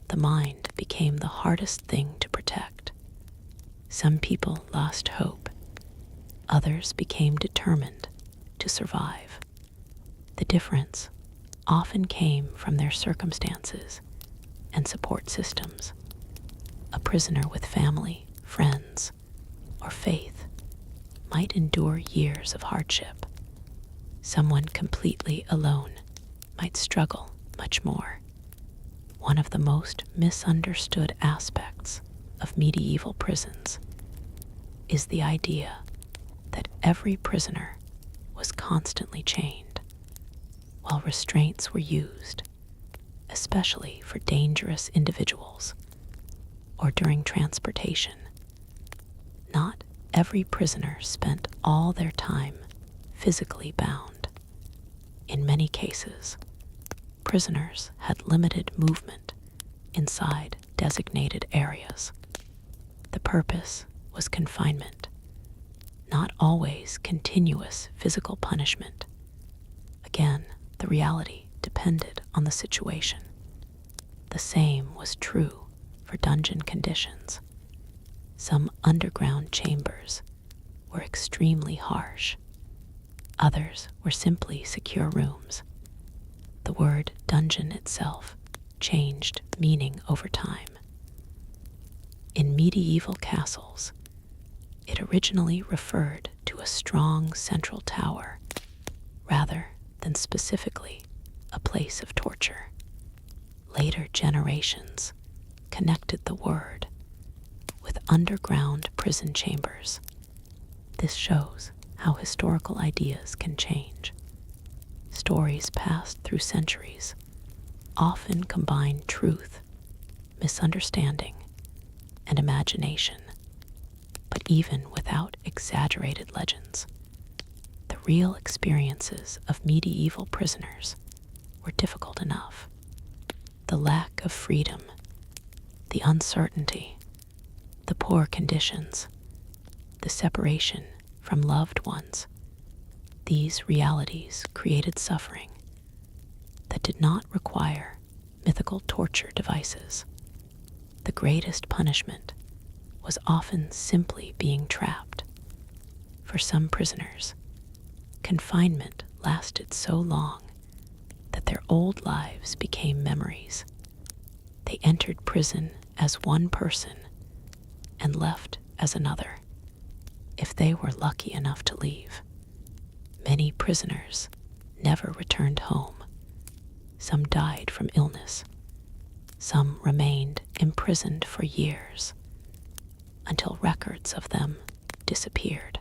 the mind became the hardest thing to protect. Some people lost hope. Others became determined to survive. The difference often came from their circumstances and support systems. A prisoner with family, friends, or faith might endure years of hardship. Someone completely alone might struggle much more. One of the most misunderstood aspects of medieval prisons is the idea that every prisoner was constantly chained. While restraints were used, especially for dangerous individuals or during transportation, not every prisoner spent all their time physically bound. In many cases, prisoners had limited movement inside designated areas. The purpose was confinement, not always continuous physical punishment. Again, the reality depended on the situation. The same was true for dungeon conditions. Some underground chambers were extremely harsh. Others were simply secure rooms. The word dungeon itself changed meaning over time. In medieval castles, it originally referred to a strong central tower rather than specifically a place of torture. Later generations connected the word with underground prison chambers. This shows how historical ideas can change. Stories passed through centuries often combine truth, misunderstanding, and imagination. But even without exaggerated legends, the real experiences of medieval prisoners were difficult enough. The lack of freedom, the uncertainty, the poor conditions, the separation from loved ones, these realities created suffering that did not require mythical torture devices. The greatest punishment was often simply being trapped. For some prisoners, confinement lasted so long that their old lives became memories. They entered prison as one person and left as another, if they were lucky enough to leave. Many prisoners never returned home. Some died from illness. Some remained imprisoned for years, until records of them disappeared.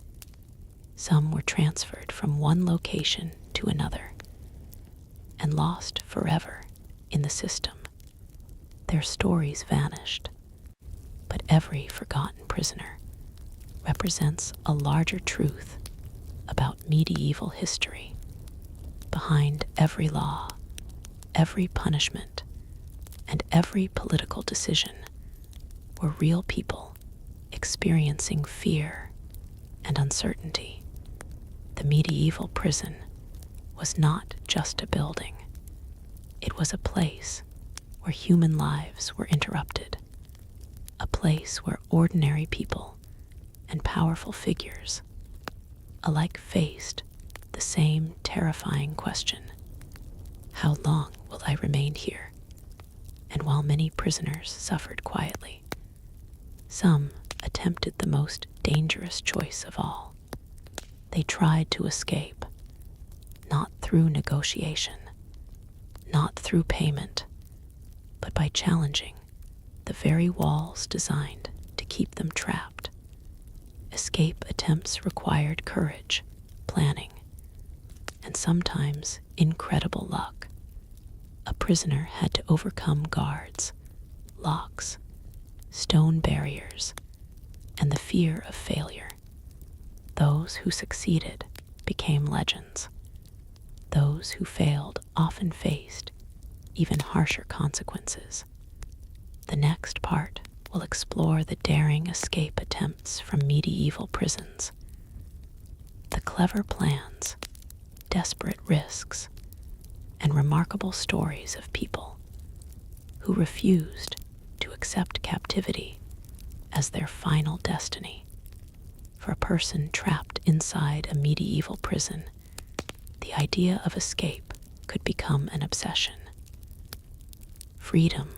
Some were transferred from one location to another and lost forever in the system. Their stories vanished, but every forgotten prisoner represents a larger truth about medieval history. behind every law, every punishment, and every political decision were real people experiencing fear and uncertainty. The medieval prison was not just a building. It was a place where human lives were interrupted, a place where ordinary people and powerful figures alike faced the same terrifying question: how long will I remain here? And while many prisoners suffered quietly, some attempted the most dangerous choice of all. They tried to escape, not through negotiation, not through payment, but by challenging the very walls designed to keep them trapped. Escape attempts required courage, planning, and sometimes incredible luck. A prisoner had to overcome guards, locks, stone barriers, and the fear of failure. Those who succeeded became legends. Those who failed often faced even harsher consequences. The next part will explore the daring escape attempts from medieval prisons, the clever plans, desperate risks, and remarkable stories of people who refused to accept captivity as their final destiny. For a person trapped inside a medieval prison, the idea of escape could become an obsession. Freedom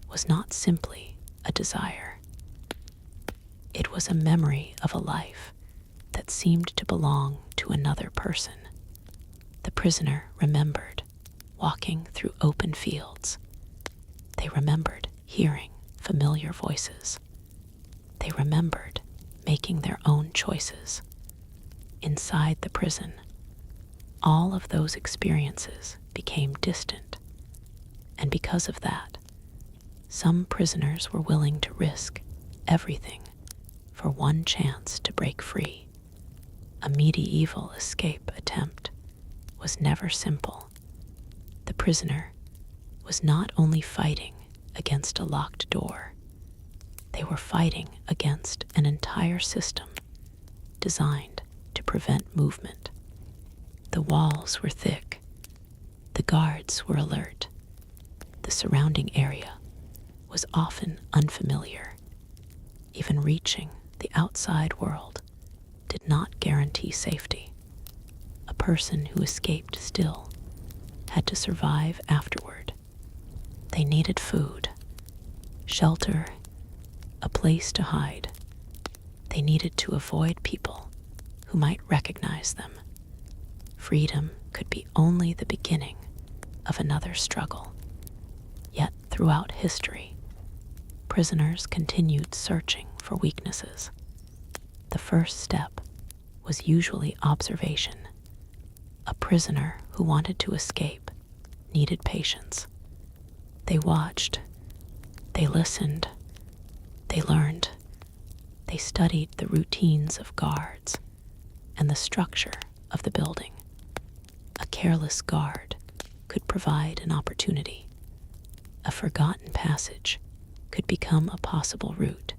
was not simply a desire. It was a memory of a life that seemed to belong to another person. The prisoner remembered walking through open fields. They remembered hearing familiar voices. They remembered making their own choices. Inside the prison, all of those experiences became distant. And because of that, some prisoners were willing to risk everything for one chance to break free. A medieval escape attempt was never simple. The prisoner was not only fighting against a locked door, they were fighting against an entire system designed to prevent movement. The walls were thick, the guards were alert, the surrounding area was often unfamiliar. Even reaching the outside world did not guarantee safety. A person who escaped still had to survive afterward. They needed food, shelter, a place to hide. They needed to avoid people who might recognize them. Freedom could be only the beginning of another struggle. Yet throughout history, prisoners continued searching for weaknesses. The first step was usually observation. A prisoner who wanted to escape needed patience. They watched, they listened, they learned, they studied the routines of guards and the structure of the building. A careless guard could provide an opportunity. A forgotten passage could become a possible route.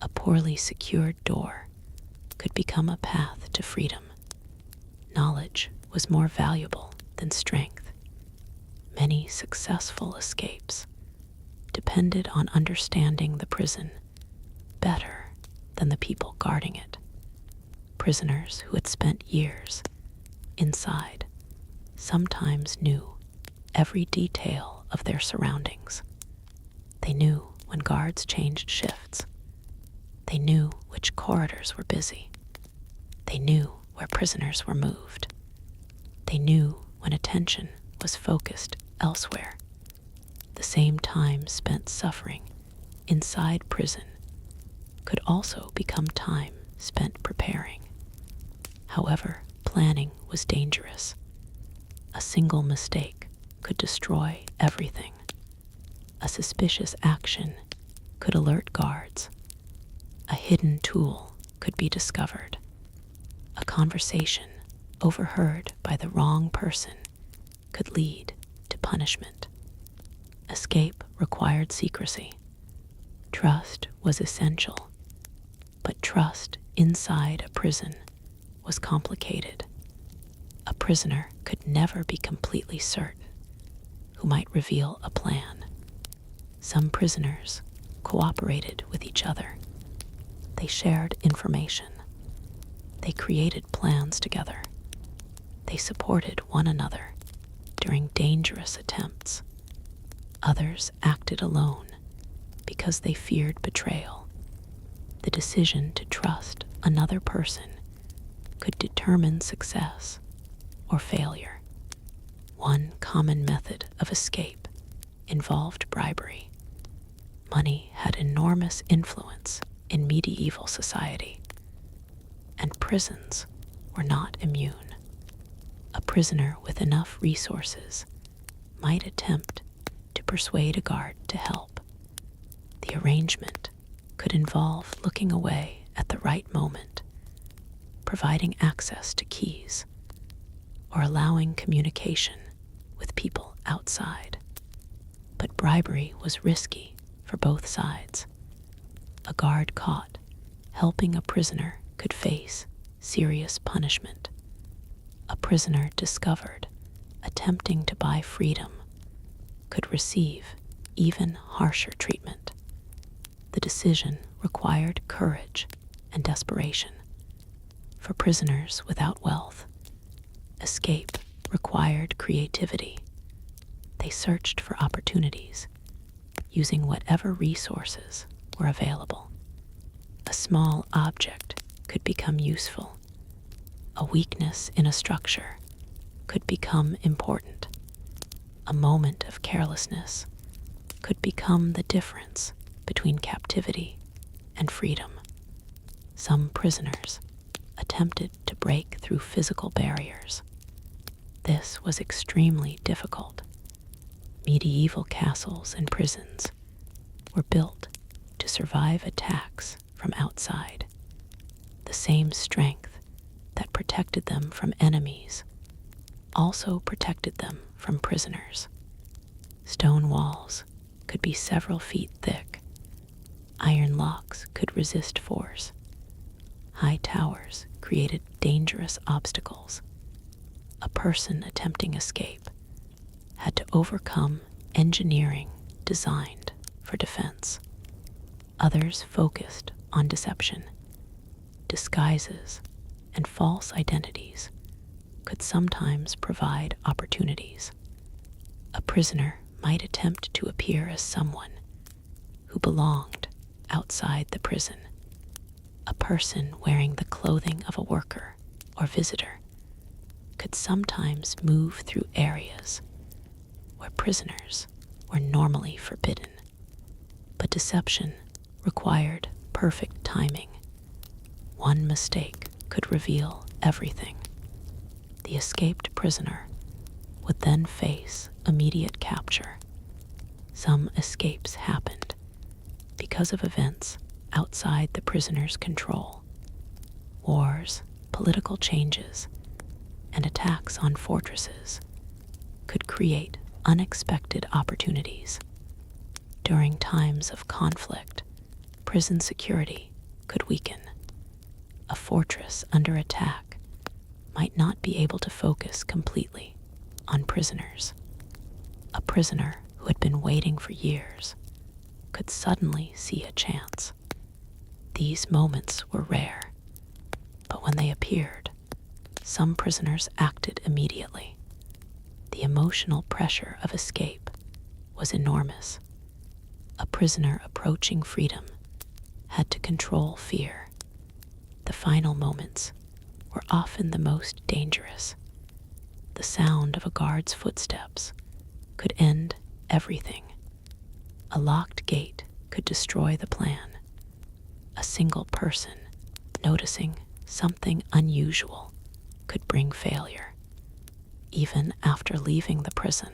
A poorly secured door could become a path to freedom. Knowledge was more valuable than strength. Many successful escapes depended on understanding the prison better than the people guarding it. Prisoners who had spent years inside sometimes knew every detail of their surroundings. They knew when guards changed shifts. They knew which corridors were busy. They knew where prisoners were moved. They knew when attention was focused elsewhere. The same time spent suffering inside prison could also become time spent preparing. However, planning was dangerous. A single mistake could destroy everything. A suspicious action could alert guards. A hidden tool could be discovered. A conversation overheard by the wrong person, could lead to punishment. Escape required secrecy. Trust was essential, but trust inside a prison was complicated. A prisoner could never be completely certain who might reveal a plan. Some prisoners cooperated with each other. They shared information. They created plans together. They supported one another during dangerous attempts. Others acted alone because they feared betrayal. The decision to trust another person could determine success or failure. One common method of escape involved bribery. Money had enormous influence in medieval society, and prisons were not immune. A prisoner with enough resources might attempt to persuade a guard to help. The arrangement could involve looking away at the right moment, providing access to keys, or allowing communication with people outside. But bribery was risky for both sides. A guard caught helping a prisoner could face serious punishment. A prisoner discovered attempting to buy freedom could receive even harsher treatment. The decision required courage and desperation. For prisoners without wealth, escape required creativity. They searched for opportunities, using whatever resources were available. A small object could become useful. A weakness in a structure could become important. A moment of carelessness could become the difference between captivity and freedom. Some prisoners attempted to break through physical barriers. This was extremely difficult. Medieval castles and prisons were built to survive attacks from outside. The same strength that protected them from enemies also protected them from prisoners. Stone walls could be several feet thick. Iron locks could resist force. High towers created dangerous obstacles. A person attempting escape had to overcome engineering designed for defense. Others focused on deception. Disguises and false identities could sometimes provide opportunities. A prisoner might attempt to appear as someone who belonged outside the prison. A person wearing the clothing of a worker or visitor could sometimes move through areas where prisoners were normally forbidden. But deception required perfect timing. One mistake could reveal everything. The escaped prisoner would then face immediate capture. Some escapes happened because of events outside the prisoner's control. Wars, political changes, and attacks on fortresses could create unexpected opportunities. During times of conflict, prison security could weaken. A fortress under attack might not be able to focus completely on prisoners. A prisoner who had been waiting for years could suddenly see a chance. These moments were rare, but when they appeared, some prisoners acted immediately. The emotional pressure of escape was enormous. A prisoner approaching freedom had to control fear. The final moments were often the most dangerous. The sound of a guard's footsteps could end everything. A locked gate could destroy the plan. A single person noticing something unusual could bring failure. Even after leaving the prison,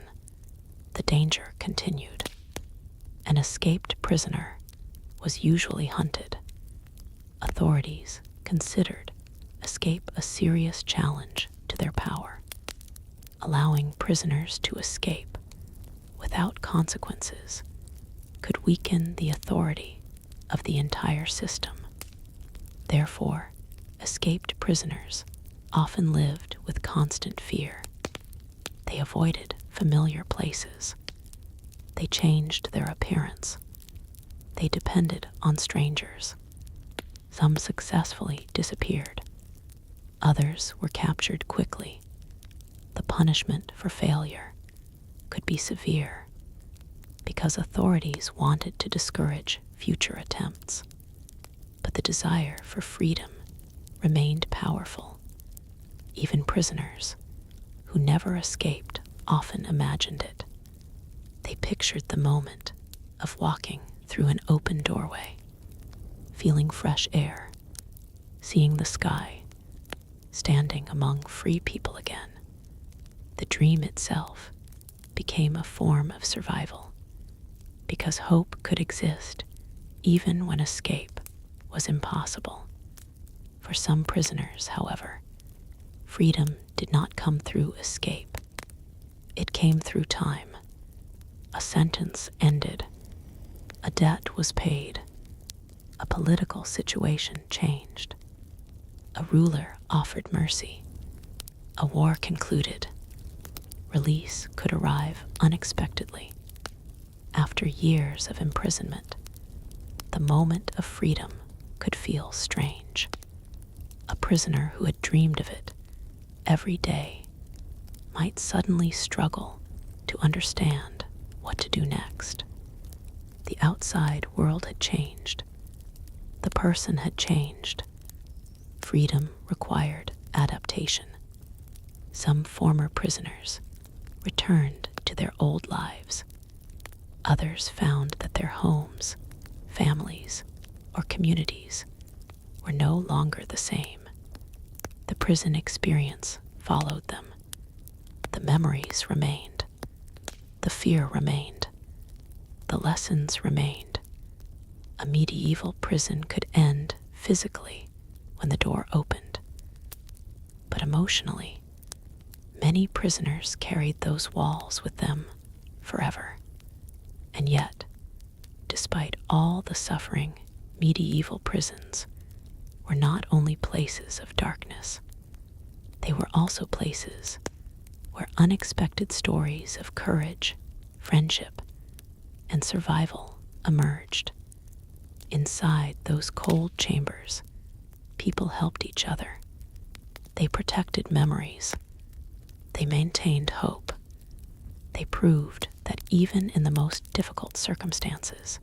the danger continued. An escaped prisoner was usually hunted. Authorities considered escape a serious challenge to their power. Allowing prisoners to escape without consequences could weaken the authority of the entire system. Therefore, escaped prisoners often lived with constant fear. They avoided familiar places. They changed their appearance. They depended on strangers. Some successfully disappeared. Others were captured quickly. The punishment for failure could be severe because authorities wanted to discourage future attempts. But the desire for freedom remained powerful. Even prisoners who never escaped often imagined it. They pictured the moment of walking through an open doorway, feeling fresh air, seeing the sky, standing among free people again. The dream itself became a form of survival because hope could exist even when escape was impossible. For some prisoners, however, freedom did not come through escape. It came through time. A sentence ended. A debt was paid. A political situation changed. A ruler offered mercy. A war concluded. Release could arrive unexpectedly. After years of imprisonment, the moment of freedom could feel strange. A prisoner who had dreamed of it every day might suddenly struggle to understand what to do next. The outside world had changed. The person had changed. Freedom required adaptation. Some former prisoners returned to their old lives. Others found that their homes, families, or communities were no longer the same. The prison experience followed them. The memories remained. The fear remained. The lessons remained. A medieval prison could end physically when the door opened. But emotionally, many prisoners carried those walls with them forever. And yet, despite all the suffering, medieval prisons were not only places of darkness, they were also places where unexpected stories of courage, friendship, and survival emerged. Inside those cold chambers, people helped each other. They protected memories. They maintained hope. They proved that even in the most difficult circumstances,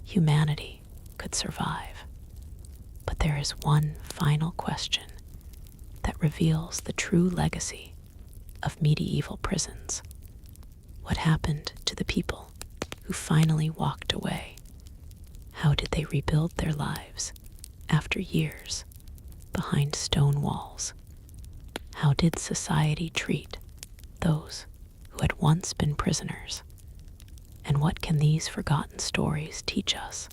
humanity could survive. But there is one final question that reveals the true legacy of medieval prisons. What happened to the people who finally walked away? How did they rebuild their lives after years behind stone walls? How did society treat those who had once been prisoners? And what can these forgotten stories teach us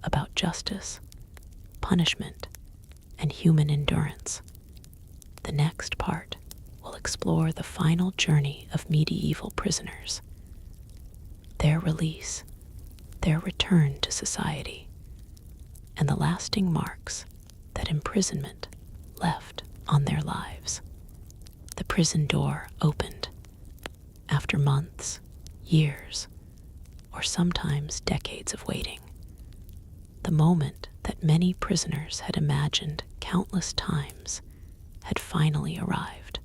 about justice, punishment, and human endurance? The next part will explore the final journey of medieval prisoners, their release, their return to society, and the lasting marks that imprisonment left on their lives. The prison door opened. After months, years, or sometimes decades of waiting, the moment that many prisoners had imagined countless times had finally arrived.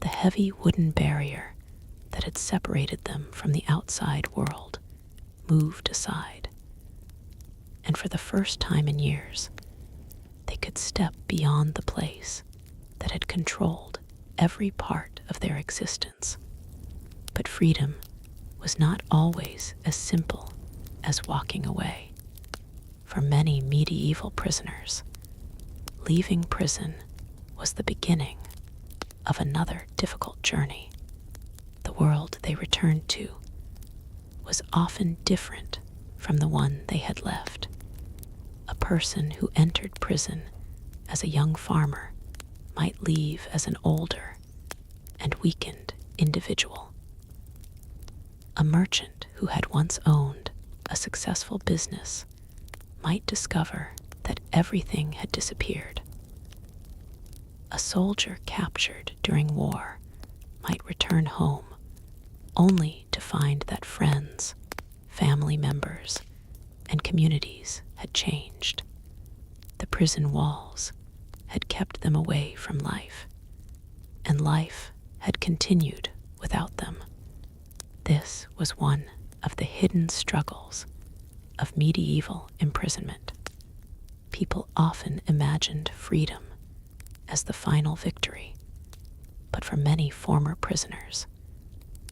The heavy wooden barrier that had separated them from the outside world moved aside, and for the first time in years, they could step beyond the place that had controlled every part of their existence. But freedom was not always as simple as walking away. For many medieval prisoners, leaving prison was the beginning of another difficult journey. The world they returned to was often different from the one they had left. A person who entered prison as a young farmer might leave as an older and weakened individual. A merchant who had once owned a successful business might discover that everything had disappeared. A soldier captured during war might return home only to find that friends, family members, and communities had changed. The prison walls had kept them away from life, and life had continued without them. This was one of the hidden struggles of medieval imprisonment. People often imagined freedom as the final victory, but for many former prisoners,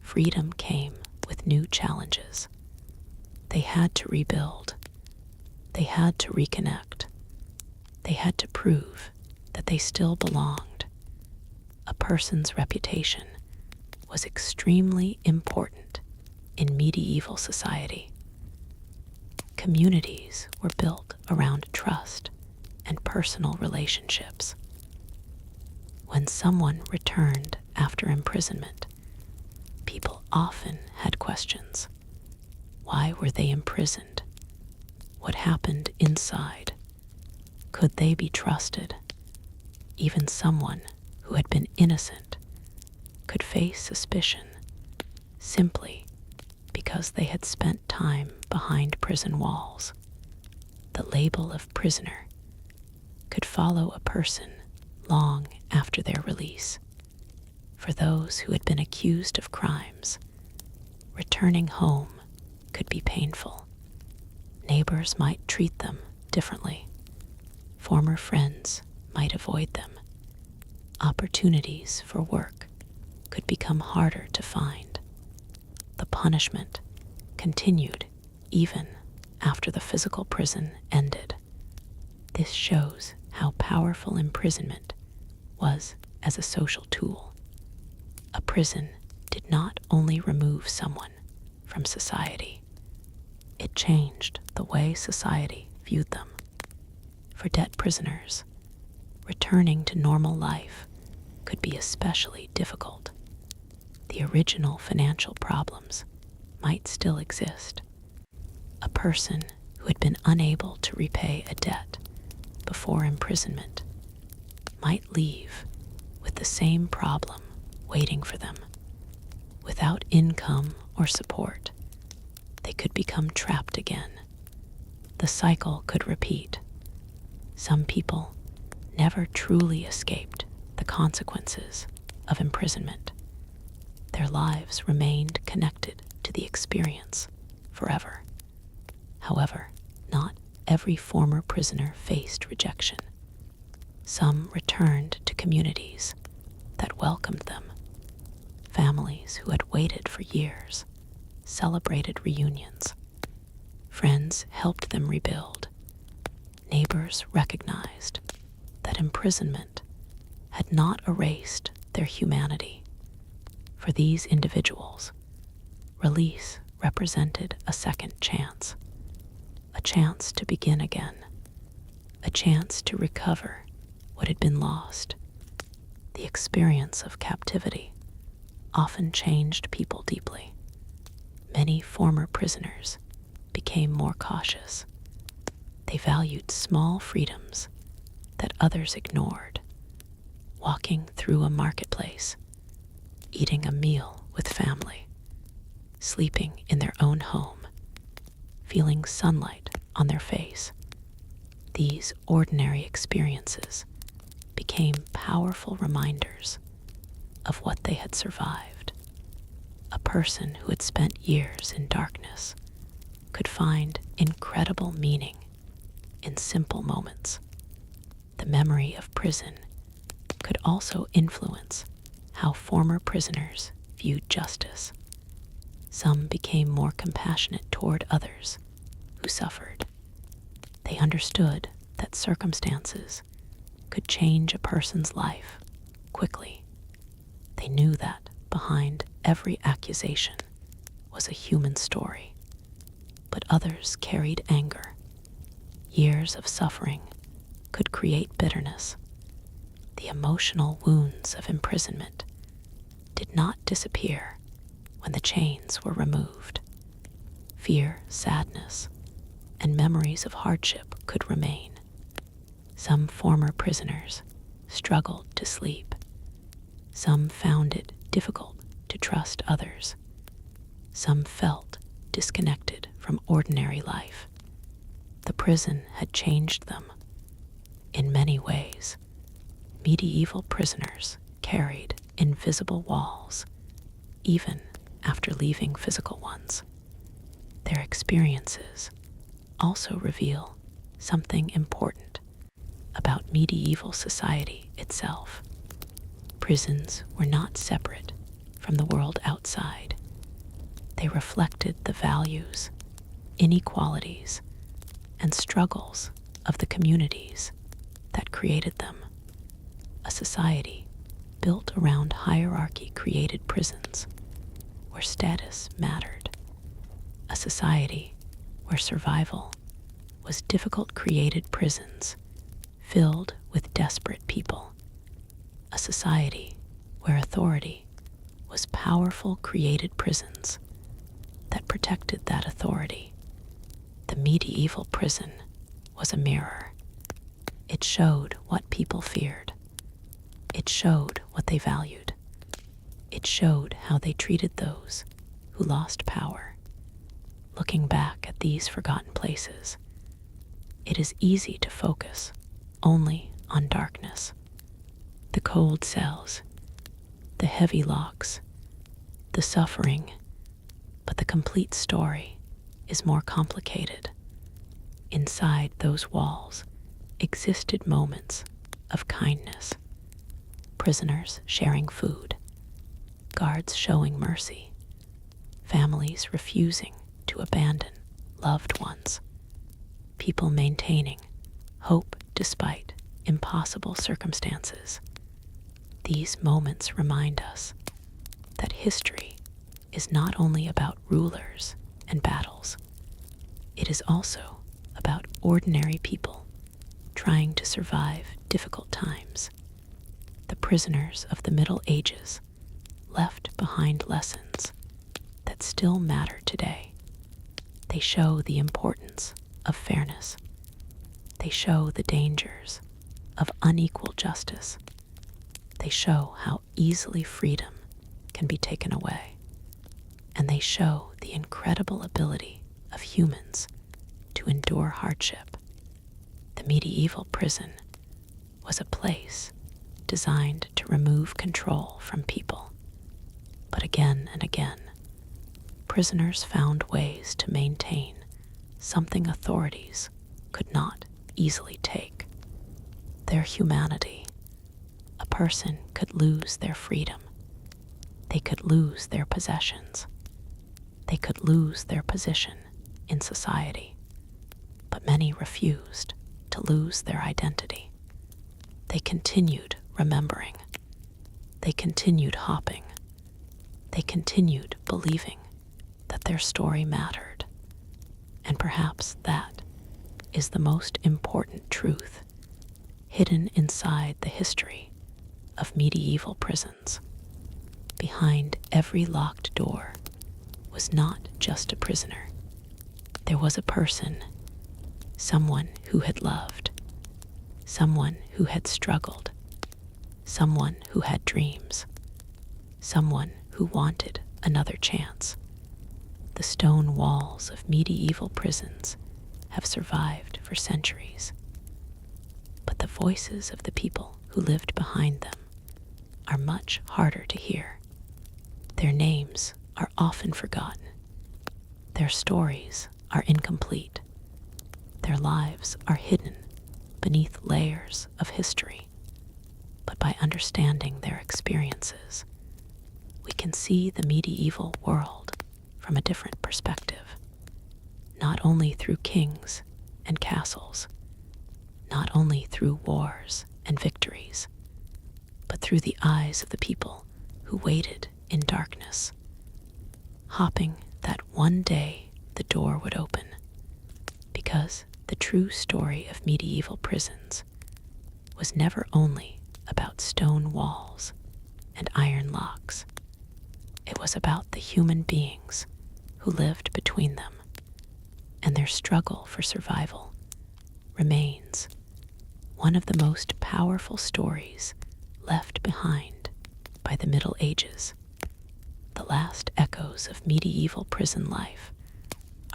freedom came with new challenges. They had to rebuild. They had to reconnect. They had to prove that they still belonged. A person's reputation was extremely important in medieval society. Communities were built around trust and personal relationships. When someone returned after imprisonment, people often had questions. Why were they imprisoned? What happened inside? Could they be trusted? Even someone who had been innocent could face suspicion simply because they had spent time behind prison walls. The label of prisoner could follow a person long after their release. For those who had been accused of crimes, returning home could be painful. Neighbors might treat them differently. Former friends might avoid them. Opportunities for work could become harder to find. The punishment continued even after the physical prison ended. This shows how powerful imprisonment was as a social tool. A prison did not only remove someone from society, it changed the way society viewed them. For debt prisoners, returning to normal life could be especially difficult. The original financial problems might still exist. A person who had been unable to repay a debt before imprisonment might leave with the same problem waiting for them. Without income or support, they could become trapped again. The cycle could repeat. Some people never truly escaped the consequences of imprisonment. Their lives remained connected to the experience forever. However, not every former prisoner faced rejection. Some returned to communities that welcomed them. Families who had waited for years celebrated reunions. Friends helped them rebuild. Neighbors recognized that imprisonment had not erased their humanity. For these individuals, release represented a second chance, a chance to begin again, a chance to recover what had been lost. The experience of captivity often changed people deeply. Many former prisoners became more cautious. They valued small freedoms that others ignored. Walking through a marketplace, eating a meal with family, sleeping in their own home, feeling sunlight on their face. These ordinary experiences became powerful reminders of what they had survived. A person who had spent years in darkness could find incredible meaning in simple moments. The memory of prison could also influence how former prisoners viewed justice. Some became more compassionate toward others who suffered. They understood that circumstances could change a person's life quickly. They knew that behind every accusation was a human story. But others carried anger. Years of suffering could create bitterness. The emotional wounds of imprisonment did not disappear when the chains were removed. Fear, sadness, and memories of hardship could remain. Some former prisoners struggled to sleep. Some found it difficult to trust others. Some felt disconnected from ordinary life. The prison had changed them. In many ways, medieval prisoners carried invisible walls, even after leaving physical ones. Their experiences also reveal something important about medieval society itself. Prisons were not separate from the world outside. They reflected the values, inequalities, and struggles of the communities that created them. A society built around hierarchy created prisons where status mattered. A society where survival was difficult created prisons filled with desperate people. A society where authority was powerful created prisons that protected that authority. The medieval prison was a mirror. It showed what people feared. It showed what they valued. It showed how they treated those who lost power. Looking back at these forgotten places, it is easy to focus only on darkness. The cold cells, the heavy locks, the suffering, but the complete story is more complicated. Inside those walls existed moments of kindness, prisoners sharing food, guards showing mercy, families refusing to abandon loved ones, people maintaining hope despite impossible circumstances. These moments remind us that history is not only about rulers and battles, it is also about ordinary people trying to survive difficult times. The prisoners of the Middle Ages left behind lessons that still matter today. They show the importance of fairness. They show the dangers of unequal justice. They show how easily freedom can be taken away. And they show the incredible ability of humans to endure hardship. The medieval prison was a place designed to remove control from people. But again and again, prisoners found ways to maintain something authorities could not easily take: their humanity. A person could lose their freedom. They could lose their possessions. They could lose their position in society. But many refused to lose their identity. They continued remembering. They continued hopping. They continued believing that their story mattered. And perhaps that is the most important truth hidden inside the history of medieval prisons. Behind every locked door was not just a prisoner. There was a person, someone who had loved, someone who had struggled, someone who had dreams, someone who wanted another chance. The stone walls of medieval prisons have survived for centuries, but the voices of the people who lived behind them are much harder to hear. Their names are often forgotten. Their stories are incomplete. Their lives are hidden beneath layers of history. But by understanding their experiences, we can see the medieval world from a different perspective, not only through kings and castles, not only through wars and victories, but through the eyes of the people who waited in darkness, hoping that one day the door would open. Because the true story of medieval prisons was never only about stone walls and iron locks. It was about the human beings who lived between them, and their struggle for survival remains one of the most powerful stories left behind by the Middle Ages. The last echoes of medieval prison life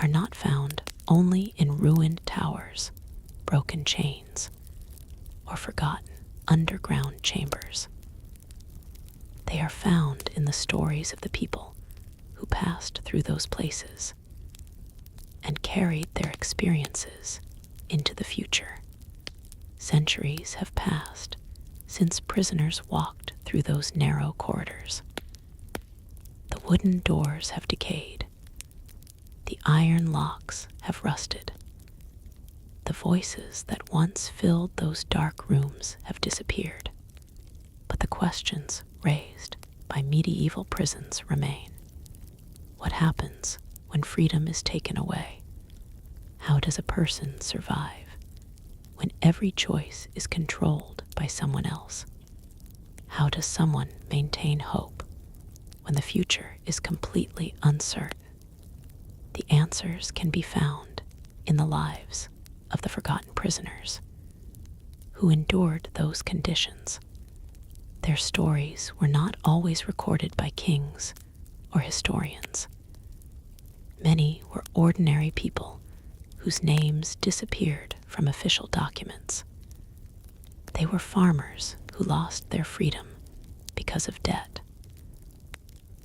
are not found only in ruined towers, broken chains, or forgotten underground chambers. They are found in the stories of the people who passed through those places and carried their experiences into the future. Centuries have passed since prisoners walked through those narrow corridors. The wooden doors have decayed. The iron locks have rusted. The voices that once filled those dark rooms have disappeared. But the questions raised by medieval prisons remain. What happens when freedom is taken away? How does a person survive when every choice is controlled by someone else? How does someone maintain hope when the future is completely uncertain? The answers can be found in the lives of the forgotten prisoners who endured those conditions. Their stories were not always recorded by kings or historians. Many were ordinary people whose names disappeared from official documents. They were farmers who lost their freedom because of debt,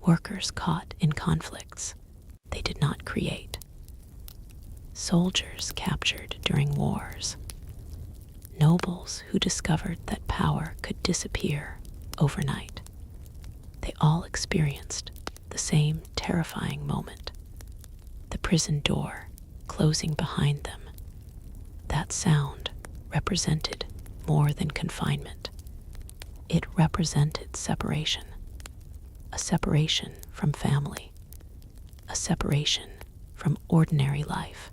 workers caught in conflicts they did not create, soldiers captured during wars, nobles who discovered that power could disappear overnight. They all experienced the same terrifying moment, the prison door closing behind them. That sound represented more than confinement. It represented separation, a separation from family, a separation from ordinary life,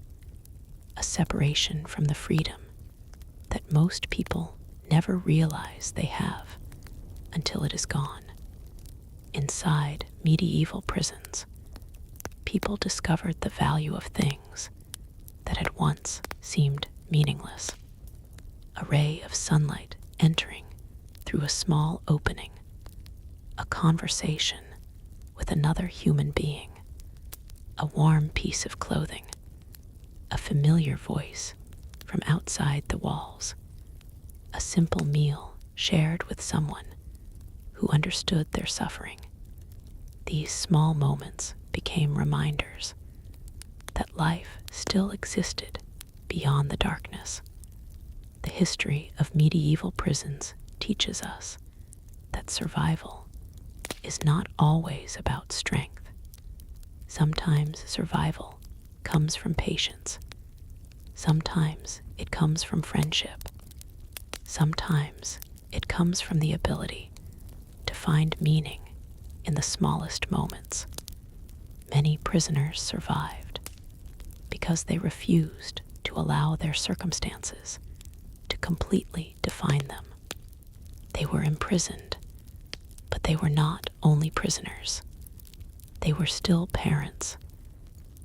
a separation from the freedom that most people never realize they have until it is gone. Inside medieval prisons, people discovered the value of things that had once seemed meaningless. A ray of sunlight entering through a small opening, a conversation with another human being, a warm piece of clothing, a familiar voice from outside the walls, a simple meal shared with someone who understood their suffering. These small moments became reminders that life still existed beyond the darkness. The history of medieval prisons teaches us that survival is not always about strength. Sometimes survival comes from patience. Sometimes it comes from friendship. Sometimes it comes from the ability to find meaning in the smallest moments. Many prisoners survived because they refused to allow their circumstances to completely define them. They were imprisoned, but they were not only prisoners. They were still parents,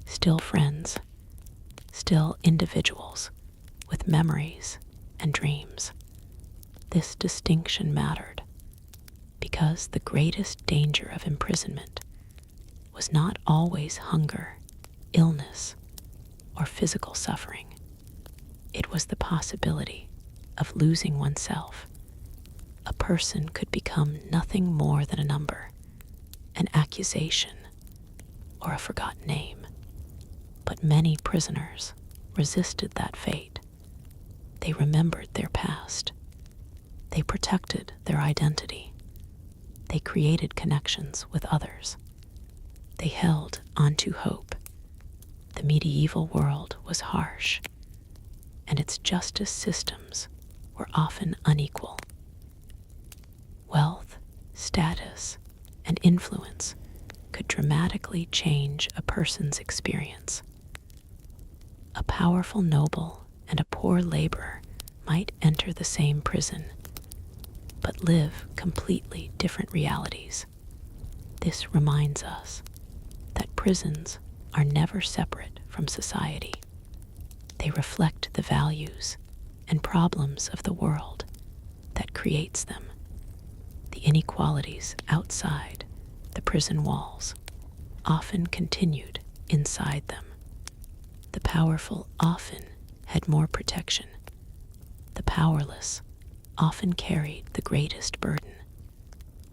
still friends, still individuals with memories and dreams. This distinction mattered because the greatest danger of imprisonment was not always hunger, illness, or physical suffering. It was the possibility of losing oneself. A person could become nothing more than a number, an accusation, or a forgotten name. But many prisoners resisted that fate. They remembered their past. They protected their identity. They created connections with others. They held onto hope. The medieval world was harsh, and its justice systems were often unequal. Wealth, status, and influence could dramatically change a person's experience. A powerful noble and a poor laborer might enter the same prison, but live completely different realities. This reminds us that prisons are never separate from society. They reflect the values and problems of the world that creates them. The inequalities outside the prison walls often continued inside them. The powerful often had more protection. The powerless often carried the greatest burden.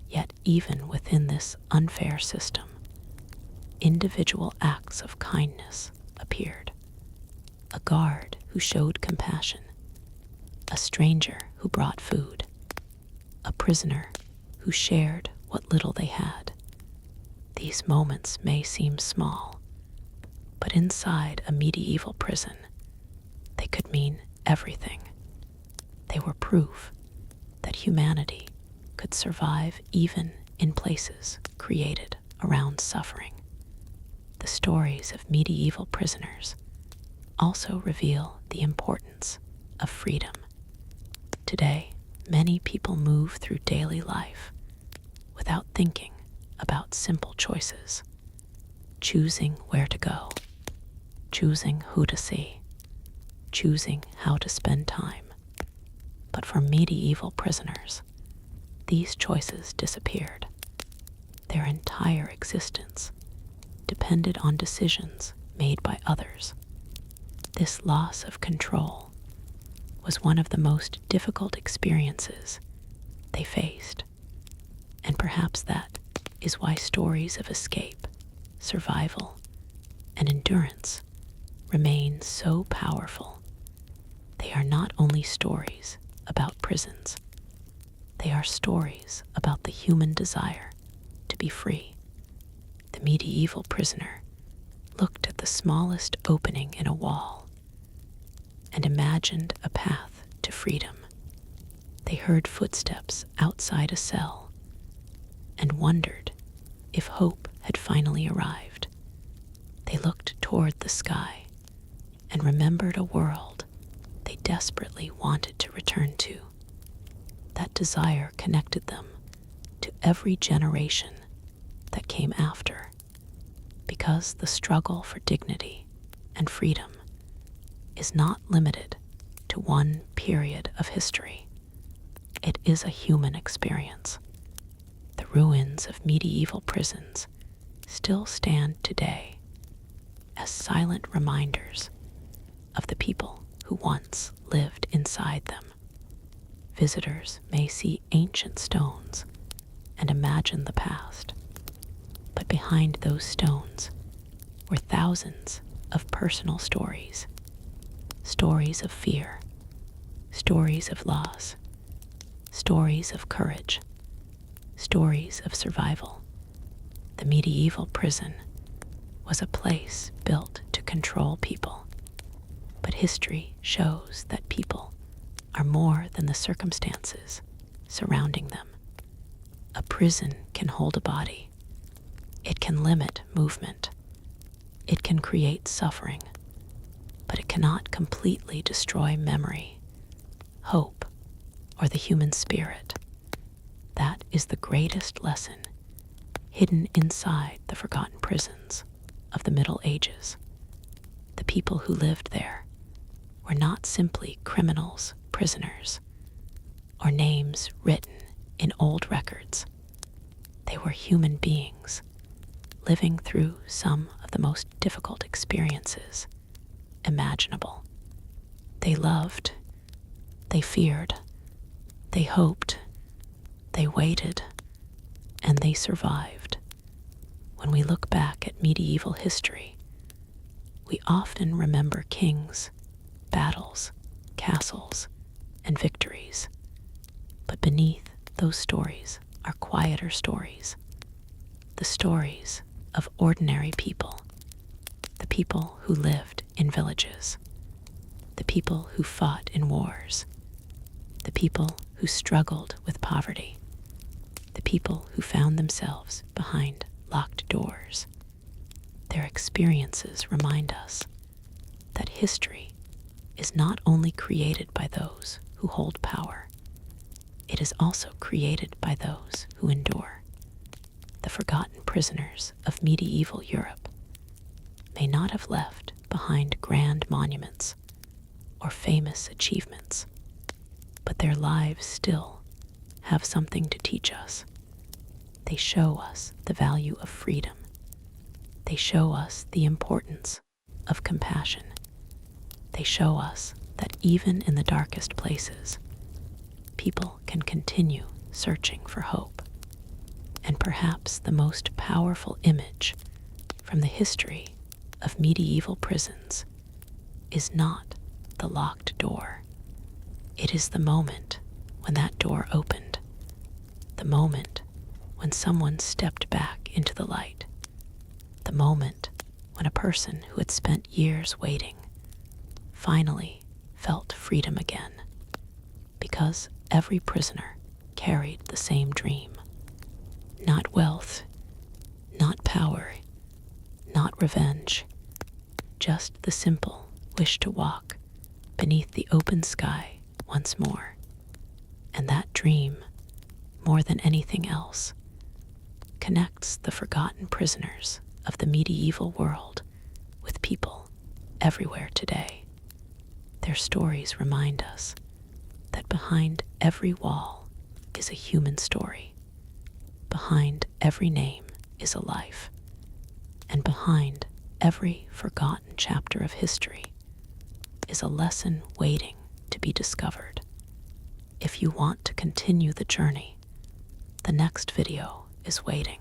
Yet even within this unfair system, individual acts of kindness appeared. A guard who showed compassion, a stranger who brought food, a prisoner who shared what little they had. These moments may seem small, but inside a medieval prison, they could mean everything. They were proof that humanity could survive even in places created around suffering. The stories of medieval prisoners also reveal the importance of freedom. Today, many people move through daily life without thinking about simple choices, choosing where to go, choosing who to see, choosing how to spend time. But for medieval prisoners, these choices disappeared. Their entire existence depended on decisions made by others. This loss of control was one of the most difficult experiences they faced, and perhaps that is why stories of escape, survival, and endurance remain so powerful. They are not only stories about prisons, they are stories about the human desire to be free. The medieval prisoner looked at the smallest opening in a wall and imagined a path to freedom. They heard footsteps outside a cell and wondered if hope had finally arrived. They looked toward the sky and remembered a world they desperately wanted to return to. That desire connected them to every generation that came after, because the struggle for dignity and freedom is not limited to one period of history. It is a human experience. The ruins of medieval prisons still stand today as silent reminders of the people who once lived inside them. Visitors may see ancient stones and imagine the past, but behind those stones were thousands of personal stories. Stories of fear, stories of loss, stories of courage, stories of survival. The medieval prison was a place built to control people, but history shows that people are more than the circumstances surrounding them. A prison can hold a body. It can limit movement. It can create suffering, but it cannot completely destroy memory, hope, or the human spirit. That is the greatest lesson hidden inside the forgotten prisons of the Middle Ages. The people who lived there were not simply criminals, prisoners, or names written in old records. They were human beings living through some of the most difficult experiences imaginable. They loved, they feared, they hoped, they waited, and they survived. When we look back at medieval history, we often remember kings, battles, castles, and victories. But beneath those stories are quieter stories, the stories of ordinary people, the people who lived in villages, the people who fought in wars, the people who struggled with poverty, the people who found themselves behind locked doors. Their experiences remind us that history is not only created by those who hold power, it is also created by those who endure. The forgotten prisoners of medieval Europe may not have left behind grand monuments or famous achievements, but their lives still have something to teach us. They show us the value of freedom. They show us the importance of compassion. They show us that even in the darkest places, people can continue searching for hope. And perhaps the most powerful image from the history of medieval prisons is not the locked door. It is the moment when that door opened, the moment when someone stepped back into the light, the moment when a person who had spent years waiting finally felt freedom again, because every prisoner carried the same dream. Not wealth, not power, not revenge, just the simple wish to walk beneath the open sky once more. And that dream, more than anything else, connects the forgotten prisoners of the medieval world with people everywhere today. Their stories remind us that behind every wall is a human story. Behind every name is a life. And behind every forgotten chapter of history is a lesson waiting to be discovered. If you want to continue the journey, the next video is waiting.